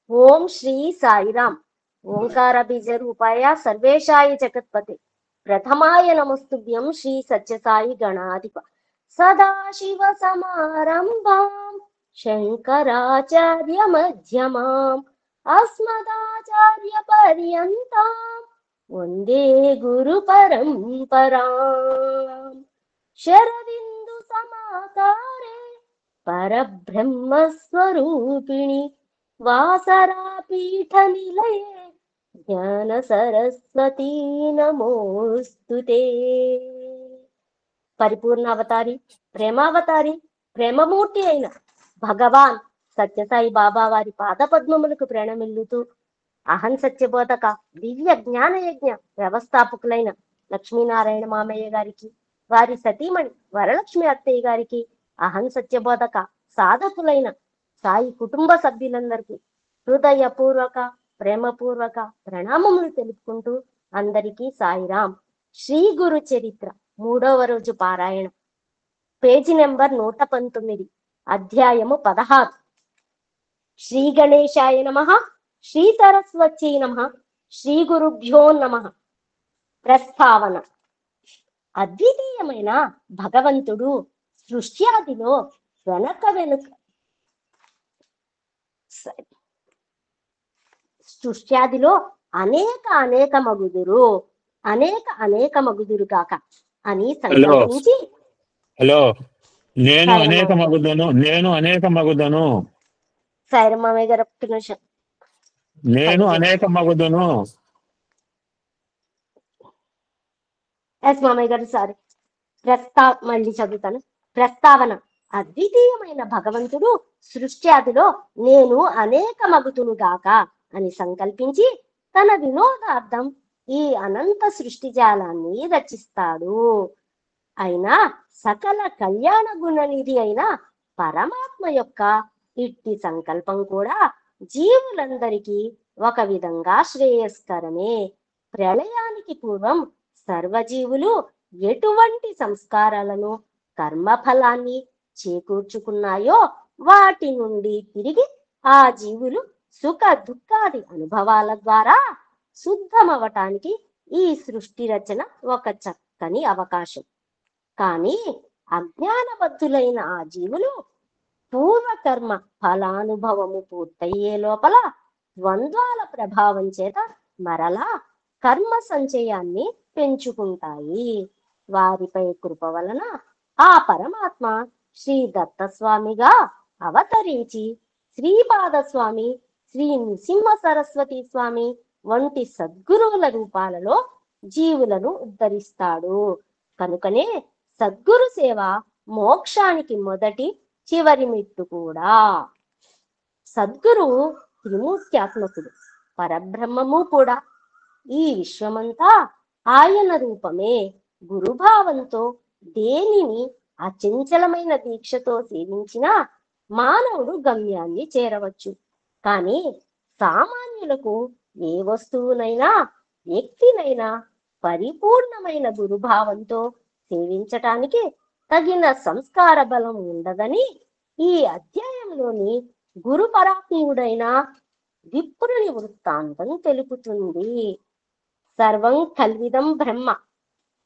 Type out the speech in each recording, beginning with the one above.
ఓం శ్రీ సాయిరామ్. ఓంకార బీజ రూపాయ సర్వేశాయ జగత్పతే ప్రథమాయ నమస్తుభ్యం శ్రీ సత్యసాయి గణాధిప సదాశివ సమారంభాం శంకరాచార్య మధ్యమాం అస్మదాచార్య పర్యంతాం వందే గురు పరంపరాం. శరదిందు సమాకారే పరబ్రహ్మ స్వరూపిణి వాసరాపీఠ నిలయే జ్ఞాన సరస్వతీ నమోస్తుతే. పరిపూర్ణ అవతారి, ప్రేమావతారి, ప్రేమమూర్తి అయిన భగవాన్ సత్యసాయి బాబా వారి పాదపద్మములకు ప్రణమిల్లుతూ అహం సత్యబోధక దివ్య జ్ఞాన యజ్ఞ వ్యవస్థాపకులైన లక్ష్మీనారాయణ మామయ్య గారికి, వారి సతీమణి వరలక్ష్మి అత్తయ్య గారికి, అహం సత్యబోధక సాధకులైన సాయి కుటుంబ సభ్యులందరికీ హృదయపూర్వక ప్రేమపూర్వక ప్రణామములు తెలుపుకుంటూ అందరికీ సాయిరాం. శ్రీ గురు చరిత్ర 3వ రోజు పారాయణం, పేజీ నెంబర్ 119, అధ్యాయము 16. శ్రీ గణేశాయ నమః, శ్రీ సరస్వతీ నమః, శ్రీ గురుభ్యో నమః. ప్రస్తావన. అద్వితీయమైన భగవంతుడు సృష్ట్యాదిలో సృష్ట్యాదిలో అనేక మగుదురు కాక అని సంకల్పించి నేను అనేక మగుదను సాయి మామయ్య గారు ఒక్క నిమిషం. ఎస్ మామయ్య గారు, సారీ. మళ్ళీ చదువుతాను. ప్రస్తావన. అద్వితీయమైన భగవంతుడు సృష్ట్యాదిలో నేను అనేక మగుతును గాక అని సంకల్పించి తన వినోదార్థం ఈ అనంత సృష్టి జాలాన్ని రచిస్తాడు. అయినా సకల కళ్యాణ గుణనిధి అయిన పరమాత్మ యొక్క ఇట్టి సంకల్పం కూడా జీవులందరికీ ఒక విధంగా శ్రేయస్కరమే. ప్రళయానికి పూర్వం సర్వజీవులు ఎటువంటి సంస్కారాలను, కర్మఫలాన్ని చేకూర్చుకున్నాయో వాటి నుండి తిరిగి ఆ జీవులు సుఖ దుఃఖాది అనుభవాల ద్వారా శుద్ధమవటానికి ఈ సృష్టి రచన ఒక చక్కని అవకాశం. కానీ అజ్ఞానబద్ధులైన ఆ జీవులు పూర్వకర్మ ఫలానుభవము పూర్తయ్యే లోపల ద్వంద్వాల ప్రభావం చేత మరలా కర్మ సంచయాన్ని పెంచుకుంటాయి. వారిపై కృప వలన ఆ పరమాత్మ శ్రీ దత్తస్వామిగా అవతరించి శ్రీపాదస్వామి, శ్రీ నృసింహ సరస్వతి స్వామి వంటి సద్గురువుల రూపాలలో జీవులను ఉద్ధరిస్తాడు. కనుకనే సద్గురు సేవ మోక్షానికి మొదటి చివరి మెట్టు కూడా. సద్గురువు త్రిమూర్త్యాత్మకుడు, పరబ్రహ్మము కూడా. ఈ విశ్వమంతా ఆయన రూపమే. గురుభావంతో దేనిని అచంచలమైన దీక్షతో సేవించినా మానవుడు గమ్యాన్ని చేరవచ్చు. కానీ సామాన్యులకు ఏ వస్తువునైనా వ్యక్తినైనా పరిపూర్ణమైన గురుభావంతో సేవించటానికి తగిన సంస్కార బలం ఉండదని ఈ అధ్యాయంలోని గురు పరాత్ముడైన విప్రుని వృత్తాంతం తెలుపుతుంది. సర్వం కల్విదం బ్రహ్మ,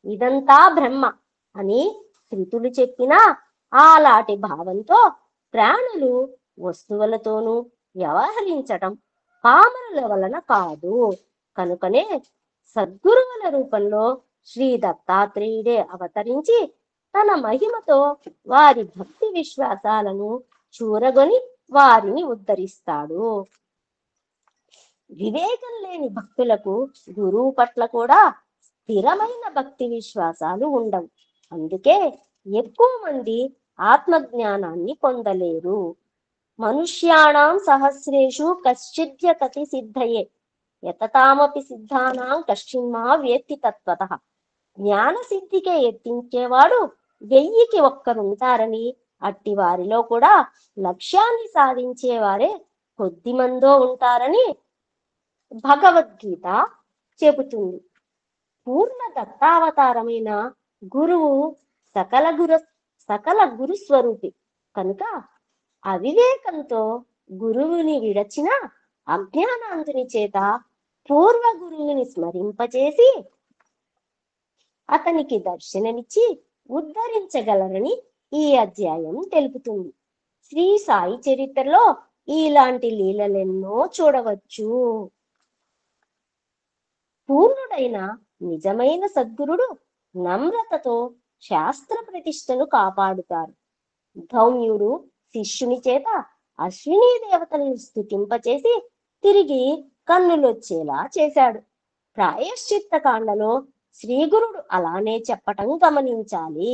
ఇదంతా బ్రహ్మ అని శృతులు చెప్పినా అలాంటి భావంతో ప్రాణులు వస్తువులతోనూ వ్యవహరించటం పామరుల వలన కాదు. కనుకనే సద్గురువుల రూపంలో శ్రీ దత్తాత్రేయుడే అవతరించి తన మహిమతో వారి భక్తి విశ్వాసాలను చూరగొని వారిని ఉద్ధరిస్తాడు. వివేకం లేని భక్తులకు గురువు పట్ల కూడా స్థిరమైన భక్తి విశ్వాసాలు ఉండవు. అందుకే ఎక్కువ మంది ఆత్మజ్ఞానాన్ని పొందలేరు. మనుష్యాణం సహస్రేషు కశ్చిద్యతతి సిద్ధయే యతతామపి సిద్ధానాం కశ్చిన్మా వేత్తి తత్వతః. జ్ఞాన సిద్ధికే యత్నించేవాడు 1000కి ఒక్కరుంటారని, అట్టి వారిలో కూడా లక్ష్యాన్ని సాధించేవారే కొద్ది మందో ఉంటారని భగవద్గీత చెబుతుంది. పూర్ణ దత్తావతారమైన గురువు సకల గురు స్వరూపి కనుక అవివేకంతో గురువుని విడచిన అజ్ఞానాంధుని చేత పూర్వ గురువుని స్మరింపచేసి అతనికి దర్శనమిచ్చి ఉద్ధరించగలరని ఈ అధ్యాయం తెలుపుతుంది. శ్రీ సాయి చరిత్రలో ఇలాంటి లీలలెన్నో చూడవచ్చు. పూర్ణుడైన నిజమైన సద్గురుడు నమ్రతతో శాస్త్ర ప్రతిష్టను కాపాడుతారు. ధౌమ్యుడు శిష్యుని చేత అశ్విని దేవతలను స్తుతింపచేసి తిరిగి కన్నులొచ్చేలా చేశాడు. ప్రాయశ్చిత్త కాండలో శ్రీగురుడు అలానే చెప్పటం గమనించాలి.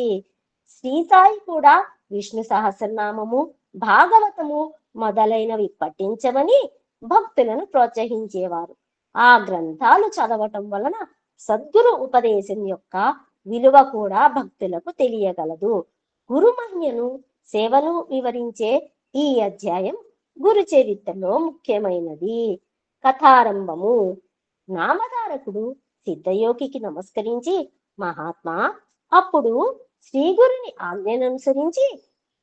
శ్రీ సాయి కూడా విష్ణు సహస్రనామము, భాగవతము మొదలైనవి పఠించమని భక్తులను ప్రోత్సహించేవారు. ఆ గ్రంథాలు చదవటం వలన సద్గురు ఉపదేశం యొక్క విలువ కూడా భక్తులకు తెలియగలదు. గురు మహిమను, సేవను వివరించే ఈ అధ్యాయం గురు చరిత్రలో ముఖ్యమైనది. కథారంభము. నామధారకుడు సిద్ధయోగికి నమస్కరించి, మహాత్మా, అప్పుడు శ్రీగురుని ఆజ్ఞననుసరించి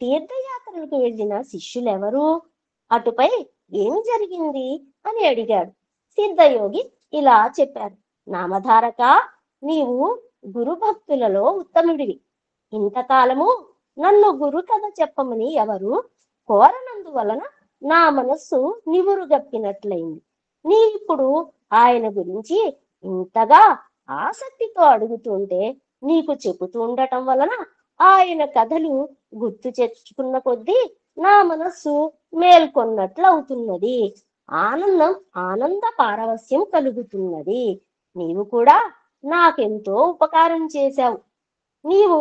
తీర్థయాత్రలకు వెళ్లిన శిష్యులెవరు? అటుపై ఏమి జరిగింది అని అడిగాడు. సిద్ధయోగి ఇలా చెప్పారు. నామధారక, నీవు గురు భక్తులలో ఉత్తముడివి. ఇంతకాలము నన్ను గురు కథ చెప్పమని ఎవరు కోరనందువలన నా మనస్సు నివురుగప్పినట్లయింది. నీవిప్పుడు ఆయన గురించి ఇంతగా ఆసక్తితో అడుగుతుంటే నీకు చెబుతూ ఉండటం వలన ఆయన కథలు గుర్తు తెచ్చుకున్న కొద్దీ నా మనస్సు మేల్కొన్నట్లు అవుతున్నది. ఆనంద పారవస్యం కలుగుతున్నది. నీవు కూడా నాకెంతో ఉపకారం చేశావు. నీవు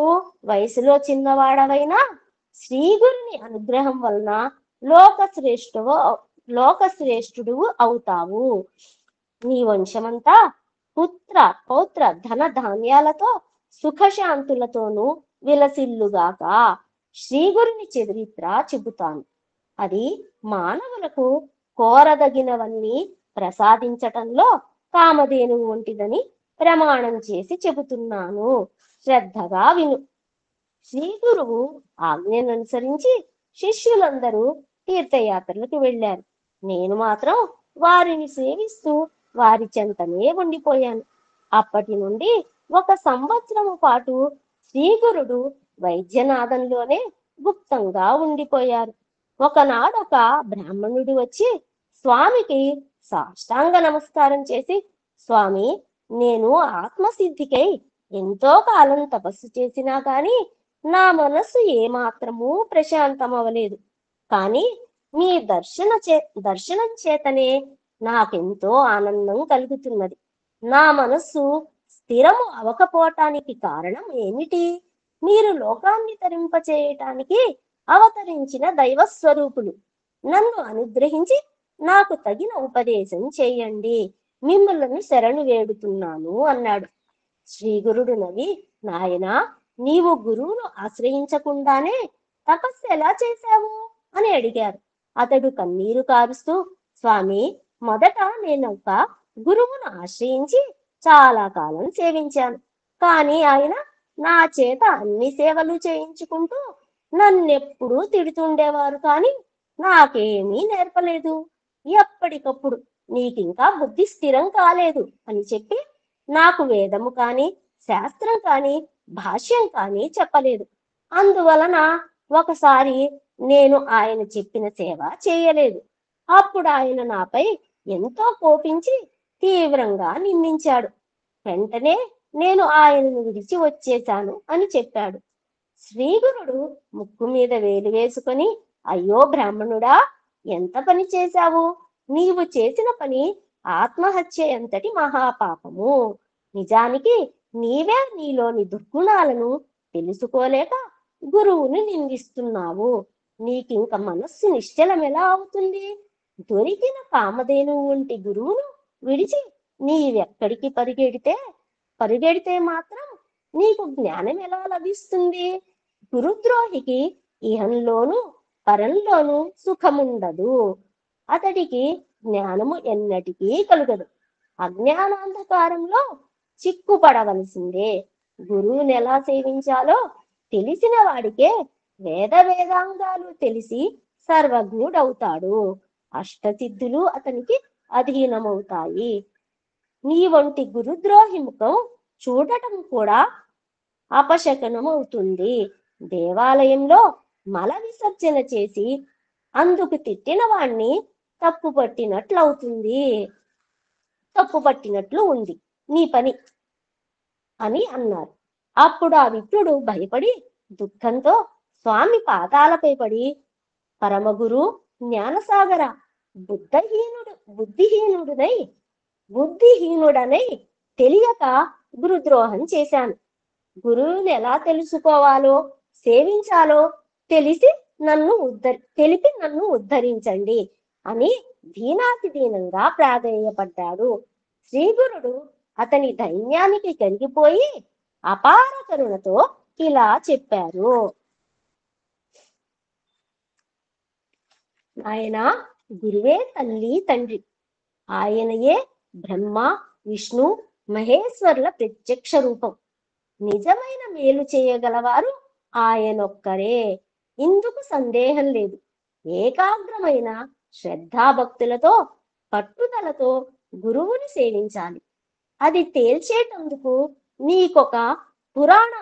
వయసులో చిన్నవాడవైనా శ్రీగురుని అనుగ్రహం వలన లోకశ్రేష్ఠుడు అవుతావు. నీ వంశమంతా పుత్ర పౌత్ర ధన ధాన్యాలతో సుఖశాంతులతోనూ విలసిల్లుగాక. శ్రీగురుని చరిత్ర చెబుతాను. అది మానవులకు కోరదగినవన్నీ ప్రసాదించటంలో కామధేనువు వంటిదని ప్రమాణం చేసి చెబుతున్నాను. శ్రద్ధగా విను. శ్రీ గురువు ఆజ్ఞననుసరించి శిష్యులందరూ తీర్థయాత్రలకు వెళ్లారు. నేను మాత్రం వారిని సేవిస్తూ వారి చెంతనే ఉండిపోయాను. అప్పటి నుండి 1 సంవత్సరము పాటు శ్రీగురుడు వైద్యనాథంలోనే గుప్తంగా ఉండిపోయారు. ఒకనాడొక బ్రాహ్మణుడు వచ్చి స్వామికి సాష్టాంగ నమస్కారం చేసి, స్వామి, నేను ఆత్మసిద్ధికై ఎంతో కాలం తపస్సు చేసినా గాని నా మనస్సు ఏమాత్రము ప్రశాంతమవలేదు. కానీ మీ దర్శనం చేతనే నాకెంతో ఆనందం కలుగుతున్నది. నా మనస్సు స్థిరము అవకపోవటానికి కారణం ఏమిటి? మీరు లోకాన్ని తరింపచేయటానికి అవతరించిన దైవస్వరూపులు. నన్ను అనుగ్రహించి నాకు తగిన ఉపదేశం చేయండి. మిమ్మల్ని శరణు వేడుతున్నాను అన్నాడు. శ్రీగురుడు నవ్వి, నాయనా, నీవు గురువును ఆశ్రయించకుండానే తపస్సు ఎలా చేశావు అని అడిగారు. అతడు కన్నీరు కారుస్తూ, స్వామి, మొదట నేను ఒక గురువును ఆశ్రయించి చాలా కాలం సేవించాను. కానీ ఆయన నా చేత అన్ని సేవలు చేయించుకుంటూ నన్నెప్పుడూ తిడుతుండేవారు. కానీ నాకేమీ నేర్పలేదు. ఎప్పటికప్పుడు నీకింకా బుద్ధి స్థిరం కాలేదు అని చెప్పి నాకు వేదము కాని శాస్త్రం కాని భాష్యం కాని చెప్పలేదు. అందువలన ఒకసారి నేను ఆయన చెప్పిన సేవ చేయలేదు. అప్పుడు ఆయన నాపై ఎంతో కోపించి తీవ్రంగా నిందించాడు. వెంటనే నేను ఆయనను విడిచి వచ్చేశాను అని చెప్పాడు. శ్రీగురుడు ముక్కు మీద వేలు వేసుకొని, అయ్యో బ్రాహ్మణుడా, ఎంత పని చేశావు? నీవు చేసిన పని ఆత్మహత్య ఎంతటి మహాపాపము. నిజానికి నీవే నీలోని దుర్గుణాలను తెలుసుకోలేక గురువుని నిందిస్తున్నావు. నీకింక మనస్సు నిశ్చలం ఎలా అవుతుంది? దొరికిన కామధేనువు వంటి గురువును విడిచి నీవెక్కడికి పరిగెడితే మాత్రం నీకు జ్ఞానం ఎలా లభిస్తుంది? గురుద్రోహికి ఇహంలోను పరంలోను సుఖముండదు. అతడికి జ్ఞానము ఎన్నటికీ కలుగదు. అజ్ఞానాంధకారంలో చిక్కుపడవలసిందే. గురువుని ఎలా సేవించాలో తెలిసిన వాడికే వేదాంగాలు తెలిసి సర్వజ్ఞుడవుతాడు. అష్టసిద్ధులు అతనికి అధీనమవుతాయి. నీ వంటి గురుద్రోహి ముఖం చూడటం కూడా అపశకనం అవుతుంది. దేవాలయంలో మల విసర్జన చేసి అందుకు తిట్టిన వాణ్ణి తప్పు పట్టినట్లు ఉంది నీ పని అని అన్నారు. అప్పుడు ఆ విప్రుడు భయపడి దుఃఖంతో స్వామి పాదాలపై పడి, పరమగురు జ్ఞానసాగర, బుద్ధిహీనుడనై తెలియక గురుద్రోహం చేశాను. గురువుని ఎలా తెలుసుకోవాలో సేవించాలో తెలిపి నన్ను ఉద్ధరించండి అని దీనాతి దీనంగా ప్రాధేయపడ్డాడు. శ్రీగురుడు అతని ధైర్యానికి కరిగిపోయి అపార కరుణతో ఇలా చెప్పారు. ఆయన గురువే తల్లి తండ్రి. ఆయనయే బ్రహ్మ విష్ణు మహేశ్వరుల ప్రత్యక్ష రూపం. నిజమైన మేలు చేయగలవారు ఆయనొక్కరే. ఇందుకు సందేహం లేదు. ఏకాగ్రమైన శ్రద్ధాభక్తులతో పట్టుదలతో గురువుని సేవించాలి. అది తేల్చేటందుకు నీకొక పురాణ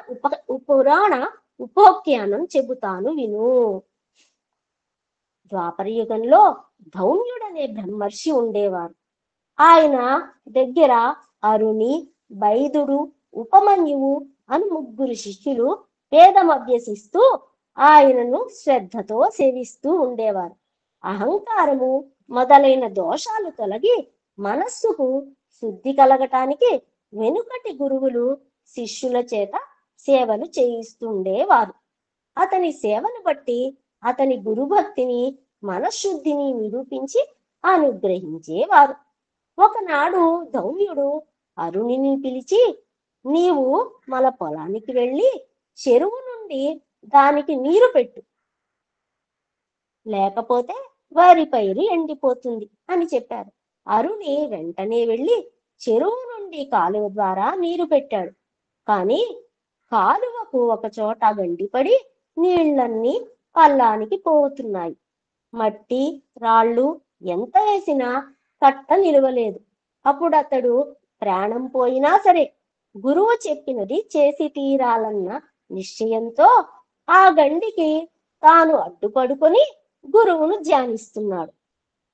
ఉపోఖ్యానం చెబుతాను విను. ద్వాపరయుగంలో ధౌమ్యుడనే బ్రహ్మర్షి ఉండేవారు. ఆయన దగ్గర అరుణి, బైదుడు, ఉపమన్యువు అను 3 శిష్యులు వేదం అభ్యసిస్తూ ఆయనను శ్రద్ధతో సేవిస్తూ ఉండేవారు. అహంకారము మొదలైన దోషాలు తొలగి మనస్సుకు శుద్ధి కలగటానికి వెనుకటి గురువులు శిష్యుల చేత సేవలు చేయిస్తుండేవారు. అతని సేవను బట్టి అతని గురుభక్తిని మనశ్శుద్ధిని నిరూపించి అనుగ్రహించేవారు. ఒకనాడు ధౌమ్యుడు అరుణిని పిలిచి, నీవు మన పొలానికి వెళ్ళి చెరువు నుండి దానికి నీరు పెట్టు, లేకపోతే వరి పైరు ఎండిపోతుంది అని చెప్పారు. అరుణి వెంటనే వెళ్ళి చెరువు నుండి కాలువ ద్వారా నీరు పెట్టాడు. కానీ కాలువకు ఒక చోట గండిపడి నీళ్లన్నీ పల్లానికి పోతున్నాయి. మట్టి రాళ్ళు ఎంత వేసినా కట్ట నిలవలేదు. అప్పుడు అతడు ప్రాణం పోయినా సరే గురువు చెప్పినది చేసి తీరాలన్న నిశ్చయంతో ఆ గండికి తాను అడ్డుపడుకొని గురువును ధ్యానిస్తున్నాడు.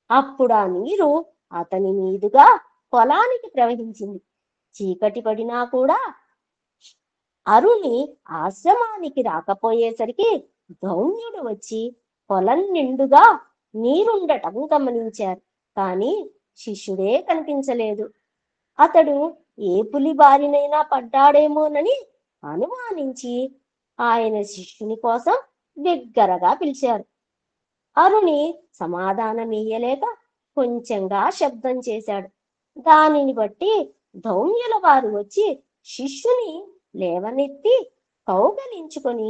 అప్పుడు ఆ నీరు అతని మీదుగా పొలానికి ప్రవహించింది. చీకటి పడినా కూడా అరుణి ఆశ్రమానికి రాకపోయేసరికి ధౌమ్యుడు వచ్చి పొలం నిండుగా నీరుండటం గమనించారు. కానీ శిష్యుడే కనిపించలేదు. అతడు ఏ పులి బారినైనా పడ్డాడేమోనని అనుమానించి ఆయన శిష్యుని కోసం బిగ్గరగా పిలిచారు. అరుణి సమాధానమియ్యలేక కొంచెంగా శబ్దం చేశాడు. దానిని బట్టి ధౌమ్యుల వారు వచ్చి శిష్యుని లేవనెత్తి కౌగలించుకొని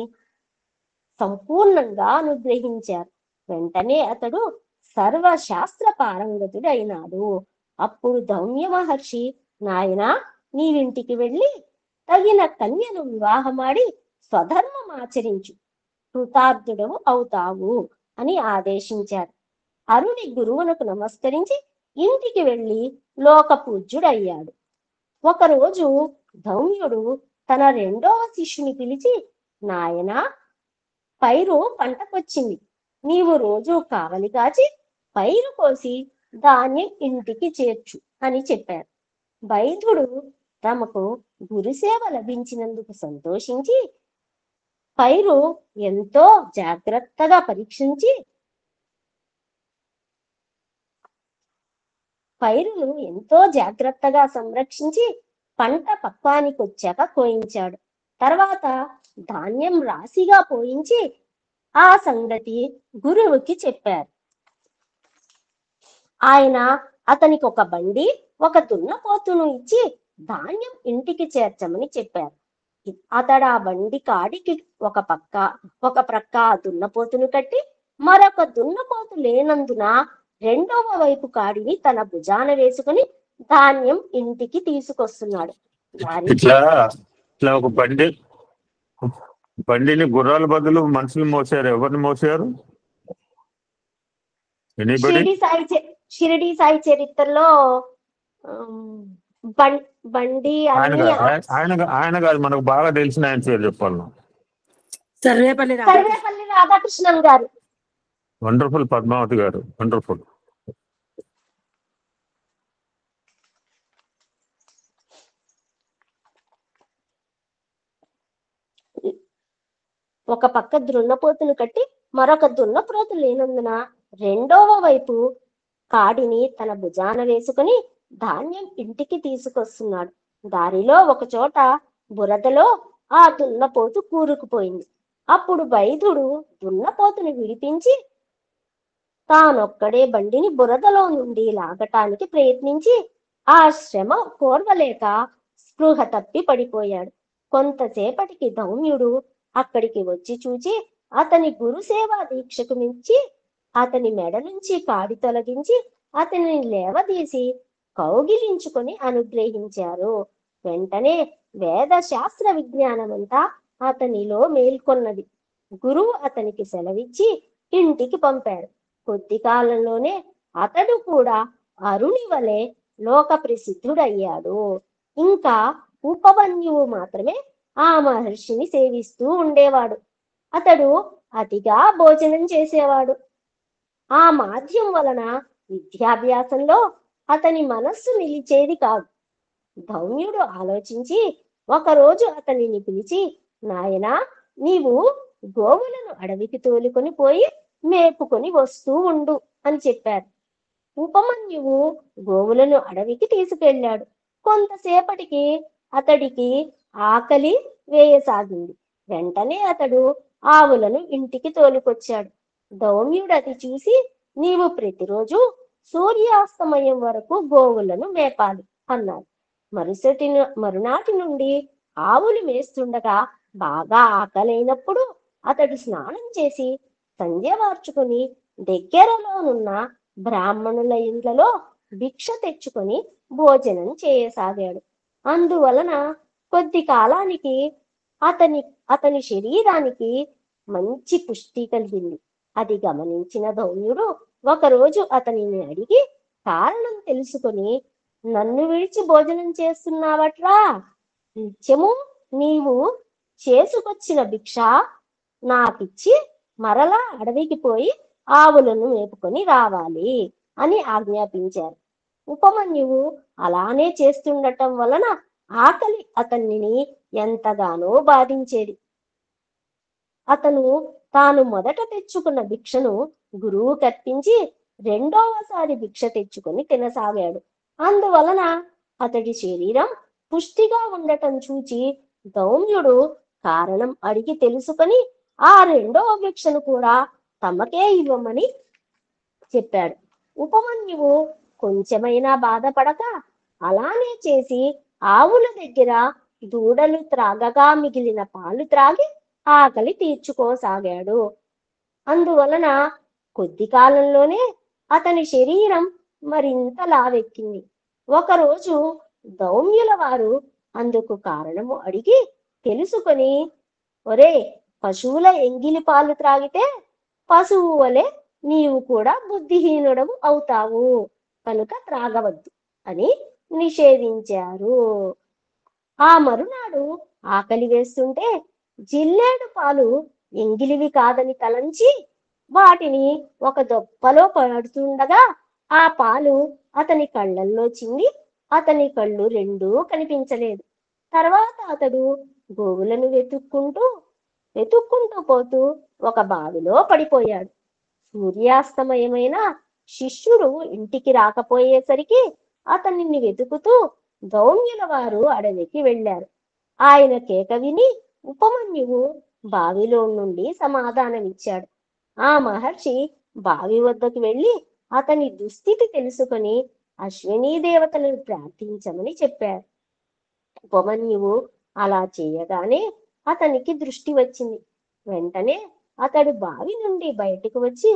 సంపూర్ణంగా అనుగ్రహించారు. వెంటనే అతడు సర్వశాస్త్ర పారంగతుడైనాడు. అప్పుడు ధౌమ్య మహర్షి, నాయనా, నీవింటికి వెళ్ళి తగిన కన్యను వివాహమాడి స్వధర్మం ఆచరించు, కృతార్థుడవు అవుతావు అని ఆదేశించారు. అరుణి గురువునకు నమస్కరించి ఇంటికి వెళ్ళి లోకపూజ్యుడయ్యాడు. ఒకరోజు ధౌమ్యుడు తన 2వ శిష్యుని పిలిచి, నాయనా, పైరు పంటకొచ్చింది. నీవు రోజు కావలి కాచి పైరు కోసి ధాన్యం ఇంటికి చేర్చు అని చెప్పారు. వైద్యుడు తమకు గురుసేవ లభించినందుకు సంతోషించి పైరును ఎంతో జాగ్రత్తగా సంరక్షించి పంట పక్వానికొచ్చాక కోయించాడు. తర్వాత ధాన్యం రాశిగా పోయించి ఆ సంగతి గురువుకి చెప్పారు. ఆయన అతనికి ఒక బండి, ఒక దున్నపోతును ఇచ్చి ధాన్యం ఇంటికి చేర్చమని చెప్పారు. అతడు ఆ బండి కాడికి ఒక ప్రక్క దున్నపోతును కట్టి మరొక దున్నపోతు లేనందున 2వ వైపు కాడిని తన భుజాన వేసుకుని ధాన్యం ఇంటికి తీసుకొస్తున్నాడు. ఇట్లా ఒక బండిని గుర్రాల బదులు మనుషులు మోసారు. ఎవరిని మోసారు? ఎనీబడి? షిరిడి సాయి చరిత్రలో ఆమ్, బండి ఆయన అని ఆయన ఆయన కాదు, మనకు బాగా తెలిసిన ఆయన పేరు చెప్పాలి. సర్వేపల్లి సర్వేపల్లి రాధాకృష్ణన్ గారు. వండర్ఫుల్ పద్మావతి గారు, వండర్ఫుల్. ఒక పక్క దున్నపోతును కట్టి మరొక దున్నపోతు లేనందున రెండవ వైపు కాడిని తన భుజాన వేసుకుని ధాన్యం ఇంటికి తీసుకొస్తున్నాడు. దారిలో ఒక చోట బురదలో ఆ దున్నపోతు కూరుకుపోయింది. అప్పుడు వైద్యుడు దున్నపోతును విడిపించి తానొక్కడే బండిని బురదలో నుండి లాగటానికి ప్రయత్నించి ఆ శ్రమ కోర్వలేక స్పృహ తప్పి పడిపోయాడు. కొంతసేపటికి ధౌమ్యుడు అక్కడికి వచ్చి చూచి అతని గురుసేవా దీక్షకు మించి అతని మెడ నుంచి కాడి తొలగించి అతనిని లేవదీసి కౌగిలించుకొని అనుగ్రహించారు. వెంటనే వేద శాస్త్ర విజ్ఞానమంతా అతనిలో మేల్కొన్నది. గురువు అతనికి సెలవిచ్చి ఇంటికి పంపాడు. కొద్ది కాలంలోనే అతడు కూడా అరుణి వలె లోక ప్రసిద్ధుడయ్యాడు. ఇంకా ఉపమన్యువు మాత్రమే ఆ మహర్షిని సేవిస్తూ ఉండేవాడు. అతడు అతిగా భోజనం చేసేవాడు. ఆ మాధ్యం వలన విద్యాభ్యాసంలో అతని మనస్సు నిలిచేది కాదు. ధౌమ్యుడు ఆలోచించి ఒకరోజు అతనిని పిలిచి, నాయనా, నీవు గోవులను అడవికి తోలుకొని పోయి మేపుకొని వస్తూ ఉండు అని చెప్పారు. ఉపమన్యువు గోవులను అడవికి తీసుకెళ్లాడు. కొంతసేపటికి అతడికి ఆకలి వేయసాగింది. వెంటనే అతడు ఆవులను ఇంటికి తోలుకొచ్చాడు. ధౌమ్యుడు అది చూసి, నీవు ప్రతిరోజు సూర్యాస్తమయం వరకు గోవులను మేపాలి అన్నాడు. మరునాటి నుండి ఆవులు మేస్తుండగా బాగా ఆకలైనప్పుడు అతడు స్నానం చేసి సంధ్య వార్చుకుని దగ్గరలోనున్న బ్రాహ్మణుల ఇండ్లలో భిక్ష తెచ్చుకొని భోజనం చేయసాగాడు. అందువలన కొద్ది కాలానికి అతని శరీరానికి మంచి పుష్టి కలిగింది. అది గమనించిన ధౌమ్యుడు ఒకరోజు అతనిని అడిగి కారణం తెలుసుకొని, నన్ను విడిచి భోజనం చేస్తున్నావట్రా? నిత్యము నీవు చేసుకొచ్చిన భిక్ష నాకిచ్చి మరలా అడవికి పోయి ఆవులను మేపుకొని రావాలి అని ఆజ్ఞాపించారు. ఉపమన్యువు అలానే చేస్తుండటం వలన ఆకలి అతనిని ఎంతగానో బాధించేది. అతను తాను మొదట తెచ్చుకున్న భిక్షను గురువు కర్పించి రెండవసారి భిక్ష తెచ్చుకొని తినసాగాడు. అందువలన అతడి శరీరం పుష్టిగా ఉండటం చూచి ధౌమ్యుడు కారణం అడిగి తెలుసుకొని ఆ రెండవ భిక్షను కూడా తమకే ఇవ్వమని చెప్పాడు. ఉపమన్యువు కొంచెమైనా బాధపడక అలానే చేసి ఆవుల దగ్గర దూడలు త్రాగగా మిగిలిన పాలు త్రాగి ఆకలి తీర్చుకోసాగాడు. అందువలన కొద్ది కాలంలోనే అతని శరీరం మరింత లావెక్కింది. ఒకరోజు ధౌమ్యుల వారు అందుకు కారణము అడిగి తెలుసుకొని, ఒరే, పశువుల ఎంగిలి పాలు త్రాగితే పశువు వలె నీవు కూడా బుద్ధిహీనుడము అవుతావు, కనుక త్రాగవద్దు అని నిషేధించారు. ఆ మరునాడు ఆకలి వేస్తుంటే జిల్లేడు పాలు ఎంగిలివి కాదని తలంచి వాటిని ఒక దొప్పలో పడుతుండగా ఆ పాలు అతని కళ్ళల్లో చింది అతని కళ్ళు రెండూ కనిపించలేదు. తర్వాత అతడు గోవులను వెతుక్కుంటూ పోతూ ఒక బావిలో పడిపోయాడు. సూర్యాస్తమయమైన శిష్యుడు ఇంటికి రాకపోయేసరికి అతనిని వెతుకుతూ ధౌమ్యుల వారు అడవికి వెళ్ళారు. ఆయన కేక విని ఉపమన్యువు బావిలో నుండి సమాధానమిచ్చాడు. ఆ మహర్షి బావి వద్దకు వెళ్ళి అతని దుస్థితి తెలుసుకొని అశ్వినీ దేవతలను ప్రార్థించమని చెప్పారు. ఉపమన్యువు అలా చేయగానే అతనికి దృష్టి వచ్చింది. వెంటనే అతడు బావి నుండి బయటకు వచ్చి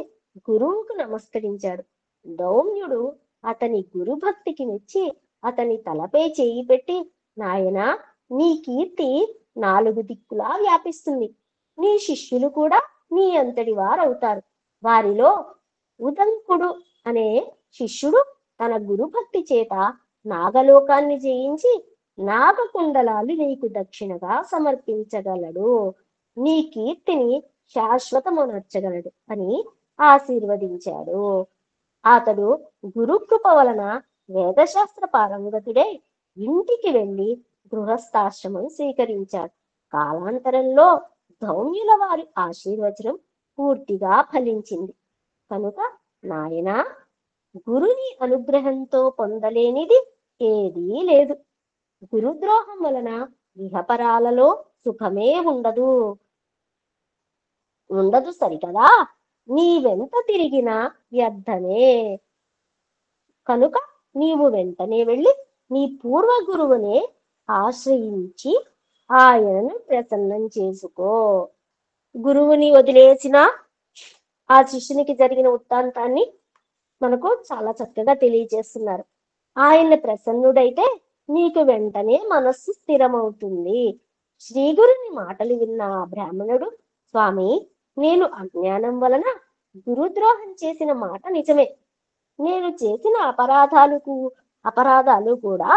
గురువుకు నమస్కరించాడు. ధౌమ్యుడు అతని గురుభక్తికి మెచ్చి అతని తలపై చేయి పెట్టి, నాయనా, నీ కీర్తి 4 దిక్కులా వ్యాపిస్తుంది. నీ శిష్యులు కూడా నీ అంతటి వారవుతారు. వారిలో ఉదంకుడు అనే శిష్యుడు తన గురుభక్తి చేత నాగలోకాన్ని జయించి నాగకుండలాలు నీకు దక్షిణగా సమర్పించగలడు, నీ కీర్తిని శాశ్వతమునర్చగలడు అని ఆశీర్వదించాడు. అతడు గురుకృప వలన వేదశాస్త్ర పారంగతుడై ఇంటికి వెళ్లి గృహస్థాశ్రమం స్వీకరించాడు. కాలాంతరంలో ధౌమ్యుల వారి ఆశీర్వచనం పూర్తిగా ఫలించింది. కనుక నాయనా, గురుని అనుగ్రహంతో పొందలేనిది ఏదీ లేదు. గురుద్రోహం వలన ఇహపరాలలో సుఖమే ఉండదు సరికదా, నీవెంత తిరిగినా వ్యర్థమే. కనుక నీవు వెంటనే వెళ్ళి నీ పూర్వ గురువునే ఆశ్రయించి ఆయనను ప్రసన్నం చేసుకో. గురువుని వదిలేసిన ఆ శిష్యునికి జరిగిన వృత్తాంతాన్ని మనకు చాలా చక్కగా తెలియజేస్తున్నారు. ఆయన ప్రసన్నుడైతే నీకు వెంటనే మనస్సు స్థిరమవుతుంది. శ్రీగురుని మాటలు విన్న ఆ బ్రాహ్మణుడు, స్వామి, నేను అజ్ఞానం వలన గురుద్రోహం చేసిన మాట నిజమే. నేను చేసిన అపరాధాలు కూడా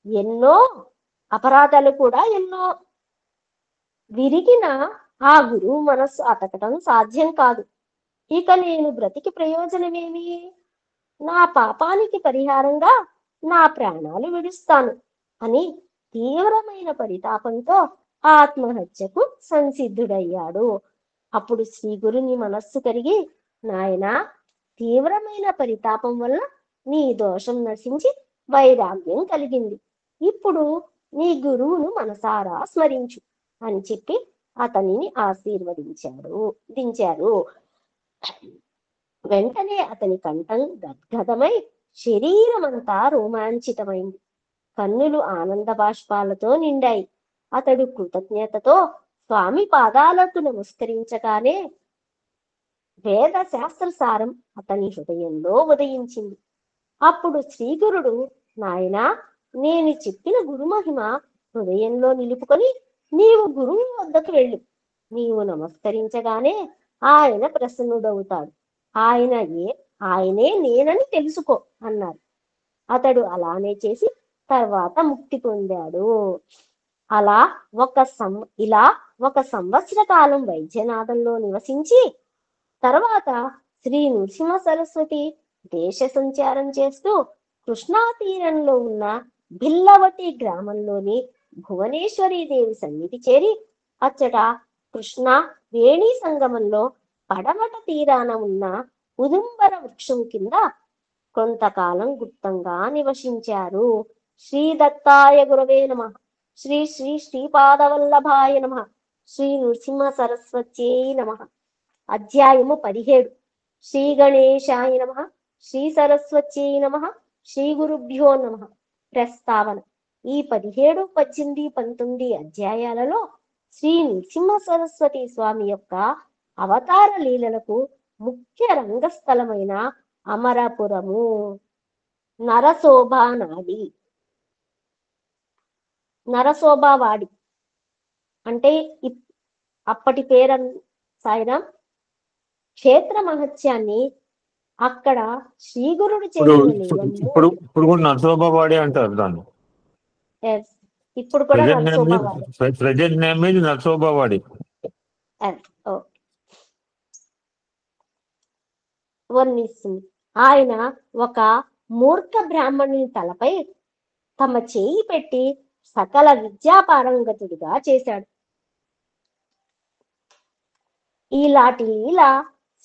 ఎన్నో విరిగిన ఆ గురువు మనస్సు అతకటం సాధ్యం కాదు. ఇక నేను బ్రతికి ప్రయోజనమేమి? నా పాపానికి పరిహారంగా నా ప్రాణాలు విడుస్తాను అని తీవ్రమైన పరితాపంతో ఆత్మహత్యకు సంసిద్ధుడయ్యాడు. అప్పుడు శ్రీ గురుని మనస్సు కరిగి, నాయనా, తీవ్రమైన పరితాపం వల్ల నీ దోషం నశించి వైరాగ్యం కలిగింది. ఇప్పుడు నీ గురువును మనసారా స్మరించు అని చెప్పి అతనిని దించారు. వెంటనే అతని కంఠం గద్గదమై శరీరమంతా రోమాంచితమైంది. కన్నులు ఆనంద బాష్పాలతో నిండాయి. అతడు కృతజ్ఞతతో స్వామి పాదాలకు నమస్కరించగానే వేద శాస్త్ర సారం అతని హృదయంలో ఉదయించింది. అప్పుడు శ్రీగురుడు, నాయనా, నేను చెప్పిన గురుమహిమ హృదయంలో నిలుపుకొని నీవు గురువు వద్దకు వెళ్ళు. నీవు నమస్కరించగానే ఆయన ప్రసన్నుడవుతాడు. ఆయనే నేనని తెలుసుకో అన్నారు. అతడు అలానే చేసి తర్వాత ముక్తి పొందాడు. ఇలా ఒక సంవత్సర కాలం వైద్యనాథంలో నివసించి తర్వాత శ్రీ నృసింహ సరస్వతి దేశ సంచారం చేస్తూ కృష్ణా తీరంలో ఉన్న బిల్లవటి గ్రామంలోని భువనేశ్వరీ దేవి సన్నిధి చేరి అచ్చట కృష్ణ వేణి సంగమంలో పడమట తీరాన ఉన్న ఉదుంబర వృక్షం కింద కొంతకాలం గుప్తంగా నివసించారు. శ్రీ దత్తాయ గురవే నమః. శ్రీ శ్రీ శ్రీపాదవల్లభాయ నమః. శ్రీ నృసింహ సరస్వత్యై నమః. అధ్యాయము 17. శ్రీ గణేశాయ నమః. శ్రీ సరస్వత్యై నమః. శ్రీ గురుభ్యో నమః. ప్రస్తావన: ఈ 17, 18, 19 అధ్యాయాలలో శ్రీ నృసింహ సరస్వతి స్వామి యొక్క అవతార లీలలకు ముఖ్య రంగస్థలమైన అమరపురము, నరసోబావాడి అంటే అప్పటి పేరు సాయిరాం క్షేత్ర మహత్యాన్ని అక్కడ శ్రీగురుడు చేసిన ఇప్పుడు కూడా నరసోబావాడి అంటారు దాన్ని. ఇప్పుడు కూడా ప్రెజెంట్ నేమ్ ఇది నరసోబావాడి వర్ణిస్తుంది. ఆయన ఒక మూర్ఖ బ్రాహ్మణుని తలపై తమ చేయి పెట్టి సకల విద్యాపారంగతుడిగా చేశాడు. ఈలాంటి లీల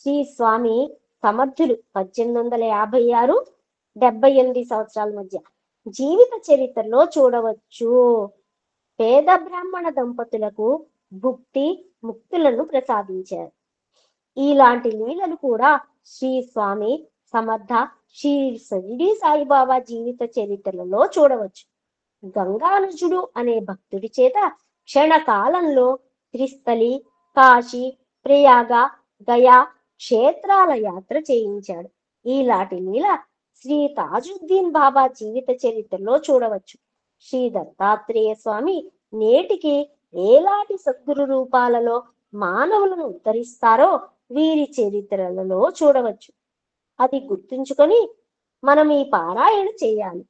శ్రీ స్వామి సమర్థులు 1856-78 సంవత్సరాల మధ్య జీవిత చరిత్రలో చూడవచ్చు. పేద బ్రాహ్మణ దంపతులకు ముక్తులను ప్రసాదించారు. ఇలాంటి లీలలు కూడా శ్రీ స్వామి సమర్థ శ్రీ షిరిడి సాయిబాబా జీవిత చరిత్రలలో చూడవచ్చు. గంగానుజుడు అనే భక్తుడి చేత క్షణకాలంలో త్రిస్థలి, కాశీ, ప్రయాగ, గయా క్షేత్రాల యాత్ర చేయించాడు. ఈలాంటి లీల శ్రీ తాజుద్దీన్ బాబా జీవిత చరిత్రలో చూడవచ్చు. శ్రీ దత్తాత్రేయ స్వామి నేటికి ఏలాంటి సద్గురు రూపాలలో మానవులను ఉద్ధరిస్తారో వీరి చరిత్రలలో చూడవచ్చు. అది గుర్తుంచుకొని మనం ఈ పారాయణ చేయాలి.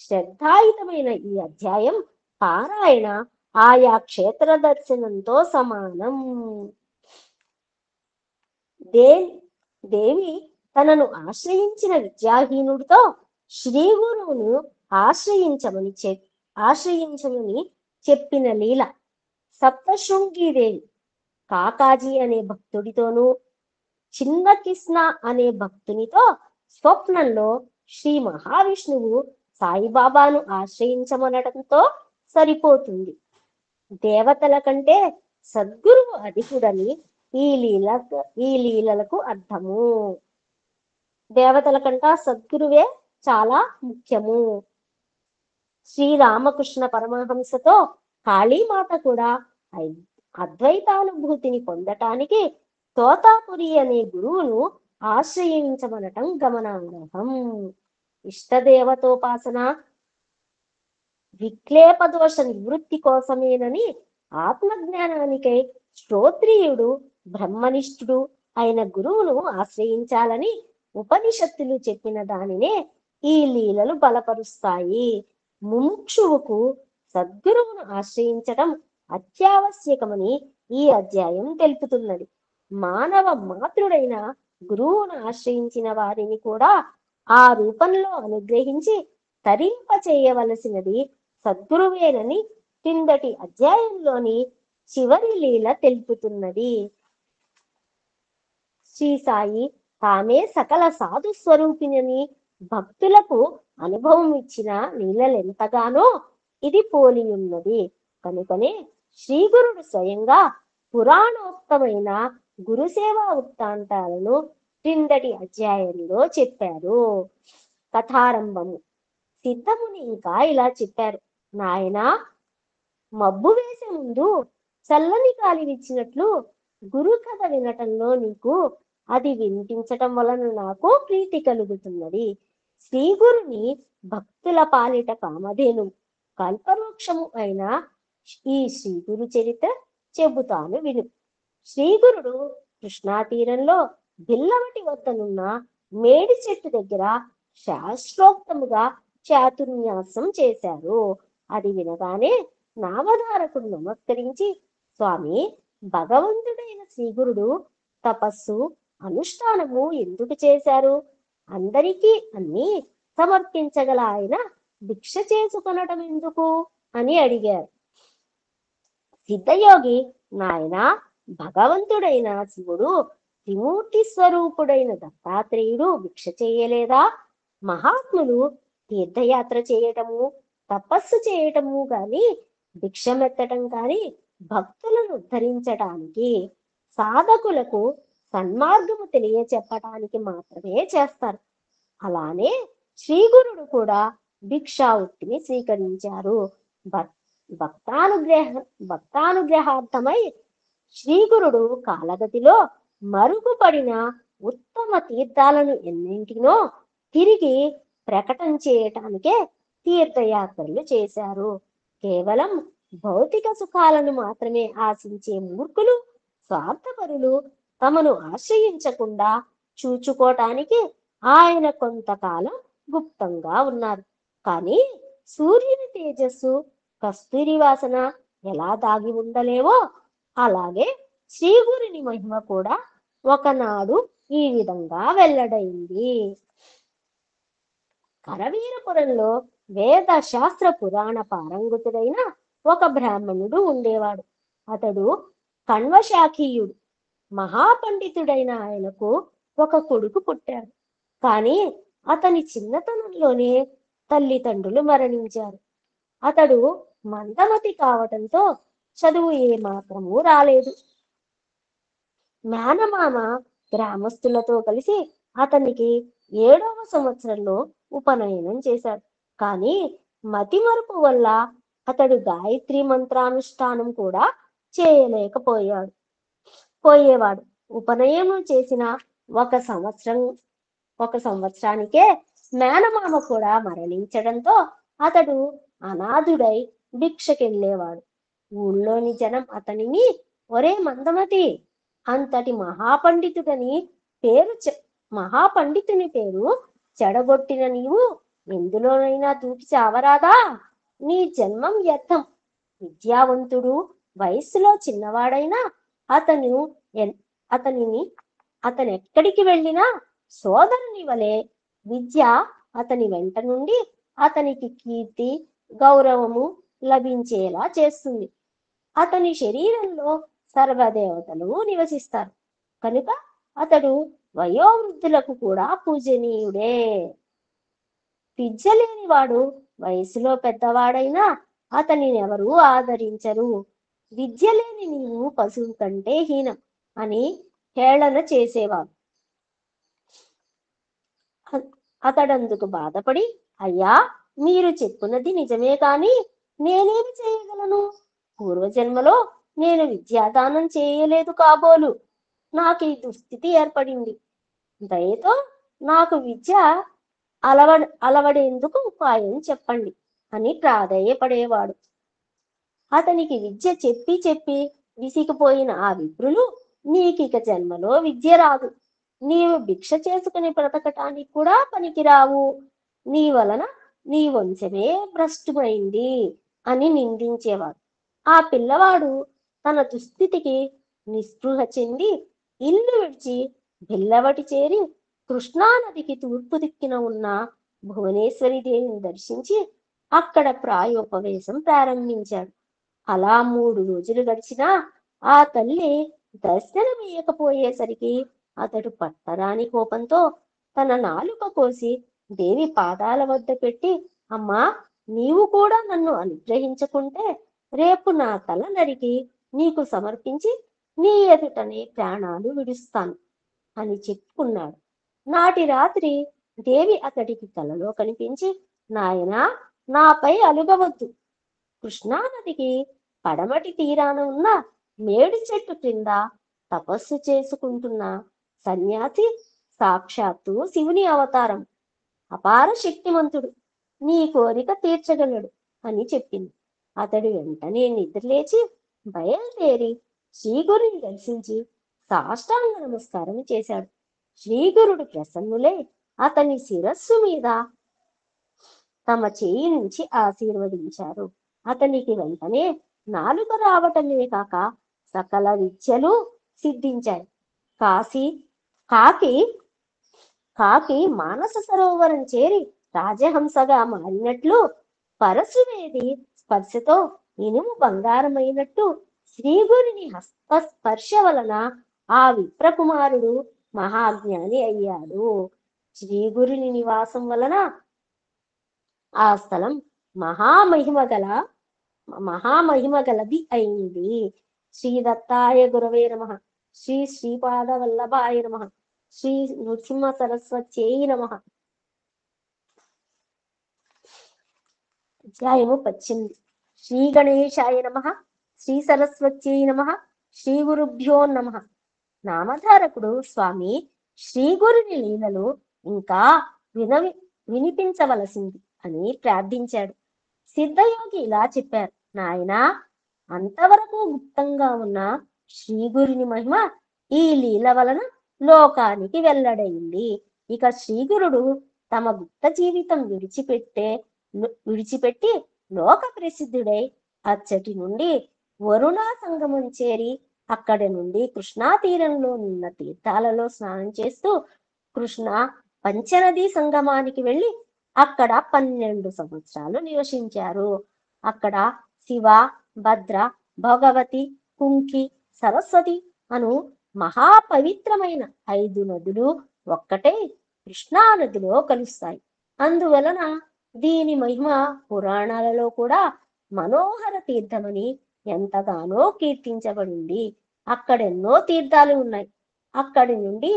శ్రద్ధాయుతమైన ఈ అధ్యాయం పారాయణ ఆయా క్షేత్ర దర్శనంతో సమానం. దేవి తనను ఆశ్రయించిన విద్యాహీనుడితో శ్రీ గురువును ఆశ్రయించమని చెప్పిన లీల. సప్తశృంగిదేవి కాకాజీ అనే భక్తుడితోనూ చిన్న కృష్ణ అనే భక్తునితో స్వప్నంలో శ్రీ మహావిష్ణువు సాయిబాబాను ఆశ్రయించమనడంతో సరిపోతుంది. దేవతల కంటే సద్గురువు అధికుడని ఈ లీలలకు అర్థము. దేవతల కంటే సద్గురువే చాలా ముఖ్యము. శ్రీరామకృష్ణ పరమహంసతో కాళీమాత కూడా అద్వైతానుభూతిని పొందటానికి తోతాపురి అనే గురువును ఆశ్రయించమనటం గమనార్హం. ఇష్టదేవతోపాసన విక్లేప దోష నివృత్తి కోసమేనని ఆత్మజ్ఞానానికై శ్రోత్రియుడు బ్రహ్మనిష్ఠుడు అయిన గురువును ఆశ్రయించాలని ఉపనిషత్తులు చెప్పిన దానినే ఈ లీలలు బలపరుస్తాయి. ముముక్షువుకు సద్గురువును ఆశ్రయించడం అత్యావశ్యకమని ఈ అధ్యాయం తెలుపుతున్నది. మానవ మాతృడైన గురువును ఆశ్రయించిన వారిని కూడా ఆ రూపంలో అనుగ్రహించి తరింప చేయవలసినది సద్గురువేనని కిందటి అధ్యాయంలోని చివరి లీల తెలుపుతున్నది. శ్రీ సాయి తామే సకల సాధు స్వరూపిణని భక్తులకు అనుభవం ఇచ్చిన లీలలెంతగానో ఇది పోలి ఉన్నది. కనుకనే శ్రీగురుడు స్వయంగా పురాణోక్తమైన గురుసేవా వృత్తాంతాలను క్రిందటి అధ్యాయంలో చెప్పారు. కథారంభము. సిద్ధముని ఇంకా ఇలా చెప్పారు. నాయనా, మబ్బు వేసే ముందు చల్లని గాలి విచ్చినట్లు గురు కథ వినటంలో నీకు అది వినిపించటం వలన నాకు ప్రీతి కలుగుతున్నది. శ్రీ గురుని భక్తుల పాలిట కామధేను కల్పవృక్షము అయిన ఈ శ్రీ గురు చరిత్ర చెబుతాను విను. శ్రీగురుడు కృష్ణా తీరంలో బిల్లవటి వద్దనున్న మేడి చెట్టు దగ్గర శాస్త్రోక్తముగా చాతుర్న్యాసం చేశారు. అది వినగానే నామధారకుడు నమస్కరించి, స్వామి, భగవంతుడైన శ్రీగురుడు తపస్సు అనుష్ఠానము ఎందుకు చేశారు? అందరికీ అన్ని సమర్పించగల ఆయన భిక్ష చేసుకొనటం ఎందుకు అని అడిగారు. సిద్ధయోగి, నాయనా, భగవంతుడైన శివుడు త్రిమూర్తి స్వరూపుడైన దత్తాత్రేయుడు భిక్ష చేయలేదా? మహాత్ములు తీర్థయాత్ర చేయటము, తపస్సు చేయటము గాని, భిక్షమెత్తటం కాని భక్తులను ఉద్ధరించటానికి, సాధకులకు సన్మార్గము తెలియచెప్పటానికి మాత్రమే చేస్తారు. అలానే శ్రీగురుడు కూడా భిక్షావృత్తిని స్వీకరించారు. భక్తానుగ్రహార్థమై శ్రీగురుడు కాలగతిలో మరుగుపడిన ఉత్తమ తీర్థాలను ఎన్నింటినో తిరిగి ప్రకటన చేయటానికే తీర్థయాత్రలు చేశారు. కేవలం భౌతిక సుఖాలను మాత్రమే ఆశించే మూర్ఖులు, స్వార్థపరులు తమను ఆశ్రయించకుండా చూచుకోటానికి ఆయన కొంతకాలం గుప్తంగా ఉన్నారు. కానీ సూర్యుని తేజస్సు, కస్తూరి వాసన ఎలా దాగి ఉండలేవో అలాగే శ్రీగురుని మహిమ కూడా ఒకనాడు ఈ విధంగా వెల్లడైంది. కరవీరపురంలో వేద శాస్త్ర పురాణ పారంగతుడైన ఒక బ్రాహ్మణుడు ఉండేవాడు. అతడు కణ్వశాఖీయుడు. మహాపండితుడైన ఆయనకు ఒక కొడుకు పుట్టాడు. కానీ అతని చిన్నతనంలోనే తల్లిదండ్రులు మరణించారు. అతడు మందమతి కావటంతో చదువు ఏమాత్రమూ రాలేదు. మేనమామ గ్రామస్తులతో కలిసి అతనికి 7వ సంవత్సరంలో ఉపనయనం చేశాడు. కానీ మతిమరుపు వల్ల అతడు గాయత్రి మంత్రానుష్ఠానం కూడా చేయలేకపోయేవాడు. ఉపనయనం చేసిన ఒక సంవత్సరానికే మేనమామ కూడా మరణించడంతో అతడు అనాథుడై భిక్షకెళ్ళేవాడు. ఊళ్ళోని జనం అతనిని, ఒరే మందమతి, అంతటి మహాపండితుడని మహాపండితుని పేరు చెడగొట్టిన నీవు ఎందులోనైనా దూకి చావరాదా? నీ జన్మం వ్యర్థం. విద్యావంతుడు, వయస్సులో చిన్నవాడైనా అతను అతనెక్కడికి వెళ్ళినా సోదరుని వలె విద్య అతని వెంట నుండి అతనికి కీర్తి, గౌరవము లభించేలా చేస్తుంది. అతని శరీరంలో సర్వదేవతలు నివసిస్తారు కనుక అతడు వయోవృద్ధులకు కూడా పూజనీయుడే. విద్య లేనివాడు వయసులో పెద్దవాడైనా అతనిని ఎవరూ ఆదరించరు. విద్య లేని నీవు పశువు కంటే హీనం అని హేళన చేసేవాడు. అతడందుకు బాధపడి, అయ్యా, మీరు చెప్పున్నది నిజమే కాని నేనేమి చేయగలను? పూర్వజన్మలో నేను విద్యాదానం చేయలేదు కాబోలు నాకు ఈ దుస్థితి ఏర్పడింది. దయతో నాకు విద్య అలవడేందుకు ఉపాయం చెప్పండి అని ప్రాధేయపడేవాడు. అతనికి విద్య చెప్పి చెప్పి విసిగిపోయిన ఆ విప్రులు, నీకిక జన్మలో విద్య రాదు, నీవు భిక్ష చేసుకుని బ్రతకటానికి కూడా పనికిరావు, నీ వలన నీ వంశమే భ్రష్టుమైంది అని నిందించేవాడు. ఆ పిల్లవాడు తన దుస్థితికి నిస్పృహ చెంది ఇల్లు విడిచి బిల్లవటి చేరి కృష్ణానదికి తూర్పు దిక్కున ఉన్న భువనేశ్వరి దేవిని దర్శించి అక్కడ ప్రాయోపవేశం ప్రారంభించాడు. అలా 3 రోజులు గడిచినా ఆ తల్లి దర్శనమియ్యకపోయేసరికి అతడు పట్టరాని కోపంతో తన నాలుక కోసి దేవి పాదాల వద్ద పెట్టి, అమ్మా, నీవు కూడా నన్ను అనుగ్రహించకుంటే రేపు నా తల నరికి నీకు సమర్పించి నీ ఎదుటనే ప్రాణాలు విడుస్తాను అని చెప్పుకున్నాడు. నాటి రాత్రి దేవి అతడికి కలలో కనిపించి, నాయనా, నాపై అలుగవద్దు. కృష్ణానదికి పడమటి తీరాన ఉన్న మేడి చెట్టు క్రింద తపస్సు చేసుకుంటున్న సన్యాసి సాక్షాత్తు శివుని అవతారం, అపార శక్తిమంతుడు, నీ కోరిక తీర్చగలడు అని చెప్పింది. అతడు వెంటనే నిద్రలేచి బయలుదేరి శ్రీగురుని దర్శించి సాష్టాంగ నమస్కారం చేశాడు. శ్రీగురుడు ప్రసన్నులై అతని శిరస్సు మీద తమ చేయి నుంచి ఆశీర్వదించారు. అతనికి వెంటనే నాలుక రావటమే కాక సకల విద్యలు సిద్ధించాయి. కాకి మానస సరోవరం చేరి రాజహంసగా మారినట్లు, పరశువేది స్పర్శతో ఇనుము బంగారమైనట్టు శ్రీగురుని హస్త స్పర్శ వలన ఆ విప్రకుమారుడు మహాజ్ఞాని అయ్యాడు. శ్రీగురుని నివాసం వలన ఆ స్థలం మహామహిమగలది అయింది. శ్రీ దత్తాయ గురవే నమః. శ్రీ శ్రీపాద వల్లభాయ నమః. శ్రీ నృసింహ సరస్వత్యై నమః. అధ్యాయము 18. శ్రీ గణేశాయ నమః. శ్రీ సరస్వత్యై నమః. శ్రీ గురుభ్యో నమః. నామధారకుడు స్వామి శ్రీగురుని లీలలు ఇంకా వినిపించవలసింది అని ప్రార్థించాడు. సిద్ధయోగి ఇలా చెప్పారు, నాయనా, అంతవరకు గుప్తంగా ఉన్న శ్రీగురుని మహిమ ఈ లీల వలన లోకానికి వెల్లడైంది. ఇక శ్రీగురుడు తమ గుప్త జీవితం విడిచిపెట్టి లోక ప్రసిద్ధుడై అచ్చటి నుండి వరుణా సంగమం చేరి అక్కడి నుండి కృష్ణా తీరంలో ఉన్న తీర్థాలలో స్నానం చేస్తూ కృష్ణ పంచనదీ సంగమానికి వెళ్ళి అక్కడ 12 సంవత్సరాలు నివసించారు. అక్కడ శివ, భద్ర, భగవతి, కుంకి, సరస్వతి అను మహాపవిత్రమైన 5 నదులు ఒక్కటే కృష్ణా నదిలో కలుస్తాయి. అందువలన దీని మహిమ పురాణాలలో కూడా మనోహర తీర్థమని ఎంతగానో కీర్తించబడింది. అక్కడెన్నో తీర్థాలు ఉన్నాయి. అక్కడి నుండి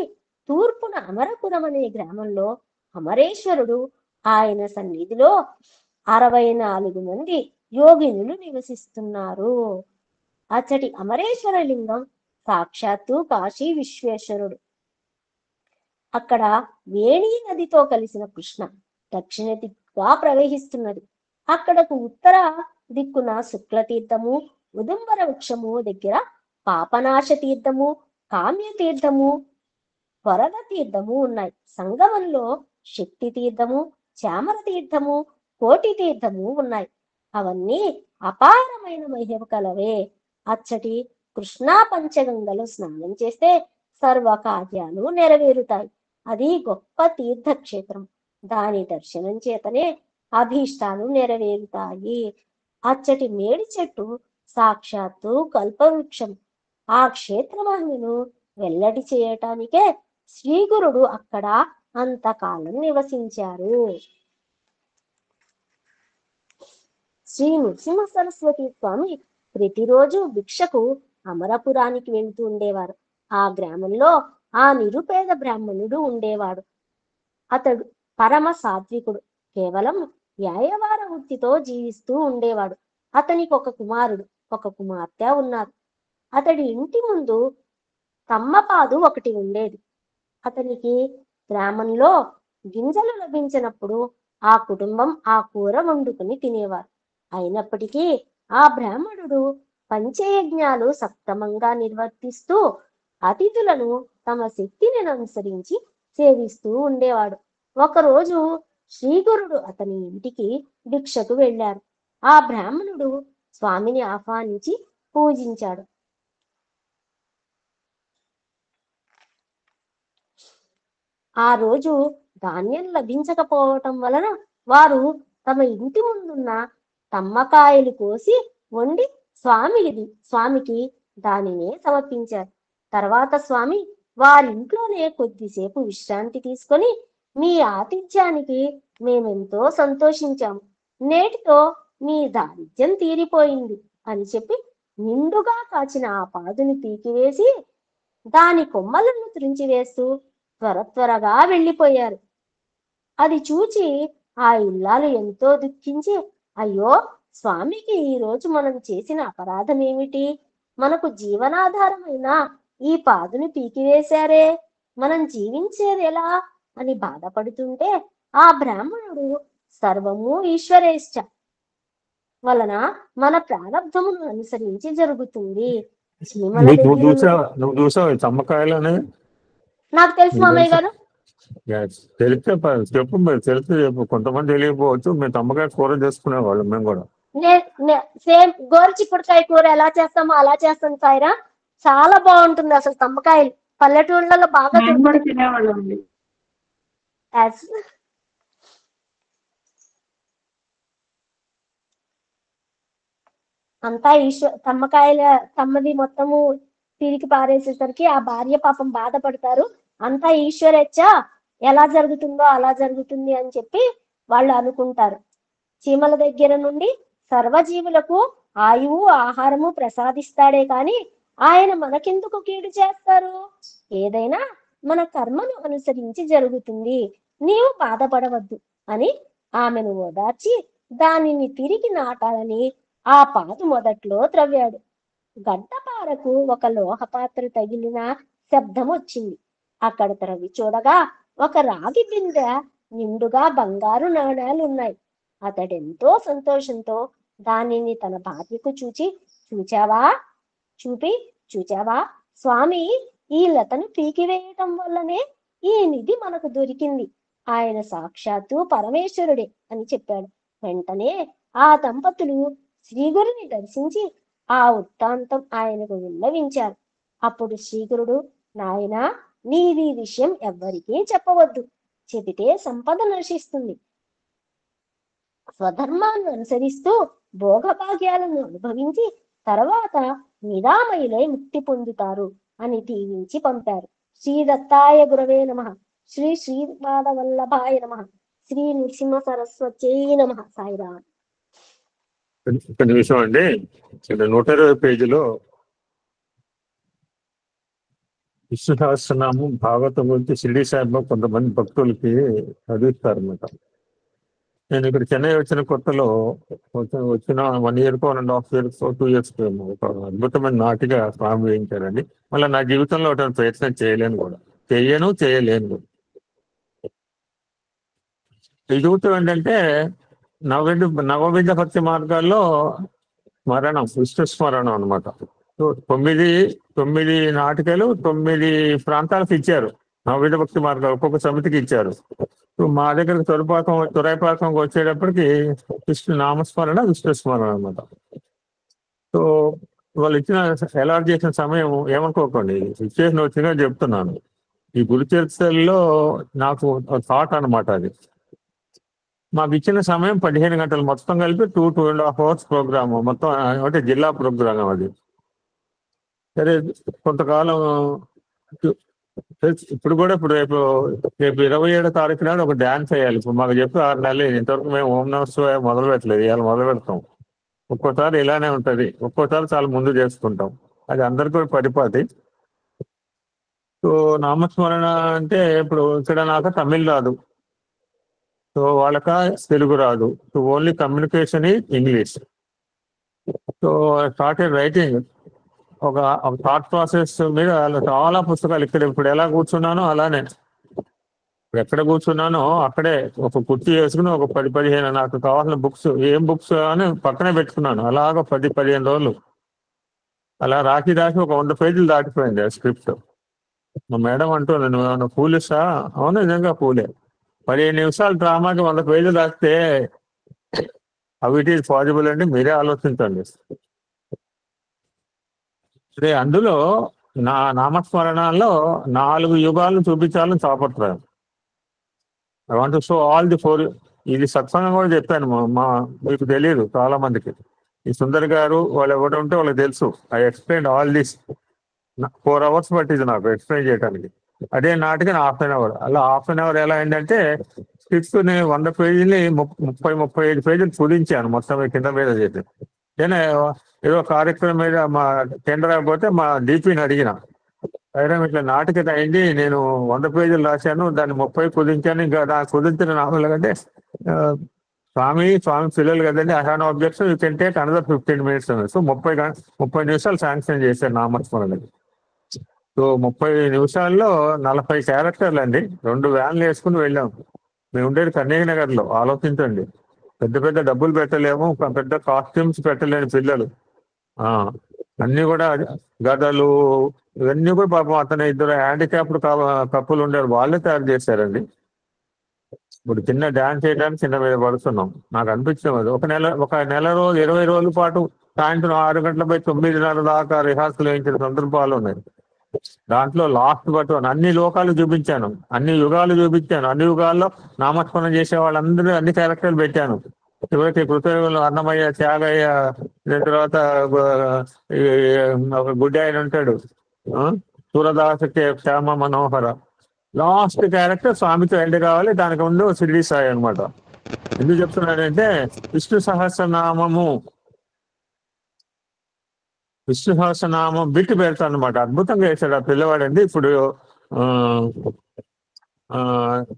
తూర్పున అమరపురం అనే గ్రామంలో అమరేశ్వరుడు, ఆయన సన్నిధిలో 64 మంది యోగినులు నివసిస్తున్నారు. అచ్చటి అమరేశ్వర లింగం సాక్షాత్తు కాశీ విశ్వేశ్వరుడు. అక్కడ వేణీ నదితో కలిసిన కృష్ణ దక్షిణ దిక్కుగా ప్రవహిస్తున్నది. అక్కడకు ఉత్తర దిక్కున శుక్ల తీర్థము, ఉదుంబర వృక్షము దగ్గర పాపనాశ తీర్థము, కామ్య తీర్థము, వరద తీర్థము ఉన్నాయి. సంగమంలో శక్తి తీర్థము, చామర తీర్థము, కోటి తీర్థము ఉన్నాయి. అవన్నీ అపారమైన మహిమ కలవే. అచ్చటి కృష్ణా పంచగంగలో స్నానం చేస్తే సర్వ కార్యాలు నెరవేరుతాయి. అది గొప్ప తీర్థక్షేత్రం. దాని దర్శనం చేతనే అభీష్టాలు నెరవేరుతాయి. అచ్చటి మేడి చెట్టు సాక్షాత్తు కల్పవృక్షం. ఆ క్షేత్ర మహిమను వెల్లడి చేయటానికే శ్రీగురుడు అక్కడ అంతకాలం నివసించారు. శ్రీ నృసింహ సరస్వతి స్వామి ప్రతిరోజు భిక్షకు అమరపురానికి వెళ్తూ ఉండేవారు. ఆ గ్రామంలో ఆ నిరుపేద బ్రాహ్మణుడు ఉండేవాడు. అతడు పరమ సాత్వికుడు. కేవలం వ్యాయవార వృత్తితో జీవిస్తూ ఉండేవాడు. అతనికి ఒక కుమారుడు, ఒక కుమార్తె ఉన్నారు. అతడి ఇంటి ముందు తమ్మపాదు ఒకటి ఉండేది. అతనికి గ్రామంలో గింజలు లభించినప్పుడు ఆ కుటుంబం ఆ కూర వండుకుని తినేవారు. అయినప్పటికీ ఆ బ్రాహ్మణుడు పంచయజ్ఞాలు సప్తమంగా నిర్వర్తిస్తూ అతిథులను తమ శక్తిని అనుసరించి సేవిస్తూ ఉండేవాడు. ఒకరోజు శ్రీగురుడు అతని ఇంటికి భిక్షకు వెళ్ళారు. ఆ బ్రాహ్మణుడు స్వామిని ఆహ్వానించి పూజించాడు. ఆ రోజు ధాన్యం లభించకపోవటం వలన వారు తమ ఇంటి ముందున్న తమ్మకాయలు కోసి వండి స్వామికి దానినే సమర్పించారు. తర్వాత స్వామి వారింట్లోనే కొద్దిసేపు విశ్రాంతి తీసుకొని, మీ ఆతిథ్యానికి మేమెంతో సంతోషించాము, నేటితో మీ దారిద్ర్యం తీరిపోయింది అని చెప్పి నిండుగా కాచిన ఆ పాదుని పీకివేసి దాని కొమ్మలను త్రుంచివేస్తూ త్వరగా వెళ్ళిపోయారు. అది చూచి ఆ ఇల్లాలు ఎంతో దుఃఖించి, అయ్యో స్వామికి ఈ రోజు మనం చేసిన అపరాధం ఏమిటి? మనకు జీవనాధారమైన ఈ పాదుని పీకివేశారే, మనం జీవించేది ఎలా అని బాధపడుతుంటే ఆ బ్రాహ్మణుడు సర్వము ఈశ్వరేచ్ఛ వలన మన ప్రారంధమును అనుసరించి జరుగుతుంది. నువ్వు చూసావు తమ్మకాయలు అనేది? నాకు తెలుసు మామయ్య గారు. తెలిస్తే చెప్పు, మీరు తెలిస్తే చెప్పు. కొంతమంది తెలియకపోవచ్చు. మేము తమ్మకాయ కూర చేసుకునేవాళ్ళం మేము కూడా. సేమ్ గోరు చిక్కుడుకాయ కూర ఎలా చేస్తామో అలా చేస్తాం సాయిరా. చాలా బాగుంటుంది అసలు తమ్మకాయలు. పల్లెటూళ్ళలో బాగా తినేవాళ్ళం. అంతా తమ్మది మొత్తము తిరిగి పారేసేసరికి ఆ భార్య పాపం బాధపడతారు. అంతా ఈశ్వరేచ్ఛ, ఎలా జరుగుతుందో అలా జరుగుతుంది అని చెప్పి వాళ్ళు అనుకుంటారు. చీమల దగ్గర నుండి సర్వజీవులకు ఆయువు ఆహారము ప్రసాదిస్తాడే కాని ఆయన మనకెందుకు కీడు చేస్తారు? ఏదైనా మన కర్మను అనుసరించి జరుగుతుంది, నీవు బాధపడవద్దు అని ఆమెను ఓదార్చి దానిని తిరిగి నాటాలని ఆ పాదు మొదట్లో త్రవ్వాడు. గడ్డపారకు ఒక లోహపాత్ర తగిలిన శబ్దం వచ్చింది. అక్కడ త్రవ్వి చూడగా ఒక రాగి బిందె నిండుగా బంగారు నాణాలు ఉన్నాయి. అతడెంతో సంతోషంతో దానిని తన భార్యకు చూచావా స్వామి, ఈ లతను పీకివేయటం వల్లనే ఈ నిధి మనకు దొరికింది. ఆయన సాక్షాత్తు పరమేశ్వరుడే అని చెప్పాడు. వెంటనే ఆ దంపతులు శ్రీగురుని దర్శించి ఆ వృత్తాంతం ఆయనకు విన్నవించారు. అప్పుడు శ్రీగురుడు, నాయనా, నీది విషయం ఎవ్వరికీ చెప్పవద్దు. చెబితే సంపద నశిస్తుంది. స్వధర్మాన్ని అనుసరిస్తూ భోగభాగ్యాలను అనుభవించి తర్వాత నిరామయులై ముక్తి పొందుతారు అని దీవించి పంపారు. శ్రీ దత్తాయ గురవే నమః. శ్రీ శ్రీపాద వల్లభాయ నమః. శ్రీ నృసింహ సరస్వత్యై నమః. సాయిరామ్. ఒక నిమిషం అండి. 120 పేజీలో విష్ణు సహస్రనామం భాగవతం గురించి షిరిడి సాయిబాబా కొంతమంది భక్తులకి చదివిస్తారు అన్నమాట. నేను ఇక్కడ చెన్నై వచ్చిన కొత్తలో వచ్చిన 1 year 1.5 years 2 years ఒక అద్భుతమైన నాటిగా స్వామి వేయించారండి. మళ్ళీ నా జీవితంలో ఒకటి ప్రయత్నం చేయలేను కూడా, చేయలేను కూడా. ఈ జీవితం ఏంటంటే నవవిధ భక్తి మార్గాల్లో స్మరణం, విష్ణు స్మరణం అనమాట. 9 నాటికలు 9 ప్రాంతాలకు ఇచ్చారు. నవవిధ భక్తి మార్గాలు ఒక్కొక్క సమితికి ఇచ్చారు. మా దగ్గర తురైపాకంకి వచ్చేటప్పటికి విష్ణు నామస్మరణ, విష్ణు స్మరణ అనమాట. సో వాళ్ళు ఇచ్చిన అలాట్ చేసిన సమయం ఏమనుకోకండి, సిచ్యువేషన్ వచ్చిందో చెప్తున్నాను. ఈ గురు చరిత్రలో నాకు థాట్ అనమాట అది. మాకు ఇచ్చిన సమయం 15 గంటలు, మొత్తం కలిపి 2.5 hours ప్రోగ్రామ్, మొత్తం అంటే జిల్లా ప్రోగ్రామ్ అది. సరే కొంతకాలం ఇప్పుడు కూడా రేపు 27వ తారీఖు నాడు ఒక డాన్స్ వేయాలి. ఇప్పుడు మాకు చెప్పి 6 నెలలు, ఇంతవరకు మేము ఓం నమః శివాయ మొదలు పెట్టలేదు. ఇవాళ మొదలు పెడతాం. ఒక్కోసారి ఇలానే ఉంటది, ఒక్కోసారి చాలా ముందు చేసుకుంటాం. అది అందరికీ కూడా పరిపాటి. సో నామస్మరణ అంటే ఇప్పుడు ఇక్కడ నాకు తమిళ్ రాదు, సో వాళ్ళక తెలుగు రాదు, సో ఓన్లీ కమ్యూనికేషన్ ఈ ఇంగ్లీష్. సో స్టార్టెడ్ రైటింగ్ ఒక థాట్ ప్రాసెస్ మీద చాలా పుస్తకాలు. ఇప్పుడు ఎలా కూర్చున్నానో అలానే, ఇప్పుడు ఎక్కడ కూర్చున్నానో అక్కడే ఒక కుర్చీ వేసుకుని ఒక 10-15 నాకు కావాల్సిన బుక్స్, ఏం బుక్స్ అని పక్కనే పెట్టుకున్నాను. అలాగ 10-15 రోజులు అలా రాసి ఒక 100 పేజీలు దాటిపోయింది ఆ స్క్రిప్ట్. మా మేడం అంటుంది, నువ్వు పూలిసా? అవును, నిజంగా పూలే. 15 నిమిషాలు డ్రామాకి 100 పేజీలు రాస్తే అవి ఇట్ ఈస్ పాసిబుల్ అండి, మీరే ఆలోచించండి. అందులో నా నామస్మరణలో 4 యుగాలను చూపించాలని తాపత్రయం. I want to show all the 4. ఇది సత్సంగం కూడా చెప్పాను, మీకు తెలియదు చాలా మందికి. ఈ సుందర్ గారు వాళ్ళు ఎవరు ఉంటే వాళ్ళకి తెలుసు. I explain all this. 4 hours పట్టింది నాకు ఎక్స్ప్లెయిన్ చేయడానికి. అదే నాటికి 1/2 hour. అలా 1/2 hour ఎలా అయిందంటే, స్క్రిప్ట్ 100 పేజీలు 30-35 పేజీలు కుదించాను మొత్తం కింద మీద చేసి. నేను ఏదో కార్యక్రమం మీద మా టెండర్ అయిపోతే మా డీపీని అడిగిన, అయినా ఇట్లా నాటికత అయింది, నేను 100 పేజీలు రాశాను, దాన్ని 30 కుదించాను. ఇంకా నాకు కుదించిన నావల్ కంటే స్వామి పిల్లలు కదండి, I have no objection, you can take another 15 minutes అన్నారు. సో 30 నిమిషాలు శాంక్షన్ చేశారు నామస్మరణకి. సో 30 నిమిషాల్లో 40 క్యారెక్టర్లు అండి. 2 వ్యాన్లు వేసుకుని వెళ్ళాం. మేము ఉండేది కన్యక నగర్లో. ఆలోచించండి, పెద్ద డబ్బులు పెట్టలేము, పెద్ద కాస్ట్యూమ్స్ పెట్టలేని పిల్లలు. అన్ని కూడా గదలు ఇవన్నీ కూడా పాపం అతను 2 హ్యాండిక్యాప్డ్ కప్పులు ఉండేవారు, వాళ్ళే తయారు చేశారండి. ఇప్పుడు చిన్న డాన్స్ చేయడానికి చిన్న మీద పడుతున్నాం. నాకు అనిపించింది అది ఒక నెల రోజు 20 రోజుల పాటు సాయంత్రం 6 గంటలపై 9:30 దాకా రిహార్సల్ వేయించిన సందర్భాలు ఉన్నాయి. దాంట్లో లాస్ట్ బట్ అన్ని లోకాలు చూపించాను, అన్ని యుగాలు చూపించాను. అన్ని యుగాల్లో నామస్మరణ చేసే వాళ్ళందరూ అన్ని క్యారెక్టర్లు పెట్టాను. చివరికి కృతయుగంలో అన్నమయ్య, త్యాగయ్య, దాని తర్వాత ఒక గుడ్డి ఆయన ఉంటాడు, సూరదాసకి శ్యామ మనోహర. లాస్ట్ క్యారెక్టర్ స్వామితో ఎండ్ కావాలి, దానికి ముందు షిరిడి సాయి అనమాట. ఎందుకు చెప్తున్నానంటే విష్ణు సహస్రనామం బిట్టు పెడతాను అనమాట. అద్భుతంగా వేశాడు ఆ పిల్లవాడండి. ఇప్పుడు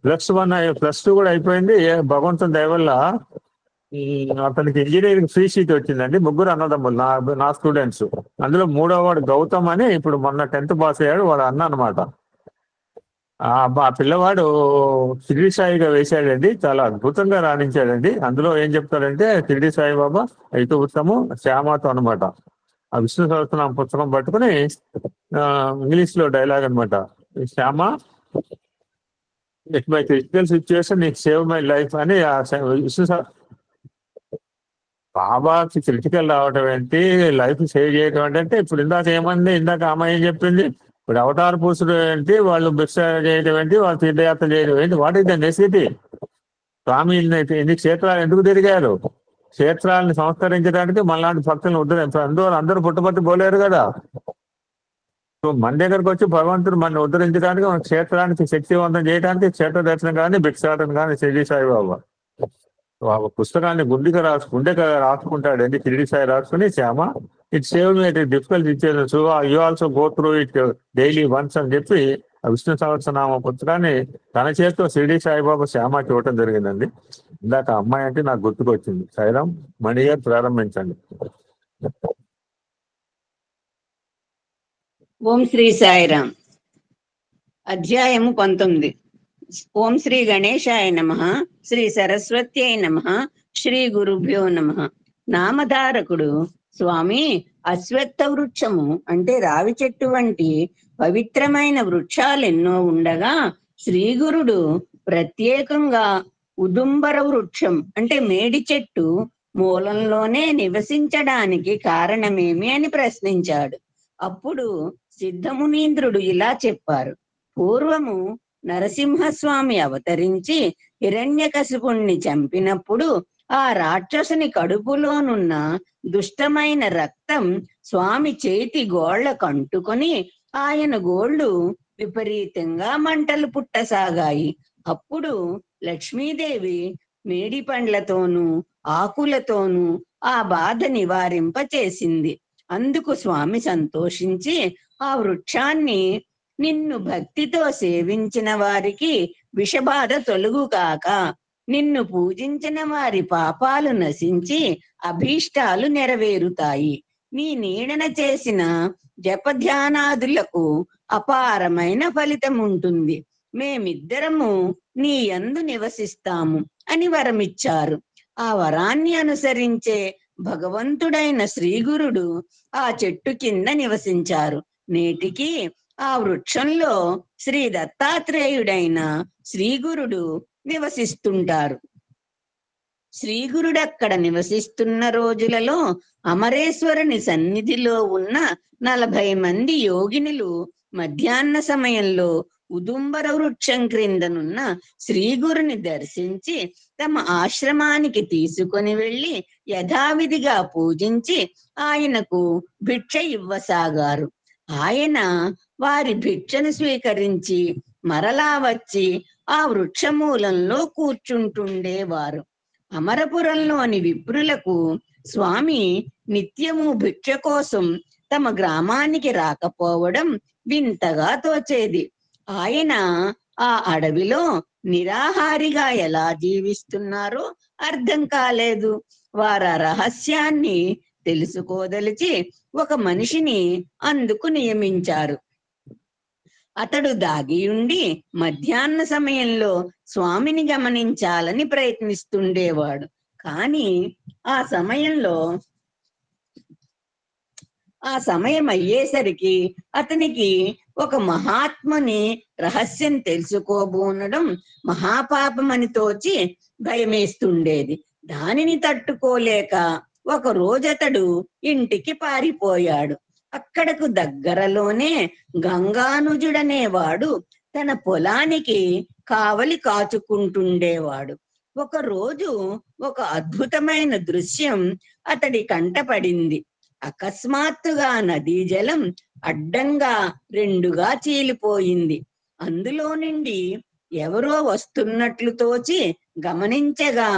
+1 +2 కూడా అయిపోయింది. భగవంతుని దయ వల్ల అతనికి ఇంజనీరింగ్ ఫ్రీ సీట్ వచ్చిందండి. 3 అన్నదమ్ములు నా స్టూడెంట్స్. అందులో 3వ వాడు గౌతమ్ అని ఇప్పుడు మొన్న 10th పాస్ అయ్యాడు. వాడు అన్న అనమాట. ఆ పిల్లవాడు షిరిడి సాయిగా వేశాడండి, చాలా అద్భుతంగా రాణించాడండి. అందులో ఏం చెప్తాడంటే, షిరిడి సాయి బాబా అయితే ఉత్తము శ్యామతో అనమాట. ఆ విష్ణు సహస్రనామ పుస్తకం పట్టుకుని ఇంగ్లీష్ లో డైలాగ్ అనమాట, Shyama it my critical situation నీకు సేవ్ మై లైఫ్ అని. ఆ విష్ణు బాబాకి క్రిటికల్ రావటం ఏంటి, లైఫ్ సేవ్ చేయటం అంటే ఇప్పుడు ఇందాక ఏమంది, ఇందాక అమ్మాయి ఏం చెప్పింది, ఇప్పుడు అవతార పురుషుడు ఏంటి, వాళ్ళు భిక్ష చేయడం ఏంటి, వాళ్ళు తీర్థయాత్ర చేయడం ఏంటి, వాట్ ఈస్ ద నెసిటీ? స్వామి ఎన్ని క్షేత్రాలు ఎందుకు తిరిగారు? క్షేత్రాలను సంస్కరించడానికి మనలాంటి భక్తులను అందరూ పుట్టపట్టి పోలేరు కదా. సో మన దగ్గరకు వచ్చి భగవంతుడు మన ఉద్ధరించడానికి, మన క్షేత్రానికి శక్తివంతం చేయడానికి క్షేత్ర దర్శనం కానీ భిక్షాటన కానీ షిరిడి సాయి బాబా పుస్తకాన్ని గుండెగా రాసుకుంటాడండి. షిరిడి సాయి రాసుకుని Shyama it save me it difficult situation, so you also go through it daily once అని చెప్పి ఆ విష్ణు సహస్రనామ పుస్తకాన్ని తన చేతితో షిరిడి సాయిబాబా శ్యామకి ఇవ్వటం జరిగిందండి. ఇందాక అమ్మాయి అంటే నాకు గుర్తుకొచ్చింది. సాయిరాం, మణి గారు ప్రారంభించండి. ఓం శ్రీ సాయిరాం. అధ్యాయము 19. ఓం శ్రీ గణేశాయ నమః, శ్రీ సరస్వత్యై నమః, శ్రీ గురుభ్యో నమః. నామధారకుడు: స్వామి, అశ్వత్థ వృక్షము అంటే రావి చెట్టు వంటి పవిత్రమైన వృక్షాలెన్నో ఉండగా శ్రీగురుడు ప్రత్యేకంగా ఉదుంబర వృక్షం అంటే మేడి చెట్టు మూలంలోనే నివసించడానికి కారణమేమి అని ప్రశ్నించాడు. అప్పుడు సిద్ధమునీంద్రుడు ఇలా చెప్పారు: పూర్వము నరసింహస్వామి అవతరించి హిరణ్యకశిపుణ్ణి చంపినప్పుడు ఆ రాక్షసుని కడుపులోనున్న దుష్టమైన రక్తం స్వామి చేతి గోళ్లకు అంటుకొని ఆయన గోళ్ళు విపరీతంగా మంటలు పుట్టసాగాయి. అప్పుడు లక్ష్మీదేవి మేడి పండ్లతోనూ ఆకులతోనూ ఆ బాధ నివారింపచేసింది. అందుకు స్వామి సంతోషించి ఆ వృక్షాన్ని నిన్ను భక్తితో సేవించిన వారికి విషబాధ తొలుగుగాక, నిన్ను పూజించిన వారి పాపాలు నశించి అభీష్టాలు నెరవేరుతాయి, నీ నీడన చేసిన జపధ్యానాదులకు అపారమైన ఫలితం ఉంటుంది, మేమిద్దరము నీ యందు నివసిస్తాము అని వరమిచ్చారు. ఆ వరాన్ని అనుసరించే భగవంతుడైన శ్రీగురుడు ఆ చెట్టు కింద నివసించారు. నేటికి ఆ వృక్షంలో శ్రీ దత్తాత్రేయుడైన శ్రీగురుడు నివసిస్తుంటారు. శ్రీగురుడక్కడ నివసిస్తున్న రోజులలో అమరేశ్వరుని సన్నిధిలో ఉన్న 40 మంది యోగినులు మధ్యాహ్న సమయంలో ఉదుంబర వృక్షం క్రిందనున్న శ్రీగురుని దర్శించి తమ ఆశ్రమానికి తీసుకొని వెళ్ళి యథావిధిగా పూజించి ఆయనకు భిక్ష ఇవ్వసాగారు. ఆయన వారి భిక్షను స్వీకరించి మరలా వచ్చి ఆ వృక్షమూలంలో కూర్చుంటుండేవారు. అమరపురంలోని విప్రులకు స్వామి నిత్యము భిక్ష కోసం తమ గ్రామానికి రాకపోవడం వింతగా తోచేది. ఆయన ఆ అడవిలో నిరాహారిగా ఎలా జీవిస్తున్నారో అర్థం కాలేదు. వారి రహస్యాన్ని తెలుసుకోదలిచి ఒక మనిషిని అందుకు నియమించారు. అతడు దాగియుండి మధ్యాహ్న సమయంలో స్వామిని గమనించాలని ప్రయత్నిస్తుండేవాడు. కానీ ఆ సమయం అయ్యేసరికి అతనికి ఒక మహాత్ముని రహస్యం తెలుసుకోబోనడం మహాపాపమని తోచి భయమేస్తుండేది. దానిని తట్టుకోలేక ఒక రోజతడు ఇంటికి పారిపోయాడు. అక్కడకు దగ్గరలోనే గంగానుజుడనేవాడు తన పొలానికి కావలి కాచుకుంటుండేవాడు. ఒక రోజు ఒక అద్భుతమైన దృశ్యం అతడి కంటపడింది. అకస్మాత్తుగా నదీ జలం అడ్డంగా 2గా చీలిపోయింది. అందులో నుండి ఎవరో వస్తున్నట్లు తోచి గమనించగా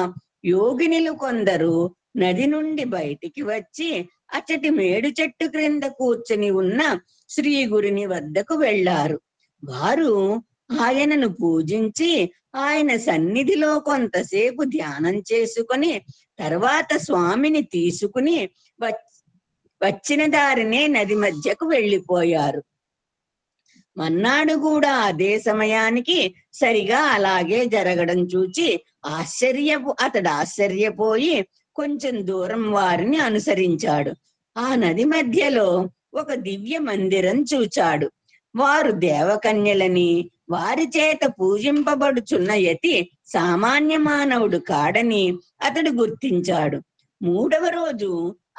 యోగినులు కొందరు నది నుండి బయటికి వచ్చి అచ్చటి మేడు చెట్టు క్రింద కూర్చుని ఉన్న శ్రీగురుని వద్దకు వెళ్లారు. వారు ఆయనను పూజించి ఆయన సన్నిధిలో కొంతసేపు ధ్యానం చేసుకుని తర్వాత స్వామిని తీసుకుని వచ్చిన దారినే నది మధ్యకు వెళ్ళిపోయారు. మన్నాడు కూడా అదే సమయానికి సరిగా అలాగే జరగడం చూచి అతడు ఆశ్చర్యపోయి కొంచెం దూరం వారిని అనుసరించాడు. ఆ నది మధ్యలో ఒక దివ్య మందిరం చూచాడు. వారు దేవకన్యలని, వారి చేత పూజింపబడుచున్న యతి సామాన్య మానవుడు కాడని అతడు గుర్తించాడు. 3వ రోజు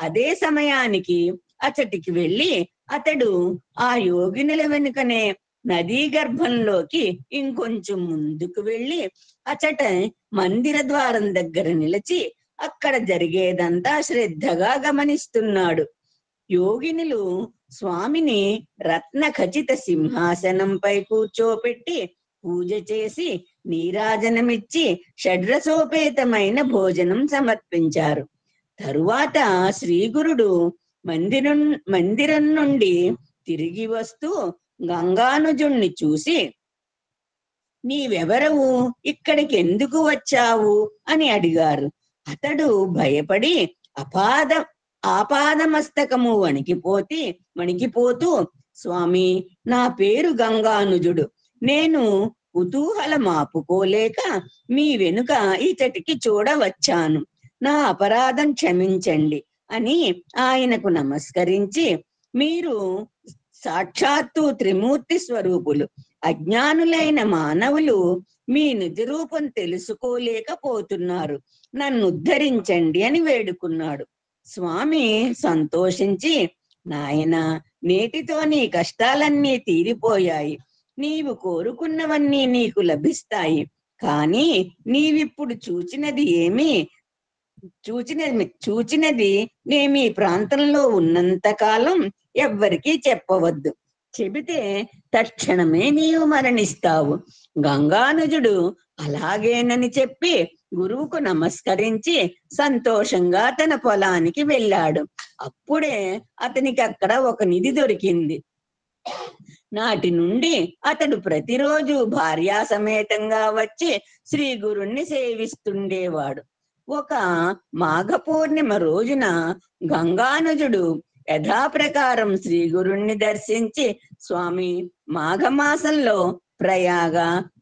అదే సమయానికి అతడికి వెళ్ళి అతడు ఆ యోగినుల వెనుకనే నదీ గర్భంలోకి ఇంకొంచెం ముందుకు వెళ్ళి అచట మందిర ద్వారం దగ్గర నిలిచి అక్కడ జరిగేదంతా శ్రద్ధగా గమనిస్తున్నాడు. యోగినులు స్వామిని రత్న ఖచిత సింహాసనంపై కూర్చోపెట్టి పూజ చేసి నీరాజనమిచ్చి షడ్రసోపేతమైన భోజనం సమర్పించారు. తరువాత శ్రీగురుడు మందిరం నుండి తిరిగి వస్తూ గంగానుజుణ్ణి చూసి, నీవెవరవు, ఇక్కడికి ఎందుకు వచ్చావు అని అడిగారు. అతడు భయపడి ఆపాదమస్తకము వణికిపోతూ, స్వామి, నా పేరు గంగానుజుడు. నేను కుతూహలమాపుకోలేక మీ వెనుక ఇతటికి చూడవచ్చాను. నా అపరాధం క్షమించండి. అని ఆయనకు నమస్కరించి, మీరు సాక్షాత్తు త్రిమూర్తి స్వరూపులు, అజ్ఞానులైన మానవులు మీ నిజ రూపం తెలుసుకోలేకపోతున్నారు, నన్ను ఉద్ధరించండి అని వేడుకున్నాడు. స్వామి సంతోషించి, నాయనా, నేటితో నీ కష్టాలన్నీ తీరిపోయాయి, నీవు కోరుకున్నవన్నీ నీకు లభిస్తాయి. కానీ నీవిప్పుడు చూచినది మేమీ ప్రాంతంలో ఉన్నంత కాలం ఎవ్వరికీ చెప్పవద్దు. చెబితే తక్షణమే నీవు మరణిస్తావు. గంగానుజుడు అలాగేనని చెప్పి గురువుకు నమస్కరించి సంతోషంగా తన పొలానికి వెళ్ళాడు. అప్పుడే అతనికి అక్కడ ఒక నిధి దొరికింది. నాటి నుండి అతడు ప్రతిరోజు భార్యా సమేతంగా వచ్చి శ్రీ గురుణ్ణి సేవిస్తుండేవాడు. ఒక మాఘ పూర్ణిమ రోజున గంగానుజుడు యథాప్రకారం శ్రీ గురుణ్ణి దర్శించి, స్వామి, మాఘమాసంలో ప్రయాగ,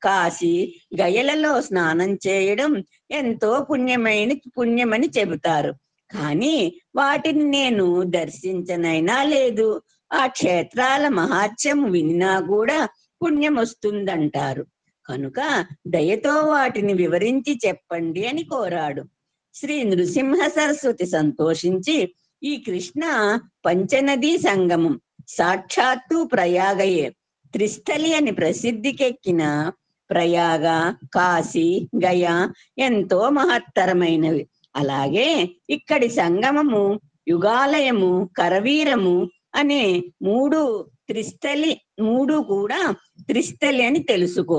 కాశీ, గయలలో స్నానం చేయడం ఎంతో పుణ్యమని చెబుతారు. కానీ వాటిని నేను దర్శించనైనా లేదు. ఆ క్షేత్రాల మహాత్మ్యం వినినా కూడా పుణ్యం వస్తుందంటారు. కనుక దయతో వాటిని వివరించి చెప్పండి అని కోరాడు. శ్రీ నృసింహ సరస్వతి సంతోషించి, ఈ కృష్ణ పంచనదీ సంగమం సాక్షాత్తు ప్రయాగయే. త్రిస్థలి అని ప్రసిద్ధికెక్కిన ప్రయాగ, కాశీ, గయ ఎంతో మహత్తరమైనవి. అలాగే ఇక్కడి సంగమము, యుగాలయము, కరవీరము అనే మూడు కూడా త్రిస్థలి అని తెలుసుకో.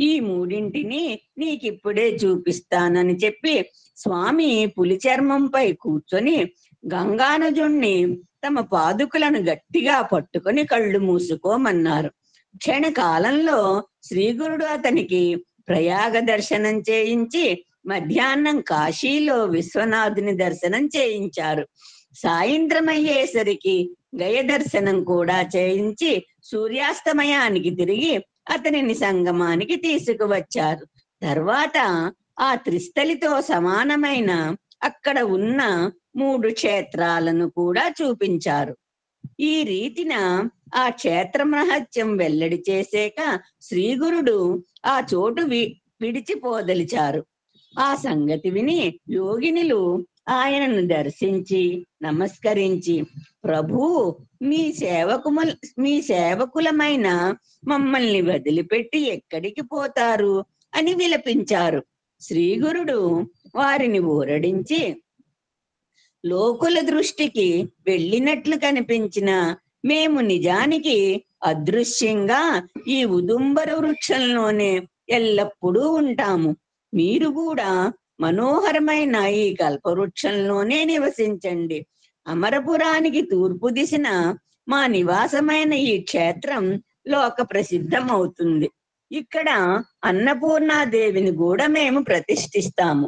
ఈ మూడింటిని నీకిప్పుడే చూపిస్తానని చెప్పి స్వామి పులి చర్మంపై కూర్చొని గంగానుజుణ్ణి తమ పాదుకులను గట్టిగా పట్టుకొని కళ్ళు మూసుకోమన్నారు. క్షణకాలంలో శ్రీగురుడు అతనికి ప్రయాగ దర్శనం చేయించి మధ్యాహ్నం కాశీలో విశ్వనాథుని దర్శనం చేయించారు. సాయంత్రం అయ్యేసరికి గయ దర్శనం కూడా చేయించి సూర్యాస్తమయానికి తిరిగి అతనిని సంగమానికి తీసుకువచ్చారు. తర్వాత ఆ త్రిస్థలితో సమానమైన అక్కడ ఉన్న 3 క్షేత్రాలను కూడా చూపించారు. ఈ రీతిన ఆ క్షేత్ర మహత్యం వెల్లడి చేసాక శ్రీగురుడు ఆ చోటు విడిచిపోదలిచారు. ఆ సంగతి విని యోగినులు ఆయనను దర్శించి నమస్కరించి, ప్రభు, మీ సేవకులమైన మమ్మల్ని వదిలిపెట్టి ఎక్కడికి పోతారు అని విలపించారు. శ్రీగురుడు వారిని ఊరడించి, లోకుల దృష్టికి వెళ్ళినట్లు కనిపించిన మేము నిజానికి అదృశ్యంగా ఈ ఉదుంబర వృక్షంలోనే ఎల్లప్పుడూ ఉంటాము. మీరు కూడా మనోహరమైన ఈ కల్పవృక్షంలోనే నివసించండి. అమరపురానికి తూర్పు దిశన మా నివాసమైన ఈ క్షేత్రం లోక ప్రసిద్ధమవుతుంది. ఇక్కడ అన్నపూర్ణాదేవిని కూడా మేము ప్రతిష్ఠిస్తాము.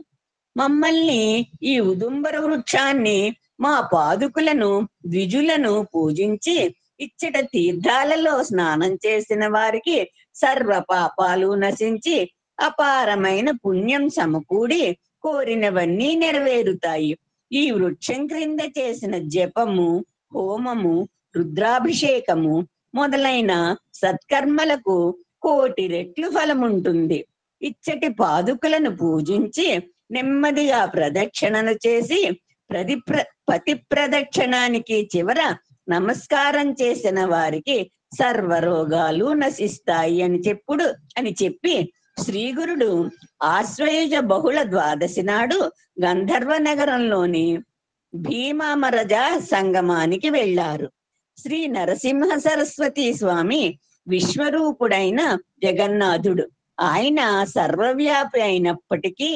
మమ్మల్ని, ఈ ఉదుంబర వృక్షాన్ని, మా పాదుకులను, ద్విజులను పూజించి ఇచ్చట తీర్థాలలో స్నానం చేసిన వారికి సర్వ పాపాలు నశించి అపారమైన పుణ్యం సమకూడి కోరినవన్నీ నెరవేరుతాయి. ఈ వృక్షం క్రింద చేసిన జపము, హోమము, రుద్రాభిషేకము మొదలైన సత్కర్మలకు 1,000,000 రెట్లు ఫలముంటుంది. ఇచ్చటి పాదుకులను పూజించి నెమ్మదిగా ప్రదక్షిణను చేసి పతి ప్రదక్షిణానికి చివర నమస్కారం చేసిన వారికి సర్వరోగాలు నశిస్తాయి అని చెప్పి శ్రీగురుడు ఆశ్వయుజ బహుళ ద్వాదశి నాడు గంధర్వ నగరంలోని భీమామరజ సంగమానికి వెళ్లారు. శ్రీ నరసింహ సరస్వతి స్వామి విశ్వరూపుడైన జగన్నాథుడు. ఆయన సర్వవ్యాపి అయినప్పటికీ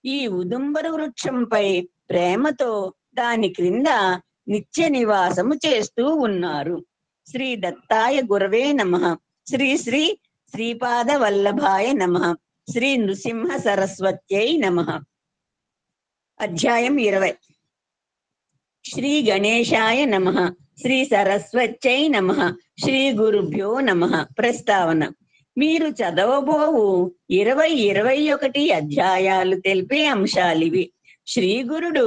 ఈ ఉదుంబర వృక్షంపై ప్రేమతో దాని క్రింద నిత్య నివాసము చేస్తూ ఉన్నారు. శ్రీ దత్తాయ గురవే నమః. శ్రీ శ్రీ శ్రీపాద వల్లభాయ నమః. శ్రీ నృసింహ సరస్వత్యై నమః. అధ్యాయం 20. శ్రీ గణేశాయ నమః. శ్రీ సరస్వత్యై నమః. శ్రీ గురుభ్యో నమః. ప్రస్తావన. మీరు చదవబోవు 20, 21 అధ్యాయాలు తెలిపే అంశాలివి. శ్రీగురుడు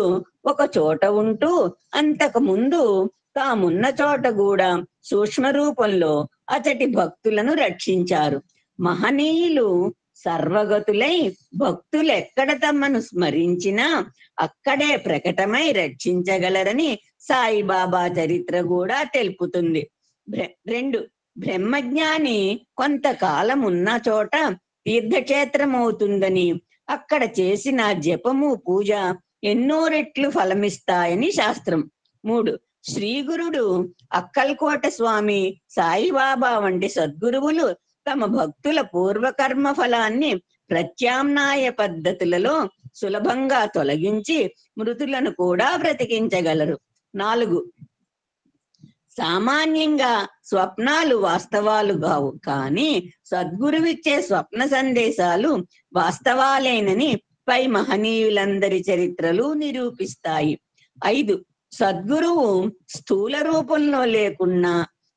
ఒక చోట ఉంటూ అంతకు ముందు తామున్న చోట కూడా సూక్ష్మ రూపంలో అతటి భక్తులను రక్షించారు. మహనీయులు సర్వగతులై భక్తులెక్కడ తమను స్మరించినా అక్కడే ప్రకటమై రక్షించగలరని సాయిబాబా చరిత్ర కూడా తెలుపుతుంది. 2 బ్రహ్మజ్ఞాని కొంతకాలం ఉన్న చోట తీర్థక్షేత్రమవుతుందని, అక్కడ చేసిన జపము పూజ ఎన్నో రెట్లు ఫలమిస్తాయని శాస్త్రం. 3 శ్రీగురుడు, అక్కల్కోట స్వామి, సాయిబాబా వంటి సద్గురువులు తమ భక్తుల పూర్వకర్మ ఫలాన్ని ప్రత్యామ్నాయ పద్ధతులలో సులభంగా తొలగించి మృతులను కూడా బ్రతికించగలరు. 4 సామాన్యంగా స్వప్నాలు వాస్తవాలు కావు, కానీ సద్గురువిచ్చే స్వప్న సందేశాలు వాస్తవాలేనని పై మహనీయులందరి చరిత్రలు నిరూపిస్తాయి. 5 సద్గురువు స్థూల రూపంలో లేకున్నా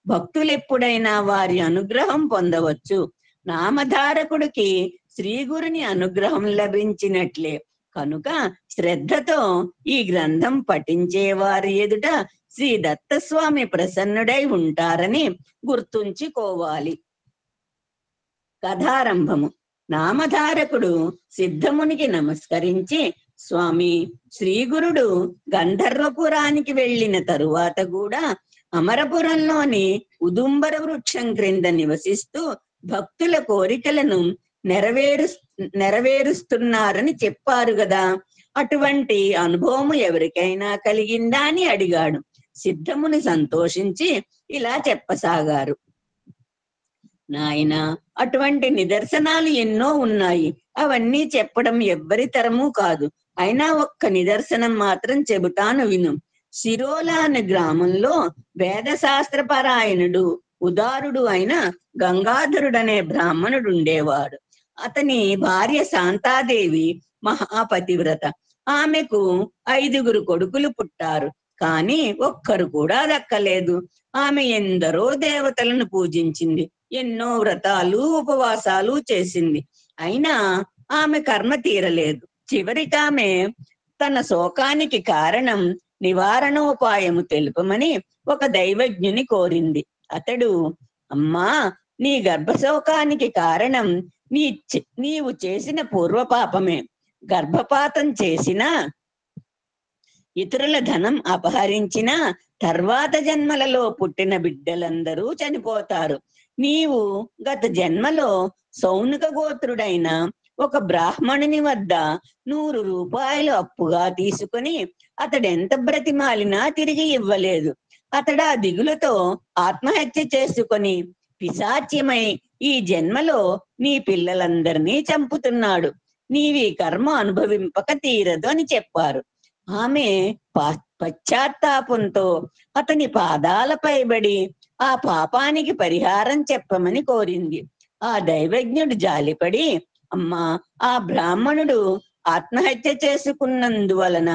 భక్తులెప్పుడైనా వారి అనుగ్రహం పొందవచ్చు. నామధారకుడికి శ్రీగురుని అనుగ్రహం లభించినట్లే. కనుక శ్రద్ధతో ఈ గ్రంథం పఠించే వారి ఎదుట శ్రీ దత్తస్వామి ప్రసన్నుడై ఉంటారని గుర్తుంచుకోవాలి. కథారంభము. నామధారకుడు సిద్ధమునికి నమస్కరించి, స్వామి, శ్రీగురుడు గంధర్వపురానికి వెళ్ళిన తరువాత కూడా అమరపురంలోని ఉదుంబర వృక్షం క్రింద నివసిస్తూ భక్తుల కోరికలను నెరవేరుస్తున్నారని చెప్పారు గదా, అటువంటి అనుభవం ఎవరికైనా కలిగిందా అని అడిగాడు. సిద్ధముని సంతోషించి ఇలా చెప్పసాగారు. నాయనా, అటువంటి నిదర్శనాలు ఎన్నో ఉన్నాయి. అవన్నీ చెప్పడం ఎవ్వరి తరమూ కాదు. అయినా ఒక్క నిదర్శనం మాత్రం చెబుతాను విను. సిరోలా అనే గ్రామంలో వేదశాస్త్ర పరాయణుడు, ఉదారుడు అయిన గంగాధరుడనే బ్రాహ్మణుడు ఉండేవాడు. అతని భార్య శాంతాదేవి మహాపతివ్రత. ఆమెకు 5 కొడుకులు పుట్టారు, కానీ ఒక్కరు కూడా దక్కలేదు. ఆమె ఎందరో దేవతలను పూజించింది, ఎన్నో వ్రతాలు ఉపవాసాలు చేసింది. అయినా ఆమె కర్మ తీరలేదు. చివరికి ఆమె తన శోకానికి కారణం నివారణోపాయము తెలుపమని ఒక దైవజ్ఞుని కోరింది. అతడు, అమ్మా, నీ గర్భశోకానికి కారణం నీవు చేసిన పూర్వపాపమే. గర్భపాతం చేసినా, ఇతరుల ధనం అపహరించినా తర్వాత జన్మలలో పుట్టిన బిడ్డలందరూ చనిపోతారు. నీవు గత జన్మలో సౌనక గోత్రుడైన ఒక బ్రాహ్మణుని వద్ద 100 రూపాయలు అప్పుగా తీసుకుని అతడెంత బ్రతిమాలినా తిరిగి ఇవ్వలేదు. అతడా దిగులతో ఆత్మహత్య చేసుకొని పిశాచ్యమై ఈ జన్మలో నీ పిల్లలందరినీ చంపుతున్నాడు. నీవి కర్మ అనుభవింపక తీరదు అని చెప్పారు. ఆమె పశ్చాత్తాపంతో అతని పాదాలపై బడి ఆ పాపానికి పరిహారం చెప్పమని కోరింది. ఆ దైవజ్ఞుడు జాలిపడి, అమ్మా, ఆ బ్రాహ్మణుడు ఆత్మహత్య చేసుకున్నందువలన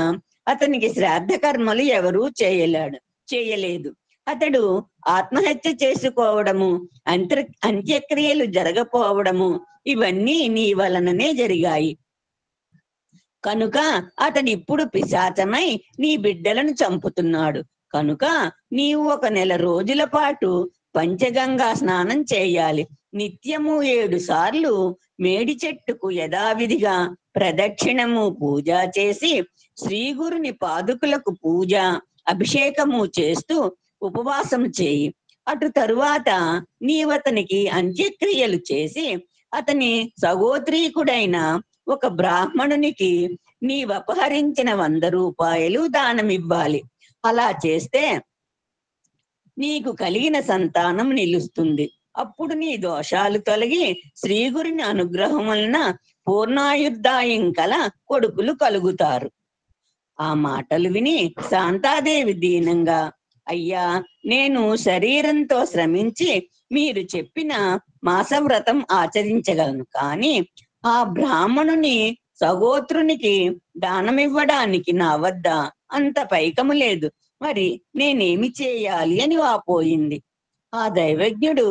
అతనికి శ్రాద్ధ కర్మలు ఎవరూ చేయలేదు. అతడు ఆత్మహత్య చేసుకోవడము, అంత్యక్రియలు జరగపోవడము ఇవన్నీ నీ వలననే జరిగాయి. కనుక అతడు ఇప్పుడు పిశాచమై నీ బిడ్డలను చంపుతున్నాడు. కనుక నీవు 1 నెల రోజుల పాటు పంచగంగా స్నానం చేయాలి. నిత్యము 7 సార్లు మేడి చెట్టుకు యథావిధిగా ప్రదక్షిణము పూజ చేసి శ్రీగురుని పాదుకులకు పూజ అభిషేకము చేస్తూ ఉపవాసం చేయి. అటు తరువాత నీవతనికి అంత్యక్రియలు చేసి అతని సగోత్రీకుడైన ఒక బ్రాహ్మణునికి నీవపహరించిన 100 రూపాయలు దానమివ్వాలి. అలా చేస్తే నీకు కలిగిన సంతానం నిలుస్తుంది. అప్పుడు నీ దోషాలు తొలగి శ్రీగురుని అనుగ్రహం వలన పూర్ణాయుర్దాయం కల కొడుకులు కలుగుతారు. ఆ మాటలు విని శాంతాదేవి దీనంగా, అయ్యా, నేను శరీరంతో శ్రమించి మీరు చెప్పిన మాసవ్రతం ఆచరించగలను, కానీ ఆ బ్రాహ్మణుని సగోత్రునికి దానమివ్వడానికి నా వద్ద అంత పైకము లేదు. మరి నేనేమి చేయాలి అని వాపోయింది. ఆ దైవజ్ఞుడు,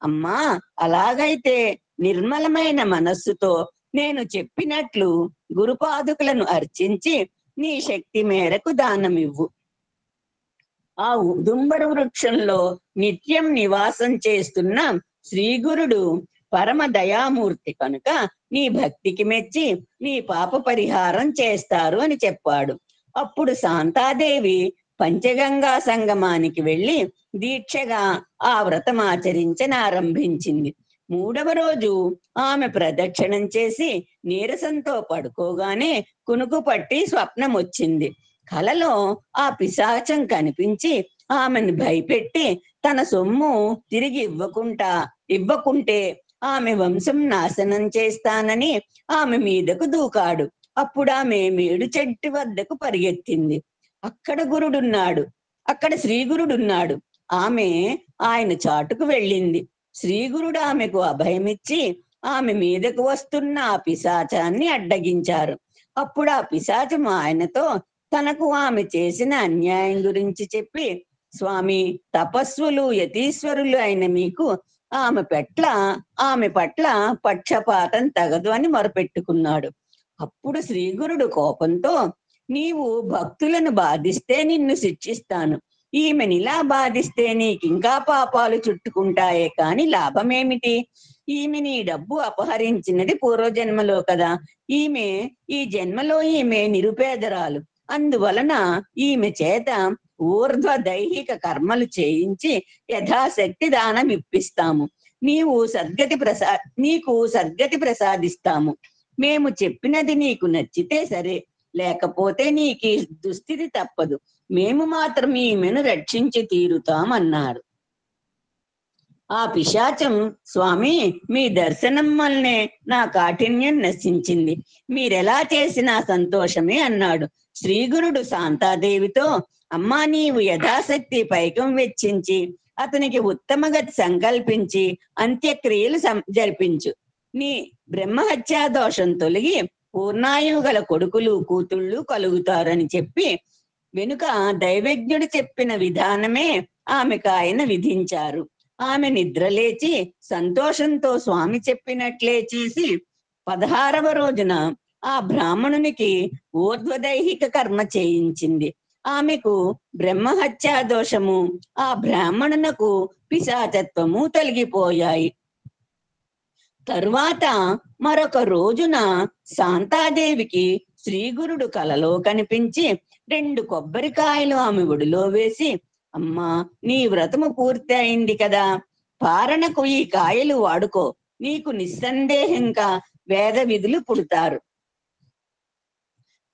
అమ్మా, అలాగైతే నిర్మలమైన మనస్సుతో నేను చెప్పినట్లు గురుపాదుకులను అర్చించి నీ శక్తి మేరకు దానమివ్వు. ఆ ఉదుంబర వృక్షంలో నిత్యం నివాసం చేస్తున్న శ్రీగురుడు పరమ దయామూర్తి కనుక నీ భక్తికి మెచ్చి నీ పాప పరిహారం చేస్తారు అని చెప్పాడు. అప్పుడు శాంతాదేవి పంచగంగా సంగమానికి వెళ్ళి దీక్షగా ఆ వ్రతం ఆచరించనారంభించింది. 3వ రోజు ఆమె ప్రదక్షిణం చేసి నీరసంతో పడుకోగానే కునుకు పట్టి స్వప్నం వచ్చింది. కలలో ఆ పిశాచం కనిపించి ఆమెను భయపెట్టి తన సొమ్ము తిరిగి ఇవ్వకుంటే ఆమె వంశం నాశనం చేస్తానని ఆమె మీదకు దూకాడు. అప్పుడు ఆమె మేడు చెట్టు వద్దకు పరిగెత్తింది. అక్కడ శ్రీగురుడున్నాడు. ఆమె ఆయన చాటుకు వెళ్ళింది. శ్రీగురుడు ఆమెకు అభయమిచ్చి ఆమె మీదకు వస్తున్న ఆ పిశాచాన్ని అడ్డగించారు. అప్పుడు ఆ పిశాచం ఆయనతో తనకు ఆమె చేసిన అన్యాయం గురించి చెప్పి, స్వామి, తపస్సులు యతీశ్వరులు అయిన మీకు ఆమె పట్ల పక్షపాతం తగదు అని మొరపెట్టుకున్నాడు. అప్పుడు శ్రీగురుడు కోపంతో, నీవు భక్తులను బాధిస్తే నిన్ను శిక్షిస్తాను, ఈమెనిలా బాధిస్తే నీకింకా పాపాలు చుట్టుకుంటాయే కాని లాభమేమిటి? ఈమె నీ డబ్బు అపహరించినది పూర్వజన్మలో కదా. ఈ జన్మలో ఈమె నిరుపేదరాలు. అందువలన ఈమె చేత ఊర్ధ్వ దైహిక కర్మలు చేయించి యథాశక్తి దానం ఇప్పిస్తాము. నీకు సద్గతి ప్రసాదిస్తాము. మేము చెప్పినది నీకు నచ్చితే సరే, లేకపోతే నీకు దుస్థితి తప్పదు. మేము మాత్రం ఈమెను రక్షించి తీరుతామన్నారు. ఆ పిశాచం, స్వామి, మీ దర్శనం వల్లనే నా కాఠిన్యం నశించింది, మీరెలా చేసినా సంతోషమే అన్నాడు. శ్రీగురుడు శాంతాదేవితో, అమ్మా, నీవు యథాశక్తి పైకం వెచ్చించి అతనికి ఉత్తమ గతి సంకల్పించి అంత్యక్రియలు జరిపించు. నీ బ్రహ్మహత్యా దోషం తొలగి పూర్ణాయువు గల కొడుకులు కూతుళ్ళు కలుగుతారని చెప్పి వెనుక దైవజ్ఞుడు చెప్పిన విధానమే ఆమెకు ఆయన విధించారు. ఆమె నిద్రలేచి సంతోషంతో స్వామి చెప్పినట్లే చేసి 16వ రోజున ఆ బ్రాహ్మణునికి ఊర్ధ్వదైహిక కర్మ చేయించింది. ఆమెకు బ్రహ్మహత్యా దోషము, ఆ బ్రాహ్మణునకు పిశాచత్వము తొలగిపోయాయి. తరువాత మరొక రోజున శాంతాదేవికి శ్రీగురుడు కలలో కనిపించి 2 కొబ్బరికాయలు ఆమె ఒడిలో వేసి, అమ్మా, నీ వ్రతము పూర్తి అయింది కదా, పారణకు ఈ కాయలు వాడుకో, నీకు నిస్సందేహంగా వేద విధులు పుడతారు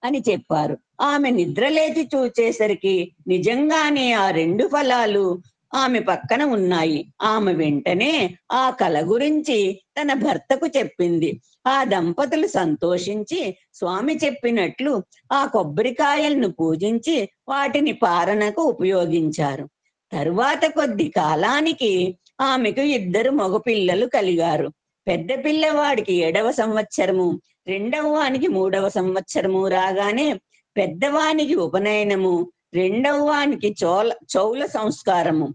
అని చెప్పారు. ఆమె నిద్రలేచి చూచేసరికి నిజంగానే ఆ 2 ఫలాలు ఆమె పక్కన ఉన్నాయి. ఆమె వెంటనే ఆ కల గురించి తన భర్తకు చెప్పింది. ఆ దంపతులు సంతోషించి స్వామి చెప్పినట్లు ఆ కొబ్బరికాయలను పూజించి వాటిని పారణకు ఉపయోగించారు. తరువాత కొద్ది కాలానికి ఆమెకు 2 మగపిల్లలు కలిగారు. పెద్ద పిల్లవాడికి 7వ సంవత్సరము, రెండవ వానికి 3వ సంవత్సరము రాగానే పెద్దవానికి ఉపనయనము, రెండవ వానికి చౌల సంస్కారము,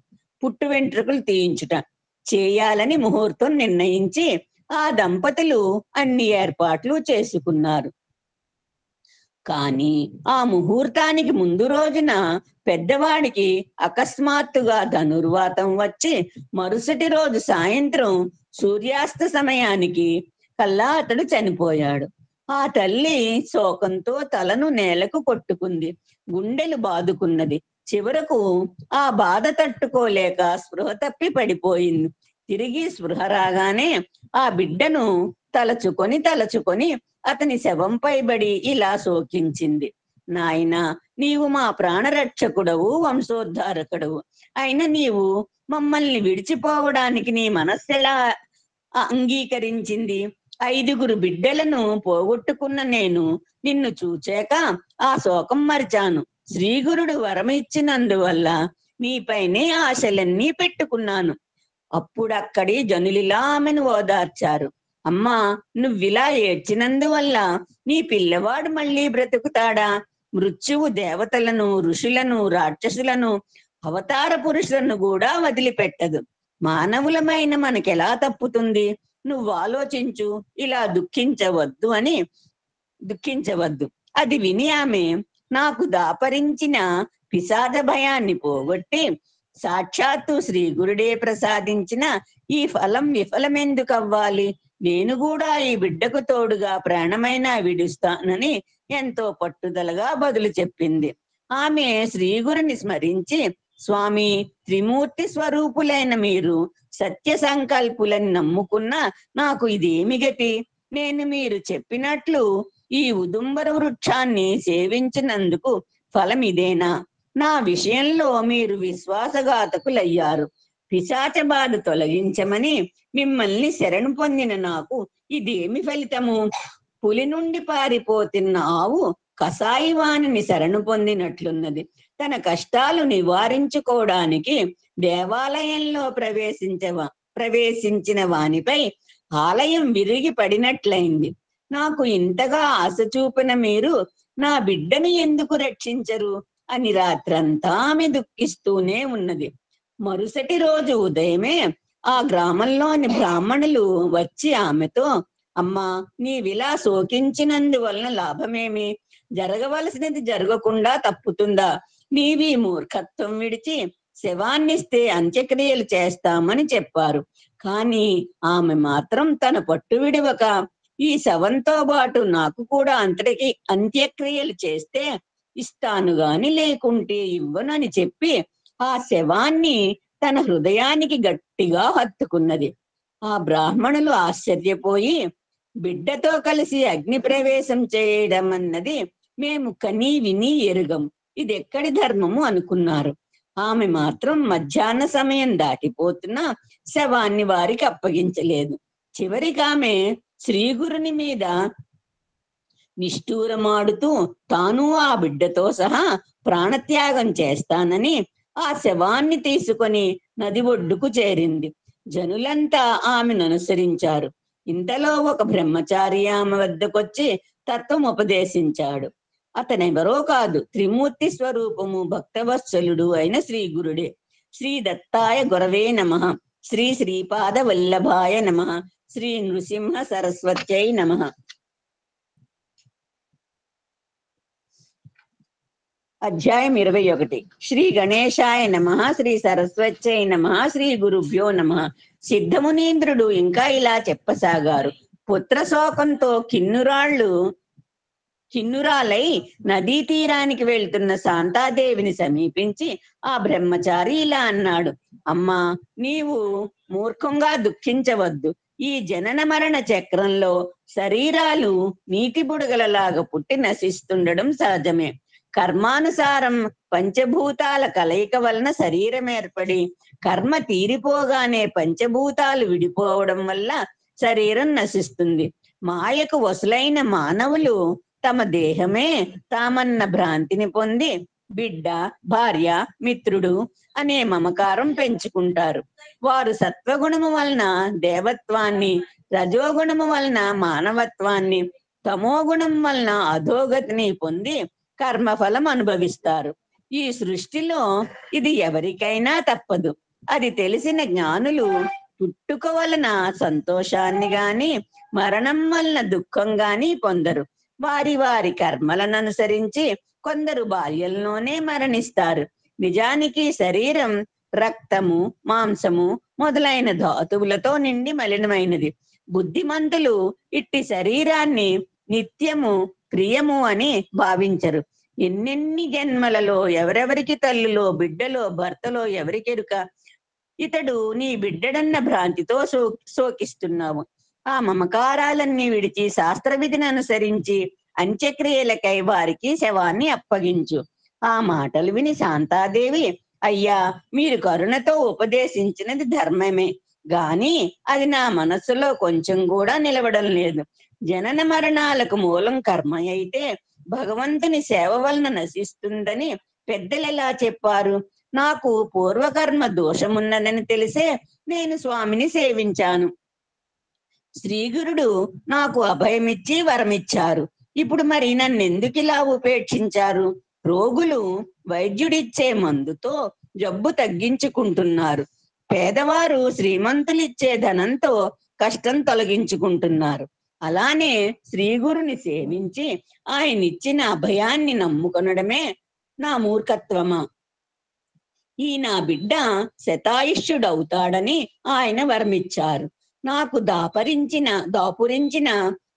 పుట్టు వెంట్రుకలు తీయించుట చేయాలని ముహూర్తం నిర్ణయించి ఆ దంపతులు అన్ని ఏర్పాట్లు చేసుకున్నారు. కానీ ఆ ముహూర్తానికి ముందు రోజున పెద్దవాడికి అకస్మాత్తుగా ధనుర్వాతం వచ్చి మరుసటి రోజు సాయంత్రం సూర్యాస్త సమయానికి కల్లా అతడు చనిపోయాడు. ఆ తల్లి శోకంతో తలను నేలకు కొట్టుకుంది, గుండెలు బాదుకున్నది. చివరకు ఆ బాధ తట్టుకోలేక స్పృహ తప్పి పడిపోయింది. తిరిగి స్పృహ రాగానే ఆ బిడ్డను తలచుకొని అతని శవంపై బడి ఇలా శోకించింది, నాయనా, నీవు మా ప్రాణరక్షకుడవు, వంశోద్ధారకుడవు అయిన నీవు మమ్మల్ని విడిచిపోవడానికి నీ మనస్సెలా అంగీకరించింది? 5 బిడ్డలను పోగొట్టుకున్న నేను నిన్ను చూచాక ఆ శోకం మరిచాను. శ్రీగురుడు వరం ఇచ్చినందువల్ల నీపైనే ఆశలన్నీ పెట్టుకున్నాను. అప్పుడక్కడి జనులిలా ఆమెను ఓదార్చారు. అమ్మా, నువ్విలా ఏడ్చినందువల్ల నీ పిల్లవాడు మళ్ళీ బ్రతుకుతాడా? మృత్యువు దేవతలను, ఋషులను, రాక్షసులను, అవతార పురుషులను కూడా వదిలిపెట్టదు. మానవులమైన మనకెలా తప్పుతుంది? నువ్వు ఆలోచించు, ఇలా దుఃఖించవద్దు. అది విని ఆమె, నాకు దాపరించిన పిశాచ భయాన్ని పోగొట్టి సాక్షాత్తు శ్రీ గురుడే ప్రసాదించిన ఈ ఫలం విఫలమెందుకు అవ్వాలి? నేను కూడా ఈ బిడ్డకు తోడుగా ప్రాణమైనా విడుస్తానని ఎంతో పట్టుదలగా బదులు చెప్పింది. ఆమె శ్రీగురుని స్మరించి, స్వామి, త్రిమూర్తి స్వరూపులైన మీరు సత్య సంకల్పులని నమ్ముకున్నా నాకు ఇదేమి గతి? నేను మీరు చెప్పినట్లు ఈ ఉదుంబర వృక్షాన్ని సేవించినందుకు ఫలం ఇదేనా? నా విషయంలో మీరు విశ్వాసఘాతకులయ్యారు. పిశాచ బాధ తొలగించమని మిమ్మల్ని శరణు పొందిన నాకు ఇదేమి ఫలితము? పులి నుండి పారిపోతున్న ఆవు కసాయి వాణిని శరణు పొందినట్లున్నది. తన కష్టాలు నివారించుకోవడానికి దేవాలయంలో ప్రవేశించిన వానిపై ఆలయం విరిగి పడినట్లయింది. నాకు ఇంతగా ఆశ చూపిన మీరు నా బిడ్డను ఎందుకు రక్షించరు అని రాత్రంతా ఆమె దుఃఖిస్తూనే ఉన్నది. మరుసటి రోజు ఉదయమే ఆ గ్రామంలోని బ్రాహ్మణులు వచ్చి ఆమెతో, అమ్మా, నీవిలా శోకించినందువలన లాభమేమి? జరగవలసినది జరగకుండా తప్పుతుందా? నీవి మూర్ఖత్వం విడిచి శవాన్నిస్తే అంత్యక్రియలు చేస్తామని చెప్పారు. కానీ ఆమె మాత్రం తన పట్టు విడవక, ఈ శవంతో పాటు నాకు కూడా అంత్యక్రియలు చేస్తే ఇస్తాను గాని లేకుంటే ఇవ్వనని చెప్పి ఆ శవాన్ని తన హృదయానికి గట్టిగా హత్తుకున్నది. ఆ బ్రాహ్మణులు ఆశ్చర్యపోయి, బిడ్డతో కలిసి అగ్ని ప్రవేశం చేయడం అన్నది మేము కనీ విని ఎరుగం, ఇది ఎక్కడి ధర్మము అనుకున్నారు. ఆమె మాత్రం మధ్యాహ్న సమయం దాటిపోతున్నా శవాన్ని వారికి అప్పగించలేదు. చివరికి ఆమె శ్రీగురుని మీద నిష్ఠూరమాడుతూ తాను ఆ బిడ్డతో సహా ప్రాణత్యాగం చేస్తానని ఆ శవాన్ని తీసుకొని నది ఒడ్డుకు చేరింది. జనులంతా ఆమెను అనుసరించారు. ఇంతలో ఒక బ్రహ్మచారి ఆమె వద్దకొచ్చి తత్వం ఉపదేశించాడు. అతనెవరో కాదు, త్రిమూర్తి స్వరూపము భక్తవత్సలుడు అయిన శ్రీ గురుడే. శ్రీ దత్తాయ గురవే నమః, శ్రీ శ్రీపాద వల్లభాయ నమః, శ్రీ నృసింహ సరస్వత్యై నమః. అధ్యాయం 21. శ్రీ గణేశాయ నమః, శ్రీ సరస్వత్యై నమః, శ్రీ గురుభ్యో నమః. సిద్ధమునీంద్రుడు ఇంకా ఇలా చెప్పసాగారు. పుత్ర శోకంతో కిన్నురాలై నదీ తీరానికి వెళ్తున్న శాంతాదేవిని సమీపించి ఆ బ్రహ్మచారి ఇలా అన్నాడు, అమ్మా, నీవు మూర్ఖంగా దుఃఖించవద్దు. ఈ జనన మరణ చక్రంలో శరీరాలు నీటి బుడగలలాగా పుట్టి నశిస్తుండడం సహజమే. కర్మానుసారం పంచభూతాల కలయిక వలన శరీరం ఏర్పడి కర్మ తీరిపోగానే పంచభూతాలు విడిపోవడం వల్ల శరీరం నశిస్తుంది. మాయకు వసులైన మానవులు తమ దేహమే తామన్న భ్రాంతిని పొంది బిడ్డ, భార్య, మిత్రుడు అనే మమకారం పెంచుకుంటారు. వారు సత్వగుణము వలన దేవత్వాన్ని, రజోగుణము వలన మానవత్వాన్ని, తమోగుణం వలన అధోగతిని పొంది కర్మఫలం అనుభవిస్తారు. ఈ సృష్టిలో ఇది ఎవరికైనా తప్పదు. అది తెలిసిన జ్ఞానులు పుట్టుక వలన సంతోషాన్ని గాని మరణం వలన దుఃఖం గాని పొందరు. వారి వారి కర్మలను అనుసరించి కొందరు బాల్యంలోనే మరణిస్తారు. నిజానికి శరీరం రక్తము, మాంసము మొదలైన ధాతువులతో నిండి మలినమైనది. బుద్ధిమంతులు ఇట్టి శరీరాన్ని నిత్యము ప్రియము అని భావించరు. ఎన్నెన్ని జన్మలలో ఎవరెవరికి తల్లులో, బిడ్డలో, భర్తలో ఎవరికెరుక? ఇతడు నీ బిడ్డడన్న భ్రాంతితో శోకిస్తున్నావు. ఆ మమకారాలన్నీ విడిచి శాస్త్ర విధిని అనుసరించి అంత్యక్రియలకై వారికి శవాన్ని అప్పగించు. ఆ మాటలు విని శాంతాదేవి, అయ్యా, మీరు కరుణతో ఉపదేశించినది ధర్మమే గాని అది నా మనస్సులో కొంచెం కూడా నిలవడం లేదు. జనన మరణాలకు మూలం కర్మ అయితే భగవంతుని సేవ వలన నశిస్తుందని పెద్దలు ఎలా చెప్పారు? నాకు పూర్వకర్మ దోషమున్నదని తెలిసే నేను స్వామిని సేవించాను. శ్రీగురుడు నాకు అభయమిచ్చి వరమిచ్చారు. ఇప్పుడు మరి నన్నెందుకు ఇలా ఉపేక్షించారు? రోగులు వైద్యుడిచ్చే మందుతో జబ్బు తగ్గించుకుంటున్నారు. పేదవారు శ్రీమంతులిచ్చే ధనంతో కష్టం తొలగించుకుంటున్నారు. అలానే శ్రీ గురుని సేవించి ఆయన ఇచ్చిన అభయాన్ని నమ్ముకొనడమే నా మూర్ఖత్వమా? ఈ నా బిడ్డ శతాయుష్యుడవుతాడని ఆయన వరమిచ్చారు. నాకు దాపురించిన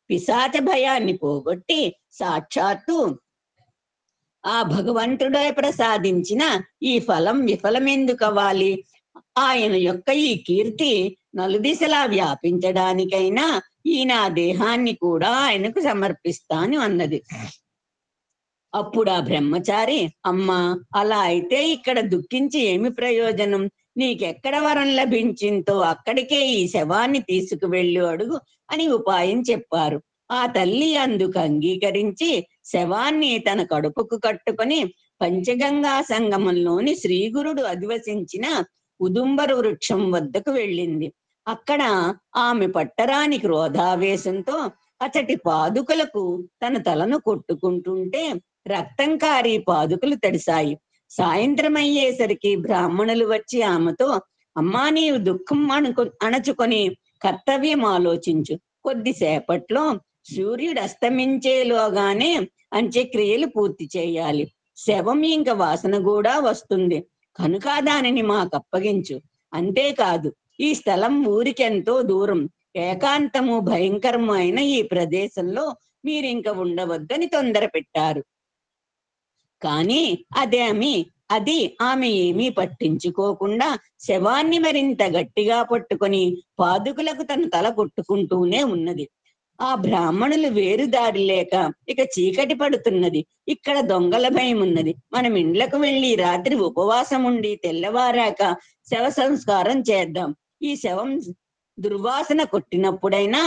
పిశాచ భయాన్ని పోగొట్టి సాక్షాత్తు ఆ భగవంతుడే ప్రసాదించిన ఈ ఫలం విఫలమెందుకు అవ్వాలి? ఆయన యొక్క ఈ కీర్తి నలుదిశలా వ్యాపించడానికైనా ఈ నా దేహాన్ని కూడా ఆయనకు సమర్పిస్తాను అన్నది. అప్పుడు ఆ బ్రహ్మచారి, అమ్మా, అలా అయితే ఇక్కడ దుఃఖించి ఏమి ప్రయోజనం? నీకెక్కడ వరం లభించిందో అక్కడికే ఈ శవాన్ని తీసుకువెళ్ళు అడుగు అని ఉపాయం చెప్పారు. ఆ తల్లి అందుకు అంగీకరించి శవాన్ని తన కడుపుకు కట్టుకొని పంచగంగా సంగమంలోని శ్రీగురుడు అధివసించిన ఉదుంబర వృక్షం వద్దకు వెళ్ళింది. అక్కడ ఆమె పట్టరాని క్రోధావేశంతో అతటి పాదుకలకు తన తలను కొట్టుకుంటుంటే రక్తం కారి పాదుకలు తడిశాయి. సాయంత్రం అయ్యేసరికి బ్రాహ్మణులు వచ్చి ఆమెతో, అమ్మా, నీవు దుఃఖం అణచుకొని కర్తవ్యం ఆలోచించు. కొద్దిసేపట్లో సూర్యుడు అస్తమించేలోగానే అంత్యక్రియలు పూర్తి చేయాలి. శవం ఇంక వాసన కూడా వస్తుంది కనుక దానిని మాకు అప్పగించు. అంతేకాదు, ఈ స్థలం ఊరికెంతో దూరం, ఏకాంతము భయంకరము అయిన ఈ ప్రదేశంలో మీరింక ఉండవద్దని తొందర పెట్టారు. కానీ అది ఆమె ఏమీ పట్టించుకోకుండా శవాన్ని మరింత గట్టిగా పట్టుకొని పాదుకులకు తన తల కొట్టుకుంటూనే ఉన్నది. ఆ బ్రాహ్మణులు వేరు దారి లేక, ఇక చీకటి పడుతున్నది, ఇక్కడ దొంగల భయం ఉన్నది, మనం ఇండ్లకు వెళ్ళి రాత్రి ఉపవాసం ఉండి తెల్లవారాక శవ సంస్కారం చేద్దాం. ఈ శవం దుర్వాసన కొట్టినప్పుడైనా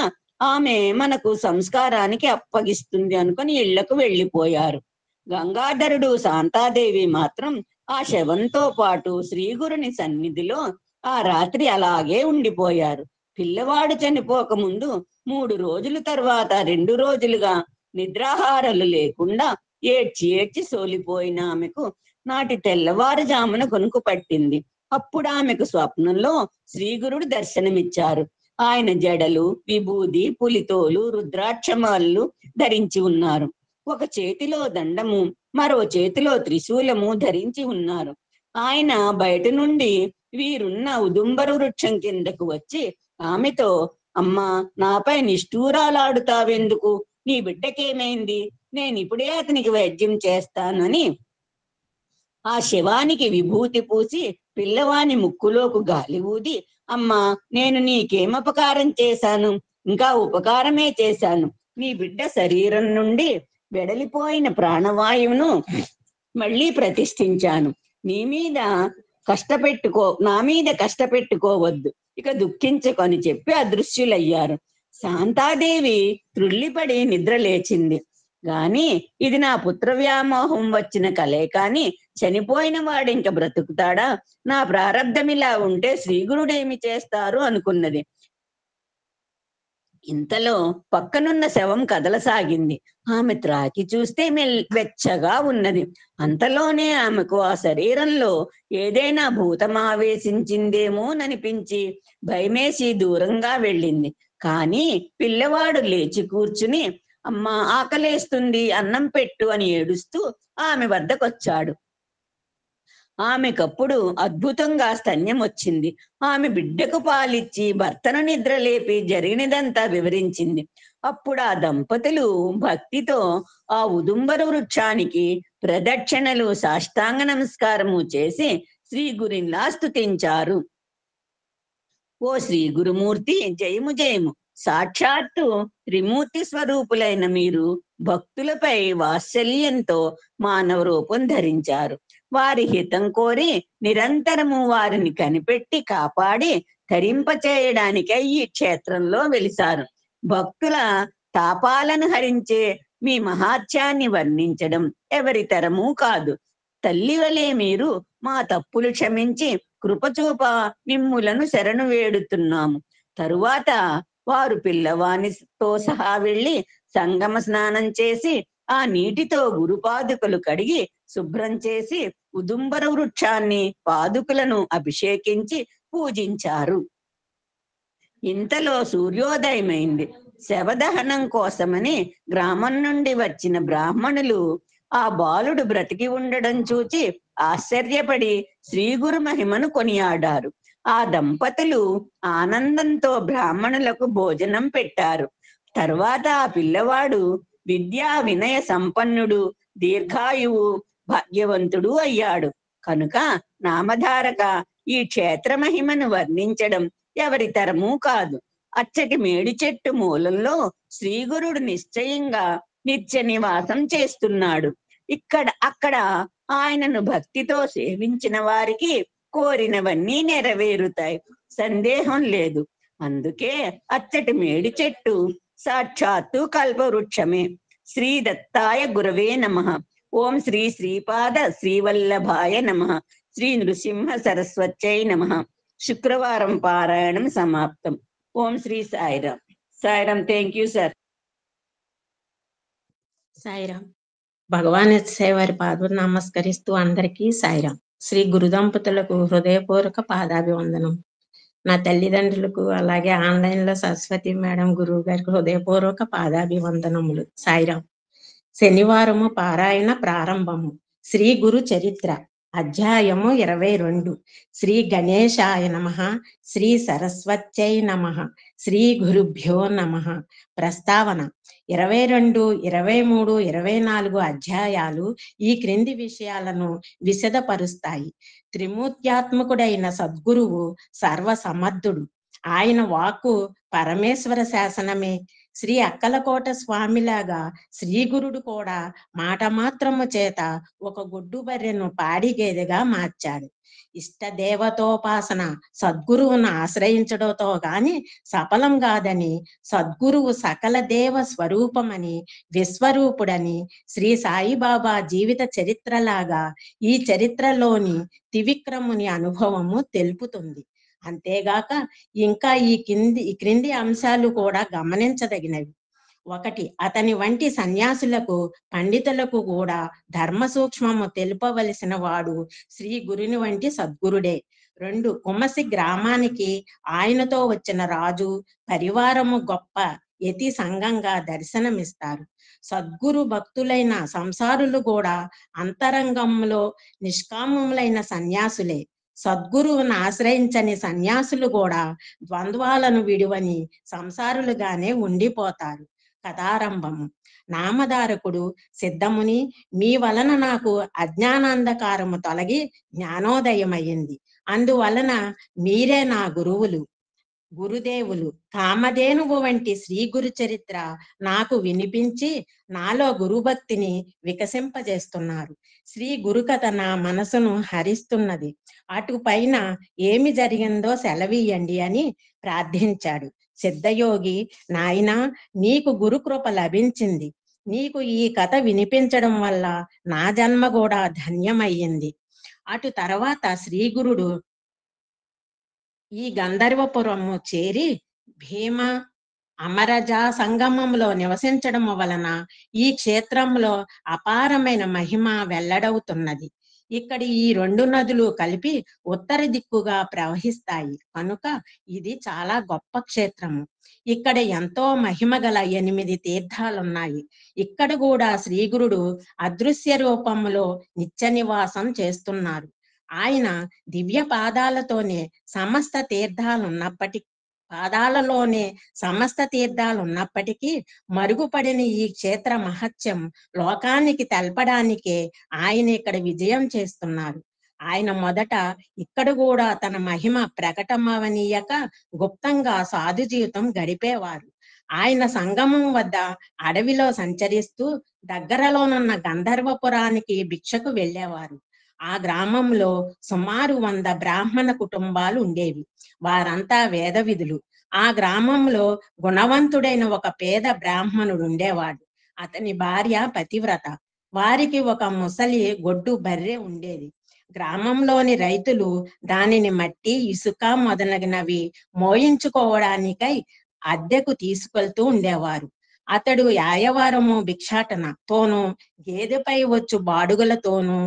ఆమె మనకు సంస్కారానికి అప్పగిస్తుంది అనుకుని ఇళ్లకు వెళ్ళిపోయారు. గంగాధరుడు, శాంతాదేవి మాత్రం ఆ శవంతో పాటు శ్రీగురుని సన్నిధిలో ఆ రాత్రి అలాగే ఉండిపోయారు. పిల్లవాడు చనిపోక ముందు 3 రోజుల తర్వాత 2 రోజులుగా నిద్రాహారాలు లేకుండా ఏడ్చి సోలిపోయిన ఆమెకు నాటి తెల్లవారుజామున కొనుకు పట్టింది. అప్పుడు ఆమెకు స్వప్నంలో శ్రీగురుడు దర్శనమిచ్చారు. ఆయన జడలు, విభూది, పులితోలు, రుద్రాక్షమాలు ధరించి ఉన్నారు. ఒక చేతిలో దండము, మరో చేతిలో త్రిశూలము ధరించి ఉన్నారు. ఆయన బయట నుండి వీరున్న ఉదుంబర వృక్షం కిందకు వచ్చి ఆమెతో, అమ్మా, నాపై నిష్ఠూరాలాడుతావెందుకు? నీ బిడ్డకేమైంది? నేను ఇప్పుడే అతనికి వైద్యం చేస్తానని ఆ శవానికి విభూతి పూసి పిల్లవాని ముక్కులోకి గాలి ఊది, అమ్మా, నేను నీకేమపకారం చేశాను? ఇంకా ఉపకారమే చేశాను. నీ బిడ్డ శరీరం నుండి వెడలిపోయిన ప్రాణవాయువును మళ్ళీ ప్రతిష్ఠించాను. నా మీద కష్టపెట్టుకోవద్దు, ఇక దుఃఖించకొని చెప్పి అదృశ్యులయ్యారు. శాంతాదేవి త్రుళ్ళిపడి నిద్ర లేచింది. గాని ఇది నా పుత్ర వ్యామోహం వచ్చిన కలే కాని చనిపోయిన వాడు ఇంక బ్రతుకుతాడా? నా ప్రారబ్ధం ఇలా ఉంటే శ్రీగురుడేమి చేస్తారు అనుకున్నది. ఇంతలో పక్కనున్న శవం కదలసాగింది. ఆమె త్రాకి చూస్తే వెచ్చగా ఉన్నది. అంతలోనే ఆమెకు ఆ శరీరంలో ఏదైనా భూతం ఆవేశించిందేమోననిపించి భయమేసి దూరంగా వెళ్ళింది. కానీ పిల్లవాడు లేచి కూర్చుని, అమ్మా, ఆకలేస్తుంది, అన్నం పెట్టు అని ఏడుస్తూ ఆమె వద్దకొచ్చాడు. ఆమెకప్పుడు అద్భుతంగా స్తన్యం వచ్చింది. ఆమె బిడ్డకు పాలిచ్చి భర్తను నిద్రలేపి జరిగినదంతా వివరించింది. అప్పుడు ఆ దంపతులు భక్తితో ఆ ఉదుంబర వృక్షానికి ప్రదక్షిణలు, సాష్టాంగ నమస్కారము చేసి శ్రీ గురిలా స్తుతించారు. ఓ శ్రీ గురుమూర్తి, జయము జయము. సాక్షాత్తు త్రిమూర్తి స్వరూపులైన మీరు భక్తులపై వాత్సల్యంతో మానవ రూపం ధరించారు. వారి హితం కోరి నిరంతరము వారిని కనిపెట్టి కాపాడి తరింపచేయడానికై ఈ క్షేత్రంలో వెలిసారు. భక్తుల తాపాలను హరించే మీ మహాత్యాన్ని వర్ణించడం ఎవరి తరమూ కాదు. తల్లి వలె మీరు మా తప్పులు క్షమించి కృపచూప మిమ్ములను శరణు వేడుతున్నాము. తరువాత వారు పిల్లవానితో సహా వెళ్ళి సంగమ స్నానం చేసి ఆ నీటితో గురుపాదుకలు కడిగి శుభ్రం చేసి ఉదుంబర వృక్షాన్ని, పాదుకులను అభిషేకించి పూజించారు. ఇంతలో సూర్యోదయమైంది. శవదహనం కోసమని గ్రామం నుండి వచ్చిన బ్రాహ్మణులు ఆ బాలుడు బ్రతికి ఉండడం చూచి ఆశ్చర్యపడి శ్రీ గురు మహిమను కొనియాడారు. ఆ దంపతులు ఆనందంతో బ్రాహ్మణులకు భోజనం పెట్టారు. తరువాత ఆ పిల్లవాడు విద్యా వినయ సంపన్నుడు, దీర్ఘాయువు, భాగ్యవంతుడు అయ్యాడు. కనుక నామధారక ఈ క్షేత్ర మహిమను వర్ణించడం ఎవరి తరమూ కాదు. అచ్చటి మేడి చెట్టు మూలంలో శ్రీగురుడు నిశ్చయంగా నిత్య నివాసం చేస్తున్నాడు. అక్కడ ఆయనను భక్తితో సేవించిన వారికి కోరినవన్నీ నెరవేరుతాయి, సందేహం లేదు. అందుకే అచ్చటి మేడి చెట్టు సాక్షాత్తు కల్పవృక్షమే. శ్రీ దత్తాయ గురవే నమః. ఓం శ్రీ శ్రీపాద శ్రీవల్లభాయ నమః. శ్రీ నృసింహ సరస్వత్యై నమః. శుక్రవారం పారాయణం సమాప్తం. ఓం Shri Sairam. Sairam. Thank you sir. Sairam. భగవాన్ వారి పాదం నమస్కరిస్తూ అందరికీ సాయిరాం. శ్రీ గురు దంపతులకు హృదయపూర్వక పాదాభివందనం. నా తల్లిదండ్రులకు అలాగే ఆన్లైన్ లో సరస్వతి మేడం గురువు గారికి హృదయపూర్వక పాదాభివందనములు. సాయిరాం. శనివారము పారాయణ ప్రారంభము. శ్రీ గురు చరిత్ర అధ్యాయము 22. శ్రీ గణేశాయ నమః. శ్రీ సరస్వత్యై నమః. శ్రీ గురుభ్యో నమః. ప్రస్తావన: 22, 23, 24 అధ్యాయాలు ఈ క్రింది విషయాలను విశదపరుస్తాయి. త్రిమూర్త్యాత్మకుడైన సద్గురువు సర్వసమర్థుడు. ఆయన వాక్కు పరమేశ్వర శాసనమే. శ్రీ అక్కలకోట స్వామిలాగా శ్రీగురుడు కూడా మాట మాత్రము చేత ఒక గొడ్డు బర్రెను పాడి గేదెగా మార్చాడు. ఇష్ట దేవతోపాసన సద్గురువును ఆశ్రయించడంతో గాని సఫలం కాదని, సద్గురువు సకల దేవ స్వరూపమని, విశ్వరూపుడని శ్రీ సాయిబాబా జీవిత చరిత్రలాగా ఈ చరిత్రలోని త్రివిక్రముని అనుభవము తెలుపుతుంది. అంతేగాక ఇంకా ఈ క్రింది అంశాలు కూడా గమనించదగినవి. 1. అతని వంటి సన్యాసులకు, పండితులకు కూడా ధర్మ సూక్ష్మము తెలుపవలసిన వాడు శ్రీ గురుని వంటి సద్గురుడే. 2. కుమసి గ్రామానికి ఆయనతో వచ్చిన రాజు పరివారము గొప్ప యతి సంఘంగా దర్శనమిస్తారు. సద్గురు భక్తులైన సంసారులు కూడా అంతరంగంలో నిష్కామములైన సన్యాసులే. సద్గురువును ఆశ్రయించని సన్యాసులు కూడా ద్వంద్వాలను విడువని సంసారులుగానే ఉండిపోతారు. కథారంభము. నామధారకుడు: సిద్ధముని, మీ వలన నాకు అజ్ఞానాంధకారము తొలగి జ్ఞానోదయమయ్యింది. అందువలన మీరే నా గురువులు, గురుదేవులు. కామధేనువు వంటి శ్రీ గురు చరిత్ర నాకు వినిపించి నాలో గురుభక్తిని వికసింపజేస్తున్నారు. శ్రీ గురుకథ నా మనసును హరిస్తున్నది. అటు పైన ఏమి జరిగిందో సెలవీయండి అని ప్రార్థించాడు. సిద్ధయోగి: నాయనా, నీకు గురుకృప లభించింది. నీకు ఈ కథ వినిపించడం వల్ల నా జన్మ కూడా ధన్యమయ్యింది. అటు తర్వాత శ్రీగురుడు ఈ గంధర్వపురము చేరి భీమ అమరజా సంగమంలో నివసించడం వలన ఈ క్షేత్రంలో అపారమైన మహిమ వెల్లడవుతున్నది. ఇక్కడి ఈ 2 నదులు కలిపి ఉత్తర దిక్కుగా ప్రవహిస్తాయి కనుక ఇది చాలా గొప్ప క్షేత్రము. ఇక్కడ ఎంతో మహిమ గల 8 తీర్థాలున్నాయి. ఇక్కడ కూడా శ్రీగురుడు అదృశ్య రూపంలో నిత్య నివాసం చేస్తున్నారు. ఆయన దివ్య పాదాలలోనే సమస్త తీర్థాలున్నప్పటికీ మరుగుపడిన ఈ క్షేత్ర మహత్యం లోకానికి తెలపడానికే ఆయన ఇక్కడ విజయం చేస్తున్నారు. ఆయన మొదట ఇక్కడ కూడా తన మహిమ ప్రకటమవనీయక గుప్తంగా సాధు జీవితం గడిపేవారు. ఆయన సంగమం వద్ద అడవిలో సంచరిస్తూ దగ్గరలోనున్న గంధర్వపురానికి భిక్షకు వెళ్ళేవారు. ఆ గ్రామంలో సుమారు 100 బ్రాహ్మణ కుటుంబాలు ఉండేవి. వారంతా వేదవిధులు. ఆ గ్రామంలో గుణవంతుడైన ఒక పేద బ్రాహ్మణుడు ఉండేవాడు. అతని భార్య పతివ్రత. వారికి ఒక ముసలి గొడ్డు బర్రె ఉండేది. గ్రామంలోని రైతులు దానిని మట్టి, ఇసుక మొదలగినవి మోయించుకోవడానికై అద్దెకు తీసుకెళ్తూ ఉండేవారు. అతడు యాయవారము భిక్షాటనతోనూ గేదెపై వచ్చు బాడుగలతోనూ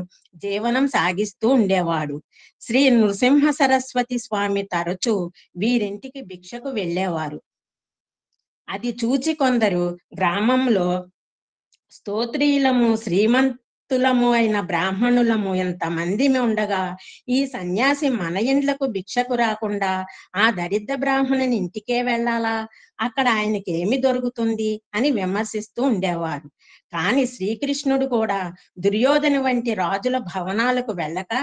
జీవనం సాగిస్తూ ఉండేవాడు. శ్రీ నృసింహ సరస్వతి స్వామి తరచూ వీరింటికి భిక్షకు వెళ్ళేవారు. అది చూచి కొందరు గ్రామంలో స్తోత్రీలము శ్రీమంతులము అయిన బ్రాహ్మణులము ఎంతమంది ఉండగా ఈ సన్యాసి మన ఇండ్లకు భిక్షకు రాకుండా ఆ దరిద్ర బ్రాహ్మణుని ఇంటికే వెళ్ళాలా, అక్కడ ఆయనకి ఏమి దొరుకుతుంది అని విమర్శిస్తూ ఉండేవారు. కాని శ్రీకృష్ణుడు కూడా దుర్యోధను వంటి రాజుల భవనాలకు వెళ్ళక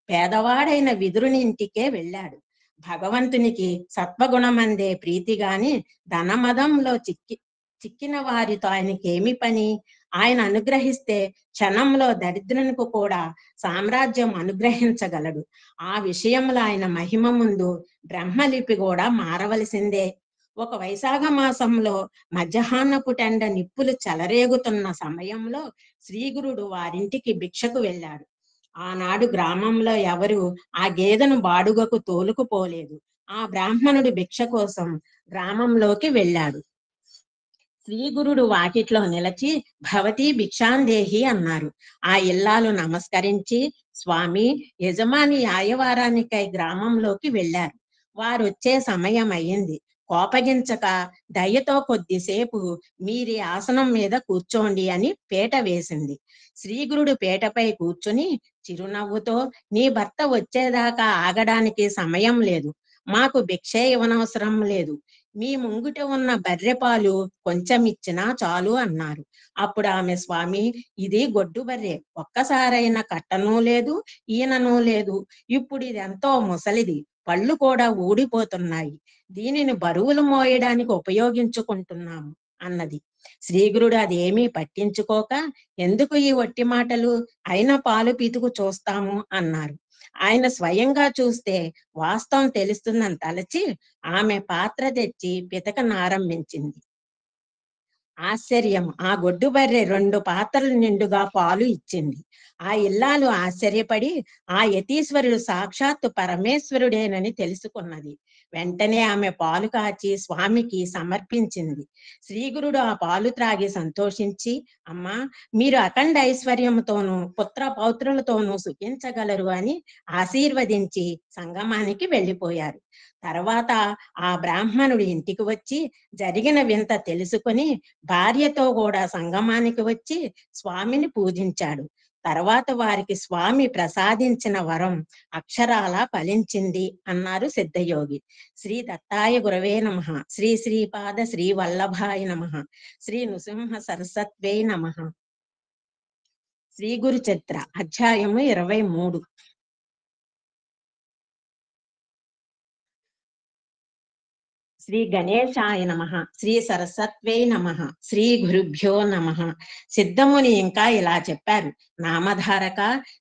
పేదవాడైన విదురుని ఇంటికే వెళ్ళాడు. భగవంతునికి సత్వగుణమందే ప్రీతి గాని ధనమదంలో చిక్కిన వారితో ఆయనకేమి పని? ఆయన అనుగ్రహిస్తే క్షణంలో దరిద్రునికి కూడా సామ్రాజ్యం అనుగ్రహించగలడు. ఆ విషయంలో ఆయన మహిమ ముందు బ్రహ్మలిపి కూడా మారవలసిందే. ఒక వైశాఖ మాసంలో మధ్యాహ్నపు టెండ నిప్పులు చెలరేగుతున్న సమయంలో శ్రీగురుడు వారింటికి భిక్షకు వెళ్ళాడు. ఆనాడు గ్రామంలో ఎవరు ఆ గేదెను బాడుగకు తోలుకుపోలేదు. ఆ బ్రాహ్మణుడు భిక్ష కోసం గ్రామంలోకి వెళ్ళాడు. శ్రీగురుడు వాకిట్లో నిలిచి భవతి భిక్షాందేహి అన్నారు. ఆ ఇల్లాలు నమస్కరించి స్వామి, యజమాని ఆయవారానికై గ్రామంలోకి వెళ్ళారు. వారు వచ్చే సమయం అయ్యింది. కోపగించక దయతో కొద్దిసేపు మీరి ఆసనం మీద కూర్చోండి అని పీట వేసింది. శ్రీగురుడు పీటపై కూర్చుని చిరునవ్వుతో, నీ భర్త వచ్చేదాకా ఆగడానికి సమయం లేదు, మాకు భిక్షే ఇవ్వనవసరం లేదు, మీ ముంగిట ఉన్న బర్రెపాలు కొంచెం ఇచ్చినా చాలు అన్నారు. అప్పుడు ఆమె, స్వామి, ఇది గొడ్డు బర్రె, ఒక్కసారైనా కట్టనూ లేదు ఈననూ లేదు, ఇప్పుడు ఇది ఎంతో ముసలిది, పళ్ళు కూడా ఊడిపోతున్నాయి, దీనిని బరువులు మోయడానికి ఉపయోగించుకుంటున్నాము అన్నది. శ్రీగురుడు అదేమీ పట్టించుకోక, ఎందుకు ఈ వట్టి మాటలు, అయినా పాలు పితుకు చూస్తాము అన్నారు. ఆయన స్వయంగా చూస్తే వాస్తవం తెలుస్తుందని తలచి ఆమె పాత్ర తెచ్చి పితకనారంభించింది. ఆశ్చర్యం, ఆ గొడ్డు బర్రె 2 పాత్రలు నిండుగా పాలు ఇచ్చింది. ఆ ఇల్లాలు ఆశ్చర్యపడి ఆ యతీశ్వరుడు సాక్షాత్తు పరమేశ్వరుడేనని తెలుసుకున్నది. వెంటనే ఆమె పాలు కాచి స్వామికి సమర్పించింది. శ్రీగురుడు ఆ పాలు త్రాగి సంతోషించి, అమ్మా, మీరు అఖండ ఐశ్వర్యంతోనూ పుత్ర పౌత్రులతోనూ సుఖించగలరు అని ఆశీర్వదించి సంగమానికి వెళ్ళిపోయారు. తర్వాత ఆ బ్రాహ్మణుడు ఇంటికి వచ్చి జరిగిన వింత తెలుసుకొని భార్యతో కూడా సంగమానికి వచ్చి స్వామిని పూజించాడు. తర్వాత వారికి స్వామి ప్రసాదించిన వరం అక్షరాల ఫలించింది అన్నారు సిద్ధయోగి. శ్రీ దత్తాయ గురవే నమః. శ్రీ శ్రీపాద శ్రీ వల్లభాయ నమః. శ్రీ నృసింహ సరస్వత్వే నమః. శ్రీ గురు చరిత్ర అధ్యాయము 23. శ్రీ గణేశాయ నమః. శ్రీ సరస్వత్వే నమః. శ్రీ గురుభ్యో నమః. సిద్ధముని ఇంకా ఇలా చెప్పారు. నామధారక,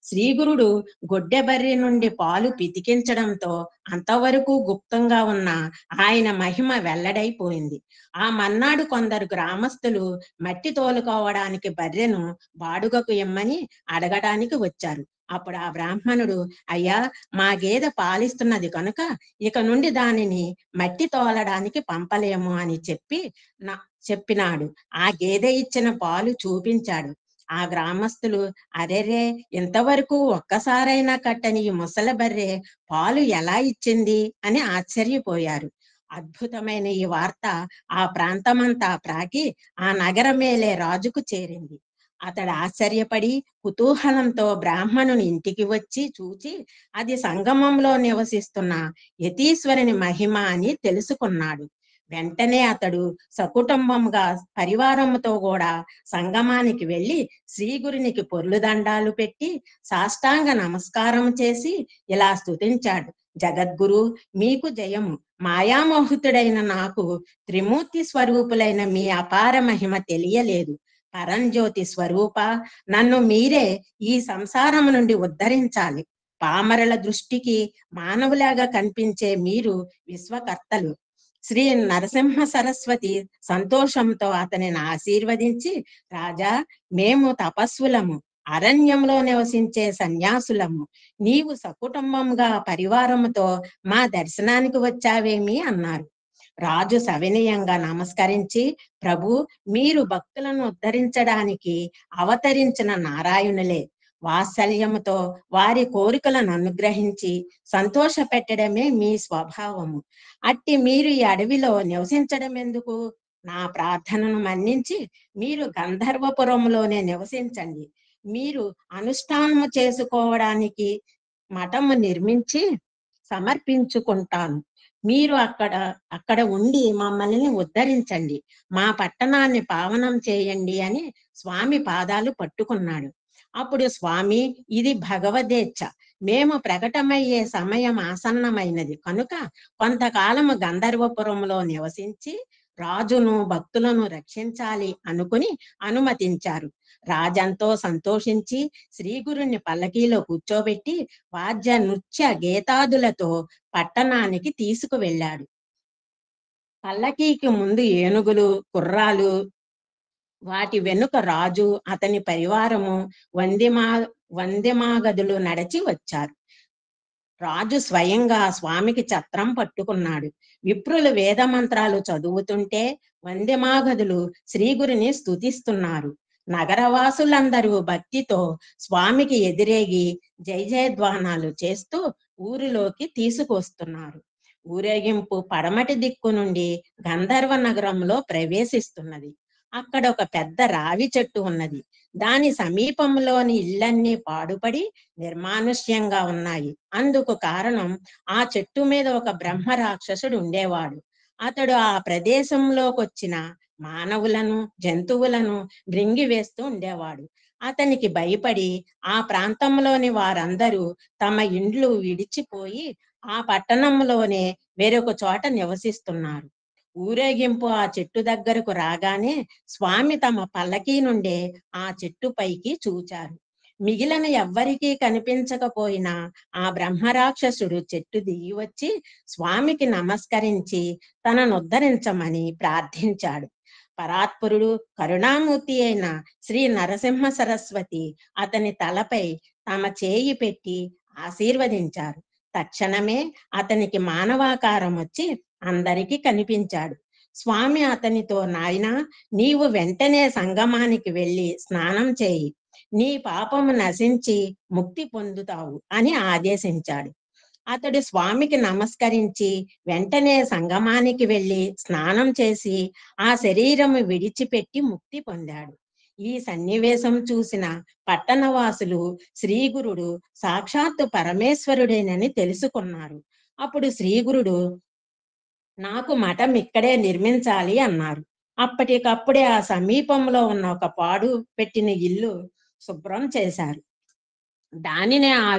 శ్రీగురుడు గొడ్డెబర్రి నుండి పాలు పితికించడంతో అంతవరకు గుప్తంగా ఉన్న ఆయన మహిమ వెల్లడైపోయింది. ఆ మన్నాడు కొందరు గ్రామస్తులు మట్టి తోలుకోవడానికి బర్రెను బాడుగకు ఇమ్మని అడగడానికి వచ్చారు. అప్పుడు ఆ బ్రాహ్మణుడు, అయ్యా, మా గేదె పాలిస్తున్నది కనుక ఇక నుండి దానిని మట్టి తోలడానికి పంపలేము అని చెప్పినాడు. ఆ గేదె ఇచ్చిన పాలు చూపించాడు. ఆ గ్రామస్తులు, అరెరే, ఇంతవరకు ఒక్కసారైనా కట్టని ఈ ముసలి బర్రె పాలు ఎలా ఇచ్చింది అని ఆశ్చర్యపోయారు. అద్భుతమైన ఈ వార్త ఆ ప్రాంతమంతా ప్రాకి ఆ నగరమేలే రాజుకు చేరింది. అతడు ఆశ్చర్యపడి కుతూహలంతో బ్రాహ్మణుని ఇంటికి వచ్చి చూచి అది సంగమంలో నివసిస్తున్న యతీశ్వరుని మహిమ అని తెలుసుకున్నాడు. వెంటనే అతడు సకుటుంబంగా పరివారంతో కూడా సంగమానికి వెళ్ళి శ్రీగురునికి పొర్లు దండాలు పెట్టి సాష్టాంగ నమస్కారం చేసి ఇలా స్తుతించాడు. జగద్గురు, మీకు జయము. మాయామోహితుడైన నాకు త్రిమూర్తి స్వరూపులైన మీ అపార మహిమ తెలియలేదు. పరంజ్యోతి స్వరూప, నన్ను మీరే ఈ సంసారం నుండి ఉద్ధరించాలి. పామరుల దృష్టికి మానవులాగా కనిపించే మీరు విశ్వకర్తలు. శ్రీ నరసింహ సరస్వతి సంతోషంతో అతనిని ఆశీర్వదించి, రాజా, మేము తపస్సులము, అరణ్యంలో నివసించే సన్యాసులము, నీవు సకుటుంబంగా పరివారముతో మా దర్శనానికి వచ్చావేమి అన్నారు. రాజు సవినయంగా నమస్కరించి, ప్రభు, మీరు భక్తులను ఉద్ధరించడానికి అవతరించిన నారాయణులే. వాత్సల్యముతో వారి కోరికలను అనుగ్రహించి సంతోష పెట్టడమే మీ స్వభావము. అట్టి మీరు ఈ అడవిలో నివసించడం ఎందుకు? నా ప్రార్థనను మన్నించి మీరు గంధర్వపురంలోనే నివసించండి. మీరు అనుష్ఠానము చేసుకోవడానికి మఠము నిర్మించి సమర్పించుకుంటాను. మీరు అక్కడ ఉండి మమ్మల్ని ఉద్ధరించండి, మా పట్టణాన్ని పావనం చేయండి అని స్వామి పాదాలు పట్టుకున్నాడు. అప్పుడు స్వామి, ఇది భగవదేచ్ఛ. మేము ప్రకటమయ్యే సమయం ఆసన్నమైనది కనుక కొంతకాలము గంధర్వపురంలో నివసించి రాజును భక్తులను రక్షించాలి అనుకుని అనుమతించారు. రాజంతో సంతోషించి శ్రీగురుని పల్లకీలో కూర్చోబెట్టి వాద్య నృత్య గీతాదులతో పట్టణానికి తీసుకువెళ్ళాడు. పల్లకీకి ముందు ఏనుగులు, గుర్రాలు, వాటి వెనుక రాజు, అతని పరివారము, వందెమాగదులు నడిచి వచ్చారు. రాజు స్వయంగా స్వామికి ఛత్రం పట్టుకున్నాడు. విప్రులు వేద మంత్రాలు చదువుతుంటే వందెమాగదులు శ్రీగురిని స్తుతిస్తున్నారు. నగరవాసులందరూ భక్తితో స్వామికి ఎదిరేగి జయ జయధ్వానాలు చేస్తూ ఊరిలోకి తీసుకొస్తున్నారు. ఊరేగింపు పడమటి దిక్కు నుండి గంధర్వ నగరంలో ప్రవేశిస్తున్నది. అక్కడ ఒక పెద్ద రావి చెట్టు ఉన్నది. దాని సమీపంలోని ఇళ్లన్నీ పాడుపడి నిర్మానుష్యంగా ఉన్నాయి. అందుకు కారణం, ఆ చెట్టు మీద ఒక బ్రహ్మ రాక్షసుడు ఉండేవాడు. అతడు ఆ ప్రదేశంలోకి వచ్చిన మానవులను, జంతువులను మృంగివేస్తూ ఉండేవాడు. అతనికి భయపడి ఆ ప్రాంతంలోని వారందరూ తమ ఇండ్లు విడిచిపోయి ఆ పట్టణంలోనే వేరొక చోట నివసిస్తున్నారు. ఊరేగింపు ఆ చెట్టు దగ్గరకు రాగానే స్వామి తమ పల్లకీ నుండే ఆ చెట్టు పైకి చూచారు. మిగిలిన ఎవ్వరికీ కనిపించకపోయినా ఆ బ్రహ్మరాక్షసుడు చెట్టు దిగి వచ్చి స్వామికి నమస్కరించి తనను ఉద్ధరించమని ప్రార్థించాడు. పరాత్పరుడు, కరుణామూర్తి అయిన శ్రీ నరసింహ సరస్వతి అతని తలపై తమ చేయి పెట్టి ఆశీర్వదించారు. తక్షణమే అతనికి మానవాకారం వచ్చి అందరికీ కనిపించాడు. స్వామి అతనితో, నాయనా, నీవు వెంటనే సంగమానికి వెళ్ళి స్నానం చేయి, నీ పాపము నశించి ముక్తి పొందుతావు అని ఆదేశించాడు. అతడు స్వామికి నమస్కరించి వెంటనే సంగమానికి వెళ్ళి స్నానం చేసి ఆ శరీరము విడిచిపెట్టి ముక్తి పొందాడు. ఈ సన్నివేశం చూసిన పట్టణవాసులు శ్రీగురుడు సాక్షాత్తు పరమేశ్వరుడేనని తెలుసుకున్నారు. అప్పుడు శ్రీగురుడు, నాకు మఠం ఇక్కడే నిర్మించాలి అన్నారు. అప్పటికప్పుడే ఆ సమీపంలో ఉన్న ఒక పాడు పెట్టిన ఇల్లు శుభ్రం చేశారు. దానినే ఆ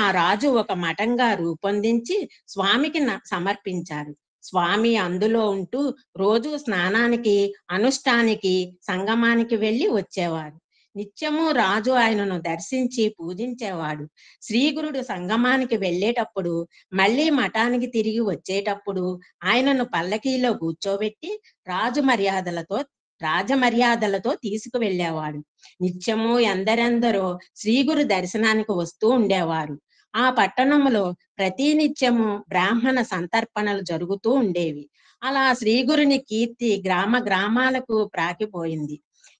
రాజు ఒక మఠంగా రూపొందించి స్వామికి సమర్పించారు. స్వామి అందులో ఉంటూ రోజు స్నానానికి, అనుష్ఠానికి, సంగమానికి వెళ్ళి వచ్చేవారు. నిత్యము రాజు ఆయనను దర్శించి పూజించేవాడు. శ్రీగురుడు సంగమానికి వెళ్ళేటప్పుడు, మళ్ళీ మఠానికి తిరిగి వచ్చేటప్పుడు ఆయనను పల్లకీలో కూర్చోబెట్టి రాజమర్యాదలతో తీసుకువెళ్ళేవాడు. నిత్యము ఎందరెందరో శ్రీగురు దర్శనానికి వస్తూ ఉండేవారు. ఆ పట్టణంలో ప్రతి నిత్యము బ్రాహ్మణ సంతర్పణలు జరుగుతూ ఉండేవి. అలా శ్రీగురుని కీర్తి గ్రామ గ్రామాలకు ప్రాకిపోయింది.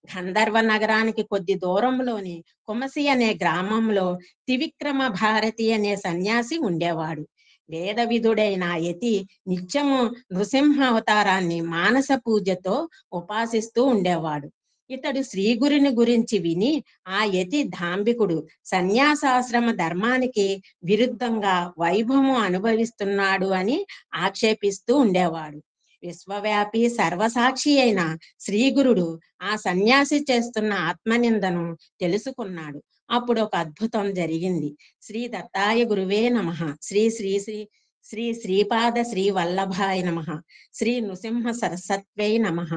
గంధర్వ నగరానికి కొద్ది దూరంలోని కుమసి అనే గ్రామంలో త్రివిక్రమ భారతి అనే సన్యాసి ఉండేవాడు. వేద విధుడైన యతి నిత్యము నృసింహ అవతారాన్ని మానస పూజతో ఉపాసిస్తూ ఉండేవాడు. ఇతడు శ్రీగురుని గురించి విని ఆ యతి ధాంబికుడు సన్యాసాశ్రమ ధర్మానికి విరుద్ధంగా వైభవం అనుభవిస్తున్నాడు అని ఆక్షేపిస్తూ ఉండేవాడు. విశ్వవ్యాపి సర్వసాక్షి అయిన శ్రీగురుడు ఆ సన్యాసి చేస్తున్న ఆత్మనిందను తెలుసుకున్నాడు. అప్పుడు ఒక అద్భుతం జరిగింది. శ్రీ దత్తాయ గురువే నమః, శ్రీ శ్రీ శ్రీ శ్రీ శ్రీపాద శ్రీ వల్లభాయ నమః, శ్రీ నృసింహ సరస్వత్వై నమః.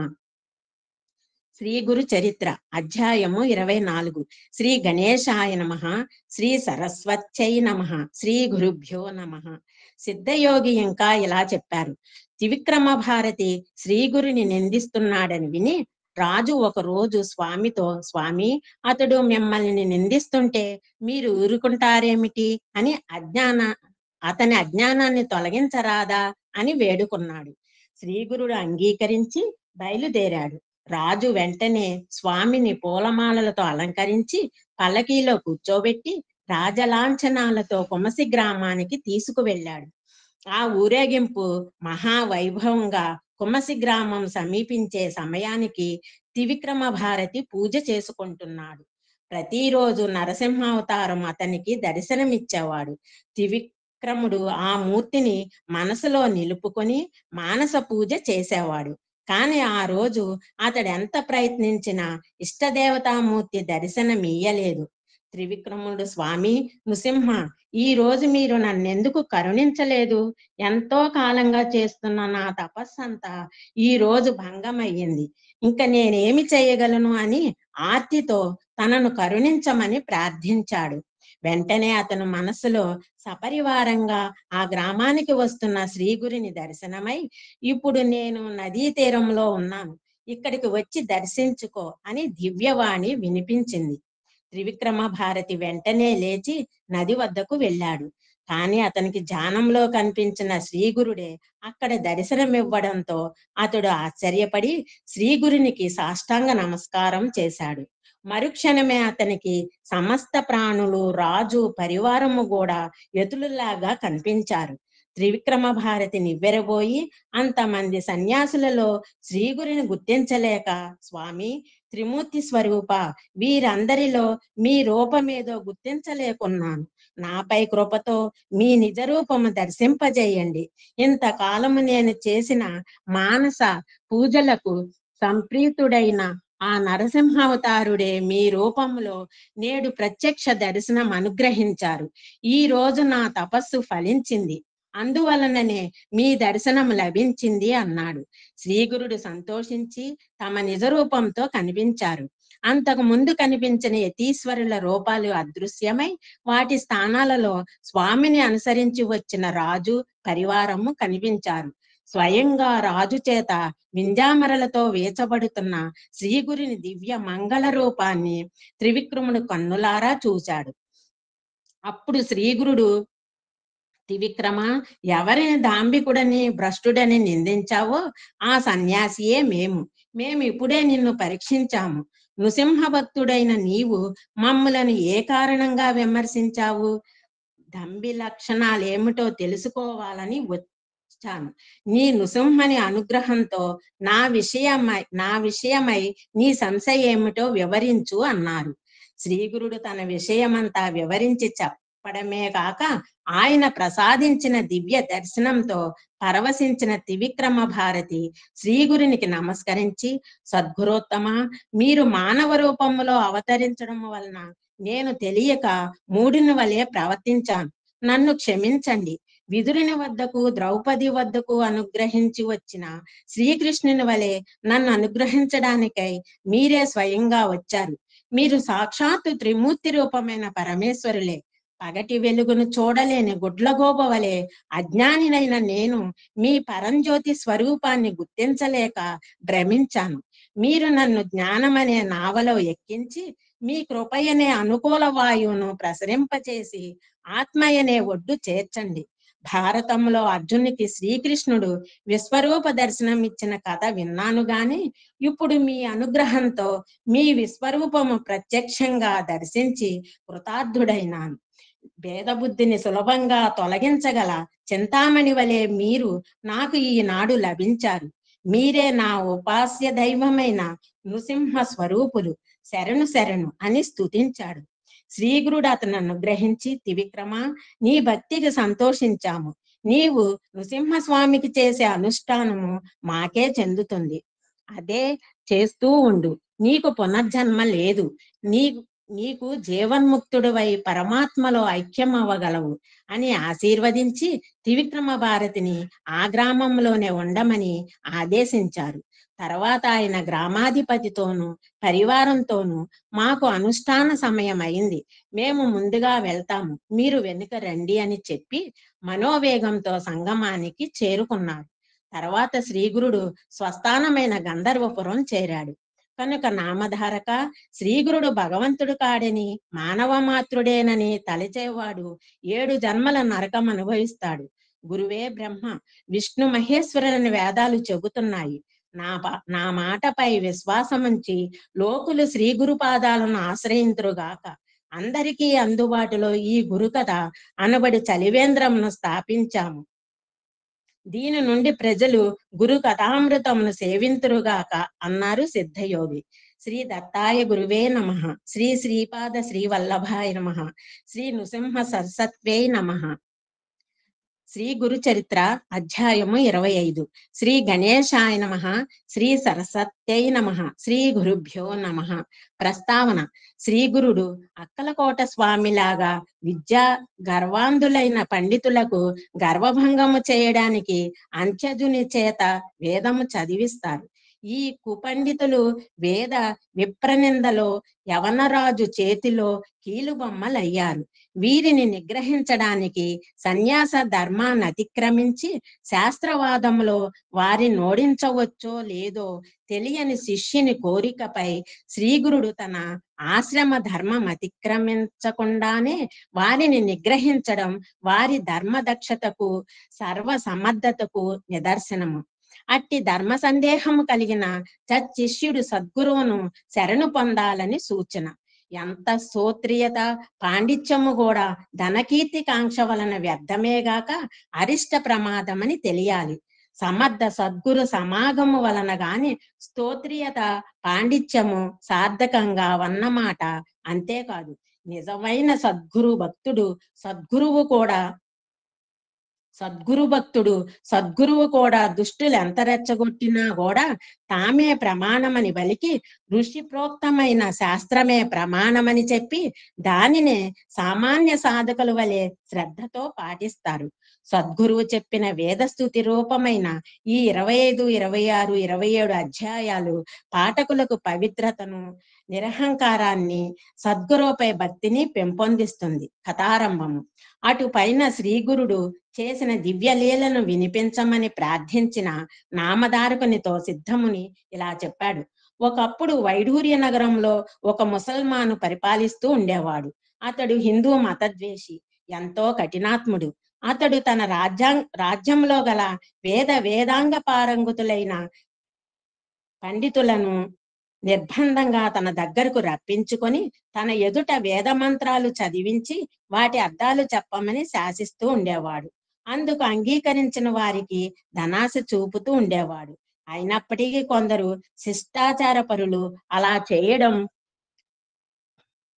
శ్రీ గురు చరిత్ర అధ్యాయము 24. శ్రీ గణేశాయ నమః, శ్రీ సరస్వత్యై నమః, శ్రీ గురుభ్యో నమః. సిద్ధయోగి ఇంకా ఇలా చెప్పారు. త్రివిక్రమ భారతి శ్రీగురుని నిందిస్తున్నాడని విని రాజు ఒక రోజు స్వామితో, స్వామి, అతడు మిమ్మల్ని నిందిస్తుంటే మీరు ఊరుకుంటారేమిటి అని అతని అజ్ఞానాన్ని తొలగించరాదా అని వేడుకున్నాడు. శ్రీగురుడు అంగీకరించి బయలుదేరాడు. రాజు వెంటనే స్వామిని పూలమాలలతో అలంకరించి పల్లకీలో కూర్చోబెట్టి రాజలాంఛనాలతో కుమసి గ్రామానికి తీసుకువెళ్ళాడు. ఆ ఊరేగింపు మహావైభవంగా కుమసి గ్రామం సమీపించే సమయానికి త్రివిక్రమ భారతి పూజ చేసుకుంటున్నాడు. ప్రతిరోజు నరసింహావతారం అతనికి దర్శనమిచ్చేవాడు. త్రివిక్రముడు ఆ మూర్తిని మనసులో నిలుపుకొని మానస పూజ చేసేవాడు. కానీ ఆ రోజు అతడెంత ప్రయత్నించినా ఇష్టదేవతామూర్తి దర్శనమియ్యలేదు. త్రివిక్రముడు, స్వామి నృసింహ, ఈ రోజు మీరు నన్నెందుకు కరుణించలేదు? ఎంతో కాలంగా చేస్తున్న నా తపస్సంతా ఈ రోజు భంగమయ్యింది. ఇంక నేనేమి చేయగలను అని ఆర్తితో తనను కరుణించమని ప్రార్థించాడు. వెంటనే అతను మనసులో సపరివారంగా ఆ గ్రామానికి వస్తున్న శ్రీగురిని దర్శనమై, ఇప్పుడు నేను నదీ తీరంలో ఉన్నాను, ఇక్కడికి వచ్చి దర్శించుకో అని దివ్యవాణి వినిపించింది. త్రివిక్రమ భారతి వెంటనే లేచి నది వద్దకు వెళ్ళాడు. కానీ అతనికి ధ్యానంలో కనిపించిన శ్రీగురుడే అక్కడ దర్శనమివ్వడంతో అతడు ఆశ్చర్యపడి శ్రీగురునికి సాష్టాంగ నమస్కారం చేశాడు. మరుక్షణమే అతనికి సమస్త ప్రాణులు, రాజు, పరివారము కూడా ఎతులులాగా కనిపించారు. త్రివిక్రమ భారతి నివ్వెరబోయి అంతమంది సన్యాసులలో శ్రీగురిని గుర్తించలేక, స్వామి త్రిమూర్తి స్వరూప, వీరందరిలో మీ రూపమేదో గుర్తించలేకున్నాను. నాపై కృపతో మీ నిజ రూపము దర్శింపజేయండి. ఇంతకాలము నేను చేసిన మానస పూజలకు సంప్రీతుడైన ఆ నరసింహావతారుడే మీ రూపంలో నేడు ప్రత్యక్ష దర్శనం అనుగ్రహించారు. ఈ రోజు నా తపస్సు ఫలించింది, అందువలననే మీ దర్శనం లభించింది అన్నాడు. శ్రీగురుడు సంతోషించి తమ నిజ రూపంతో కనిపించారు. అంతకు ముందు కనిపించిన యతీశ్వరుల రూపాలు అదృశ్యమై వాటి స్థానాలలో స్వామిని అనుసరించి వచ్చిన రాజు, పరివారము కనిపించారు. స్వయంగా రాజు చేత వింజామరలతో వేచబడుతున్న శ్రీగురిని దివ్య మంగళ రూపాన్ని త్రివిక్రముడు కన్నులారా చూశాడు. అప్పుడు శ్రీగురుడు, త్రివిక్రమ, ఎవరిని దాంభికుడని, భ్రష్టుడని నిందించావో ఆ సన్యాసియే మేము ఇప్పుడే నిన్ను పరీక్షించాము. నృసింహ భక్తుడైన నీవు మమ్ములను ఏ కారణంగా విమర్శించావు? దంభి లక్షణాలేమిటో తెలుసుకోవాలని వచ్చాను. నీ నృసింహని అనుగ్రహంతో నా విషయమై నీ సంశయం ఏమిటో వివరించు అన్నారు. శ్రీగురుడు తన విషయమంతా వివరించి చెప్పడమే కాక ఆయన ప్రసాదించిన దివ్య దర్శనంతో పరవశించిన త్రివిక్రమ భారతి శ్రీగురునికి నమస్కరించి, సద్గురోత్తమ, మీరు మానవ రూపంలో అవతరించడం వలన నేను తెలియక మూఢుని వలె ప్రవర్తించాను, నన్ను క్షమించండి. విదురుని వద్దకు, ద్రౌపది వద్దకు అనుగ్రహించి వచ్చిన శ్రీకృష్ణుని వలె నన్ను అనుగ్రహించడానికై మీరే స్వయంగా వచ్చారు. మీరు సాక్షాత్తు త్రిమూర్తి రూపమైన పరమేశ్వరులే. పగటి వెలుగును చూడలేని గుడ్లగోబ వలె అజ్ఞానినైన నేను మీ పరంజ్యోతి స్వరూపాన్ని గుర్తించలేక భ్రమించాను. మీరు నన్ను జ్ఞానమనే నావలో ఎక్కించి మీ కృపయనే అనుకూల వాయువును ప్రసరింపచేసి ఆత్మయనే ఒడ్డు చేర్చండి. భారతంలో అర్జునునికి శ్రీకృష్ణుడు విశ్వరూప దర్శనం ఇచ్చిన కథ విన్నాను గాని ఇప్పుడు మీ అనుగ్రహంతో మీ విశ్వరూపము ప్రత్యక్షంగా దర్శించి కృతార్థుడైనాను. భేదబుద్ధిని సులభంగా తొలగించగల చింతామణి వలె మీరు నాకు ఈనాడు లభించారు. మీరే నా ఉపాస్య దైవమైన నృసింహ స్వరూపులు. శరణు అని స్తుతించాడు. శ్రీగురుడు అతను అనుగ్రహించి, త్రివిక్రమ, నీ భక్తికి సంతోషించాము. నీవు నృసింహస్వామికి చేసే అనుష్ఠానము మాకే చెందుతుంది. అదే చేస్తూ ఉండు. నీకు పునర్జన్మ లేదు. నీకు జీవన్ముక్తుడివై పరమాత్మలో ఐక్యం అవ్వగలవు అని ఆశీర్వదించి త్రివిక్రమ భారతిని ఆ గ్రామంలోనే ఉండమని ఆదేశించారు. తర్వాత ఆయన గ్రామాధిపతితోనూ పరివారంతోనూ, మాకు అనుష్ఠాన సమయం అయింది, మేము ముందుగా వెళ్తాము, మీరు వెనుక రండి అని చెప్పి మనోవేగంతో సంగమానికి చేరుకున్నారు. తర్వాత శ్రీగురుడు స్వస్థానమైన గంధర్వపురం చేరాడు. కనుక నామధారక శ్రీగురుడు భగవంతుడు కాడని మానవ మాతృడేనని తలచేవాడు 7 జన్మల నరకం అనుభవిస్తాడు. గురువే బ్రహ్మ విష్ణు మహేశ్వరులని వేదాలు చెబుతున్నాయి. నా మాటపై విశ్వాసముంచి లోకులు శ్రీ గురు పాదాలను ఆశ్రయింతురుగాక. అందరికీ అందుబాటులో ఈ గురుకథ అనబడి చలివేంద్రమును స్థాపించాము. దీని నుండి ప్రజలు గురు కథామృతమును సేవింతురుగాక అన్నారు సిద్ధయోగి. శ్రీ దత్తాయ గురువే నమః. శ్రీ శ్రీపాద శ్రీ వల్లభాయ నమః. శ్రీ నృసింహ సరస్వత్యై నమః. శ్రీ గురు చరిత్ర అధ్యాయము 25. శ్రీ గణేశాయ నమః. శ్రీ సరస్వత్యై నమః. శ్రీ గురుభ్యో నమః. ప్రస్తావన: శ్రీ గురుడు అక్కలకోట స్వామిలాగా విద్యా గర్వాంధులైన పండితులకు గర్వభంగము చేయడానికి అంత్యజుని చేత వేదము చదివిస్తారు. ఈ కుపండితులు వేద విప్రనిందలో యవనరాజు చేతిలో కీలుబొమ్మలయ్యారు. వీరిని నిగ్రహించడానికి సన్యాస ధర్మాన్ని అతిక్రమించి శాస్త్రవాదంలో వారిని ఓడించవచ్చో లేదో తెలియని శిష్యుని కోరికపై శ్రీగురుడు తన ఆశ్రమ ధర్మం అతిక్రమించకుండానే వారిని నిగ్రహించడం వారి ధర్మదక్షతకు సర్వ సమర్థతకు నిదర్శనము. అట్టి ధర్మ సందేహము కలిగిన సచ్చిష్యుడు సద్గురువును శరణు పొందాలని సూచన. ఎంత స్తోత్రియత పాండిత్యము కూడా ధనకీర్తి కాంక్ష వలన వ్యర్థమేగాక అరిష్ట ప్రమాదమని తెలియాలి. సమర్థ సద్గురు సమాగము వలన గాని స్తోత్రియత పాండిత్యము సార్థకంగా వన్నమాట. అంతేకాదు, నిజమైన సద్గురు భక్తుడు సద్గురువు కూడా దుష్టులు ఎంత రెచ్చగొట్టినా కూడా తామే ప్రమాణమని బలికి ఋషి ప్రోక్తమైన శాస్త్రమే ప్రమాణమని చెప్పి దానినే సామాన్య సాధకుల వలె శ్రద్ధతో పాటిస్తారు. సద్గురువు చెప్పిన వేదస్థుతి రూపమైన ఈ 25, 26, 27 అధ్యాయాలు పాఠకులకు పవిత్రతను, నిరహంకారాన్ని, సద్గురువుపై భక్తిని పెంపొందిస్తుంది. కథారంభము: అటు పైన శ్రీగురుడు చేసిన దివ్యలీలను వినిపించమని ప్రార్థించిన నామధారకునితో సిద్ధముని ఇలా చెప్పాడు. ఒకప్పుడు వైఢూర్య నగరంలో ఒక ముసల్మాను పరిపాలిస్తూ ఉండేవాడు. అతడు హిందూ మతద్వేషి, ఎంతో కఠినాత్ముడు. అతడు తన రాజ్యంలో గల వేదాంగ పారంగుతులైన పండితులను నిర్బంధంగా తన దగ్గరకు రప్పించుకొని తన ఎదుట వేద మంత్రాలు చదివించి వాటి అర్థాలు చెప్పమని శాసిస్తూ ఉండేవాడు. అందుకు అంగీకరించిన వారికి ధనాశ చూపుతూ ఉండేవాడు. అయినప్పటికీ కొందరు శిష్టాచార పరులు అలా చేయడం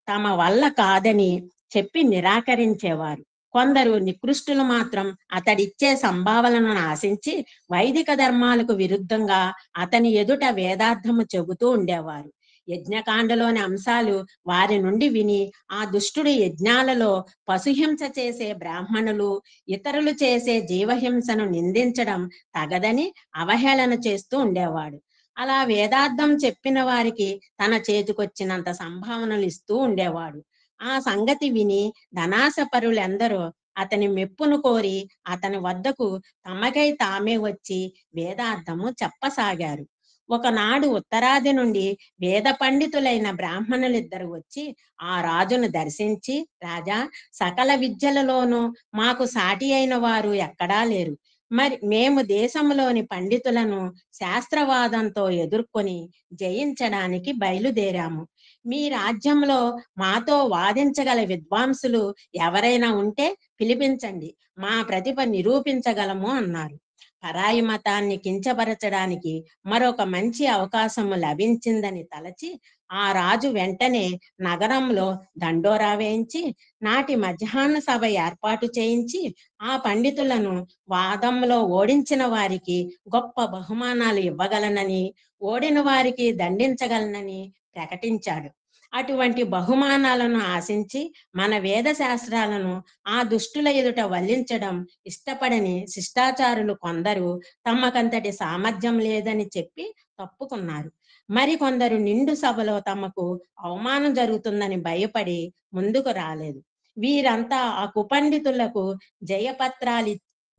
తమ వల్ల కాదని చెప్పి నిరాకరించేవారు. కొందరు నికృష్టులు మాత్రం అతడిచ్చే సంభావనలను ఆశించి వైదిక ధర్మాలకు విరుద్ధంగా అతని ఎదుట వేదార్థము చెబుతూ ఉండేవారు. యజ్ఞకాండలోని అంశాలు వారి నుండి విని ఆ దుష్టుడు యజ్ఞాలలో పశుహింస చేసే బ్రాహ్మణులు, ఇతరులు చేసే జీవహింసను నిందించడం తగదని అవహేళన చేస్తూ ఉండేవాడు. అలా వేదార్థం చెప్పిన వారికి తన చేతికొచ్చినంత సంభావనలు ఇస్తూ ఉండేవాడు. ఆ సంగతి విని ధనాశపరులెందరో అతని మెప్పును కోరి అతని వద్దకు తమకై తామే వచ్చి వేదార్థము చెప్పసాగారు. ఒకనాడు ఉత్తరాది నుండి వేద పండితులైన బ్రాహ్మణులిద్దరు వచ్చి ఆ రాజును దర్శించి, రాజా, సకల విద్యలలోనూ మాకు సాటి అయిన వారు ఎక్కడా లేరు. మరి మేము దేశంలోని పండితులను శాస్త్రవాదంతో ఎదుర్కొని జయించడానికి బయలుదేరాము. మీ రాజ్యంలో మాతో వాదించగల విద్వాంసులు ఎవరైనా ఉంటే పిలిపించండి, మా ప్రతిభ నిరూపించగలము అన్నారు. పరాయి మతాన్ని కించపరచడానికి మరొక మంచి అవకాశము లభించిందని తలచి ఆ రాజు వెంటనే నగరంలో దండోరా వేయించి నాటి మధ్యాహ్న సభ ఏర్పాటు చేయించి ఆ పండితులను వాదంలో ఓడించిన వారికి గొప్ప బహుమానాలు ఇవ్వగలనని, ఓడిన వారికి దండించగలనని ప్రకటించాడు. అటువంటి బహుమానాలను ఆశించి మన వేద శాస్త్రాలను ఆ దుష్టుల ఎదుట వల్లించడం ఇష్టపడని శిష్టాచారులు కొందరు తమకంతటి సామర్థ్యం లేదని చెప్పి తప్పుకున్నారు. మరికొందరు నిండు సభలో తమకు అవమానం జరుగుతుందని భయపడి ముందుకు రాలేదు. వీరంతా ఆ కుపండితులకు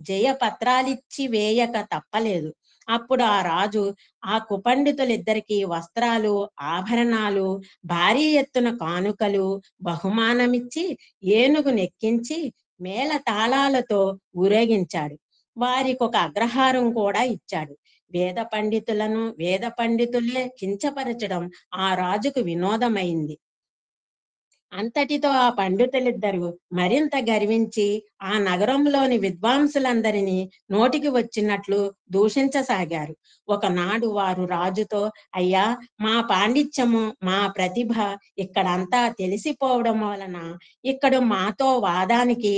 జయపత్రాలిచ్చి వేయక తప్పలేదు. అప్పుడు ఆ రాజు ఆ కుపండితులిద్దరికీ వస్త్రాలు, ఆభరణాలు, భారీ ఎత్తున కానుకలు బహుమానమిచ్చి ఏనుగు నెక్కించి మేళ తాళాలతో ఊరేగించాడు. వారికి ఒక అగ్రహారం కూడా ఇచ్చాడు. వేద పండితులే కించపరచడం ఆ రాజుకు వినోదమైంది. అంతటితో ఆ పండితులిద్దరూ మరింత గర్వించి ఆ నగరంలోని విద్వాంసులందరినీ నోటికి వచ్చినట్లు దూషించసాగారు. ఒకనాడు వారు రాజుతో, అయ్యా, మా పాండిత్యము, మా ప్రతిభ ఇక్కడంతా తెలిసిపోవడం వలన ఇక్కడ మాతో వాదానికి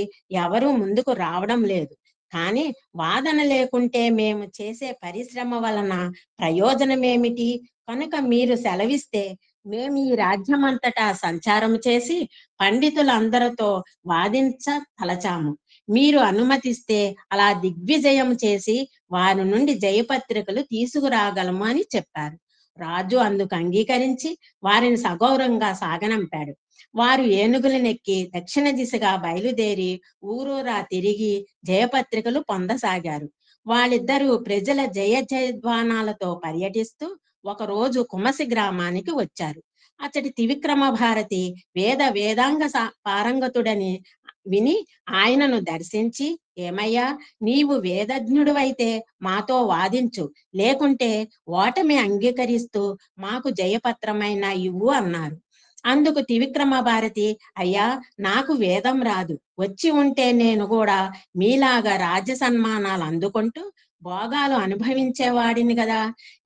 ఎవరూ ముందుకు రావడం లేదు. కానీ వాదన లేకుంటే మేము చేసే పరిశ్రమ వలన ప్రయోజనమేమిటి? కనుక మీరు సెలవిస్తే మేము ఈ రాజ్యమంతటా సంచారం చేసి పండితులందరితో వాదించ తలచాము. మీరు అనుమతిస్తే అలా దిగ్విజయం చేసి వారి నుండి జయపత్రికలు తీసుకురాగలము అని చెప్పారు. రాజు అందుకు అంగీకరించి వారిని సగౌరవంగా సాగనంపాడు. వారు ఏనుగులనెక్కి దక్షిణ దిశగా బయలుదేరి ఊరూరా తిరిగి జయపత్రికలు పొందసాగారు. వాళ్ళిద్దరూ ప్రజల జయ జయధ్వానాలతో పర్యటిస్తూ ఒకరోజు కుమసి గ్రామానికి వచ్చారు. అతడి త్రివిక్రమ భారతి వేదాంగ పారంగతుడని విని ఆయనను దర్శించి, ఏమయ్యా, నీవు వేదజ్ఞుడివైతే మాతో వాదించు, లేకుంటే ఓటమి అంగీకరిస్తూ మాకు జయపత్రమైన ఇవ్వు అన్నారు. అందుకు త్రివిక్రమ భారతి, అయ్యా, నాకు వేదం రాదు. వచ్చి ఉంటే నేను కూడా మీలాగా రాజ్య సన్మానాలు అందుకుంటూ భోగాలు అనుభవించేవాడిని కదా.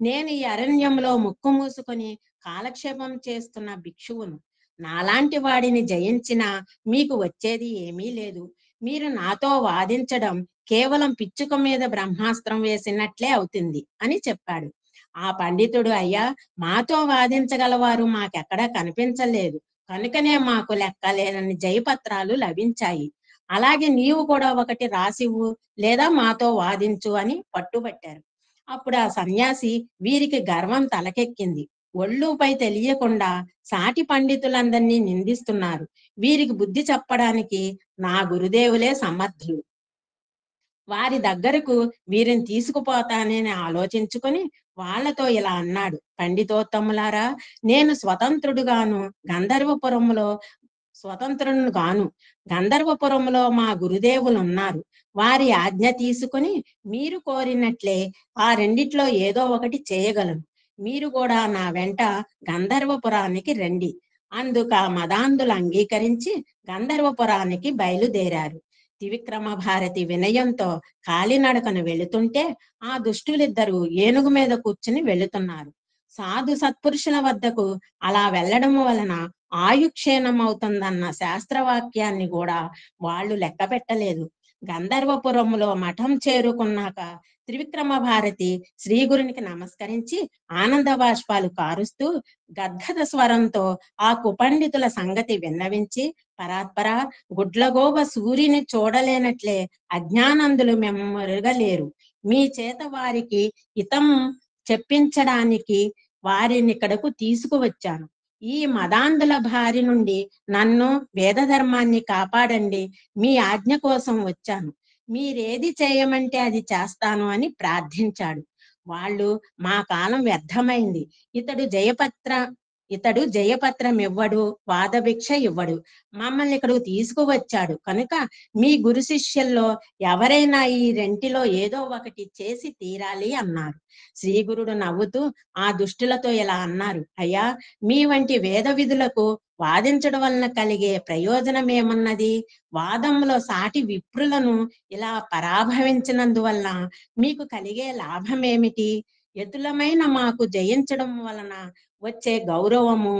నేను ఈ అరణ్యంలో ముక్కు మూసుకొని కాలక్షేపం చేస్తున్న భిక్షువును. నాలాంటి వాడిని జయించినా మీకు వచ్చేది ఏమీ లేదు. మీరు నాతో వాదించడం కేవలం పిచ్చుక మీద బ్రహ్మాస్త్రం వేసినట్లే అవుతుంది అని చెప్పాడు. ఆ పండితుడు, అయ్యా, మాతో వాదించగలవారు మాకెక్కడా కనిపించలేదు, కనుకనే మాకు లెక్కలేనన్ని జయపత్రాలు లభించాయి. అలాగే నీవు కూడా ఒకటి రాసివ్వు, లేదా మాతో వాదించు అని పట్టుబట్టారు. అప్పుడు ఆ సన్యాసి, వీరికి గర్వం తలకెక్కింది. ఒళ్ళుపై తెలియకుండా సాటి పండితులందరినీ నిందిస్తున్నారు. వీరికి బుద్ధి చెప్పడానికి నా గురుదేవులే సమర్థులు. వారి దగ్గరకు వీరిని తీసుకుపోతానని ఆలోచించుకొని వాళ్లతో ఇలా అన్నాడు, పండితోత్తములారా, నేను స్వతంత్రును గాను. గంధర్వపురంలో మా గురుదేవులు ఉన్నారు. వారి ఆజ్ఞ తీసుకుని మీరు కోరినట్లే ఆ రెండిట్లో ఏదో ఒకటి చేయగలను. మీరు కూడా నా వెంట గంధర్వపురానికి రండి. అందుకు ఆ మదాంధులు అంగీకరించి గంధర్వపురానికి బయలుదేరారు. త్రివిక్రమ భారతి వినయంతో కాలినడకను వెళుతుంటే ఆ దుష్టులిద్దరూ ఏనుగు మీద కూర్చుని వెళుతున్నారు. సాధు సత్పురుషుల వద్దకు అలా వెళ్లడం వలన ఆయుక్షీణం అవుతుందన్న శాస్త్రవాక్యాన్ని కూడా వాళ్ళు లెక్క పెట్టలేదు. గంధర్వపురంలో మఠం చేరుకున్నాక త్రివిక్రమ భారతి శ్రీగురునికి నమస్కరించి ఆనంద బాష్పాలు కారుస్తూ గద్గద స్వరంతో ఆ కుపండితుల సంగతి విన్నవించి, పరాత్పర, గుడ్లగోబ సూర్యుని చూడలేనట్లే అజ్ఞానందులు మెరుగలేరు. మీ చేత వారికి హితం చెప్పించడానికి వారిని ఇక్కడకు తీసుకువచ్చాను. ఈ మదాంధుల బారి నుండి నన్ను, వేద ధర్మాన్ని కాపాడండి. మీ ఆజ్ఞ కోసం వచ్చాను. మీరేది చేయమంటే అది చేస్తాను అని ప్రార్థించాడు. వాళ్ళు, మా కాలం వ్యర్థమైంది. ఇతడు జయపత్రం ఇవ్వడు, వాదభిక్ష ఇవ్వడు. మమ్మల్ని ఇక్కడికి తీసుకువచ్చాడు కనుక మీ గురు శిష్యుల్లో ఎవరైనా ఈ రెంటిలో ఏదో ఒకటి చేసి తీరాలి అన్నారు. శ్రీగురుడు నవ్వుతూ ఆ దుష్టులతో ఇలా అన్నారు, అయ్యా, మీ వంటి వేద విధులకు వాదించడం వలన కలిగే ప్రయోజనం ఏమన్నది? వాదంలో సాటి విప్రులను ఇలా పరాభవించినందువల్ల మీకు కలిగే లాభం ఏమిటి? యతులమైన మాకు జయించడం వలన వచ్చే గౌరవము,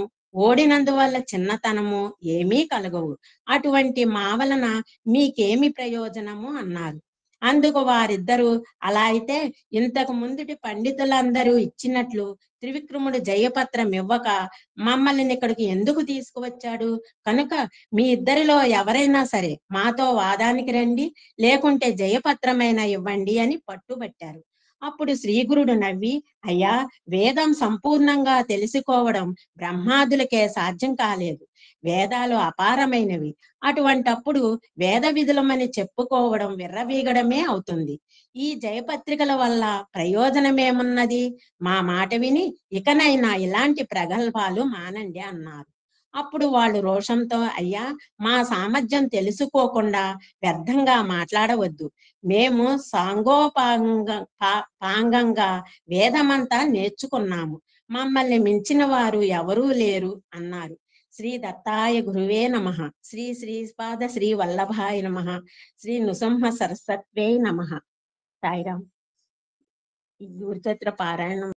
ఓడినందువల్ల చిన్నతనము ఏమీ కలగవు. అటువంటి మా వలన మీకేమి ప్రయోజనము అన్నారు. అందుకు వారిద్దరూ, అలా అయితే ఇంతకు ముందుటి పండితులందరూ ఇచ్చినట్లు త్రివిక్రముడు జయపత్రం ఇవ్వక మమ్మల్ని ఇక్కడికి ఎందుకు తీసుకువచ్చాడు? కనుక మీ ఇద్దరిలో ఎవరైనా సరే మాతో వాదానికి రండి, లేకుంటే జయపత్రమైనా ఇవ్వండి అని పట్టుబట్టారు. అప్పుడు శ్రీగురుడు నవ్వి, అయ్యా, వేదం సంపూర్ణంగా తెలుసుకోవడం బ్రహ్మాదులకే సాధ్యం కాలేదు. వేదాలు అపారమైనవి. అటువంటప్పుడు వేద విధులమని చెప్పుకోవడం విర్రవీగడమే అవుతుంది. ఈ జయపత్రికల వల్ల ప్రయోజనమేమున్నది? మా మాట విని ఇకనైనా ఇలాంటి ప్రగల్భాలు మానండి అన్నారు. అప్పుడు వాళ్ళు రోషంతో, అయ్యా, మా సామర్థ్యం తెలుసుకోకుండా వ్యర్థంగా మాట్లాడవద్దు. మేము పాంగంగా వేదమంతా నేర్చుకున్నాము. మమ్మల్ని మించిన వారు ఎవరూ లేరు అన్నారు. శ్రీ దత్తాయ గురువే నమః. శ్రీ శ్రీపాద శ్రీ వల్లభాయ నమః. శ్రీ నృసింహ సరస్వత్యై నమః. సాయిరాం. ఈ గురుచరిత్ర పారాయణం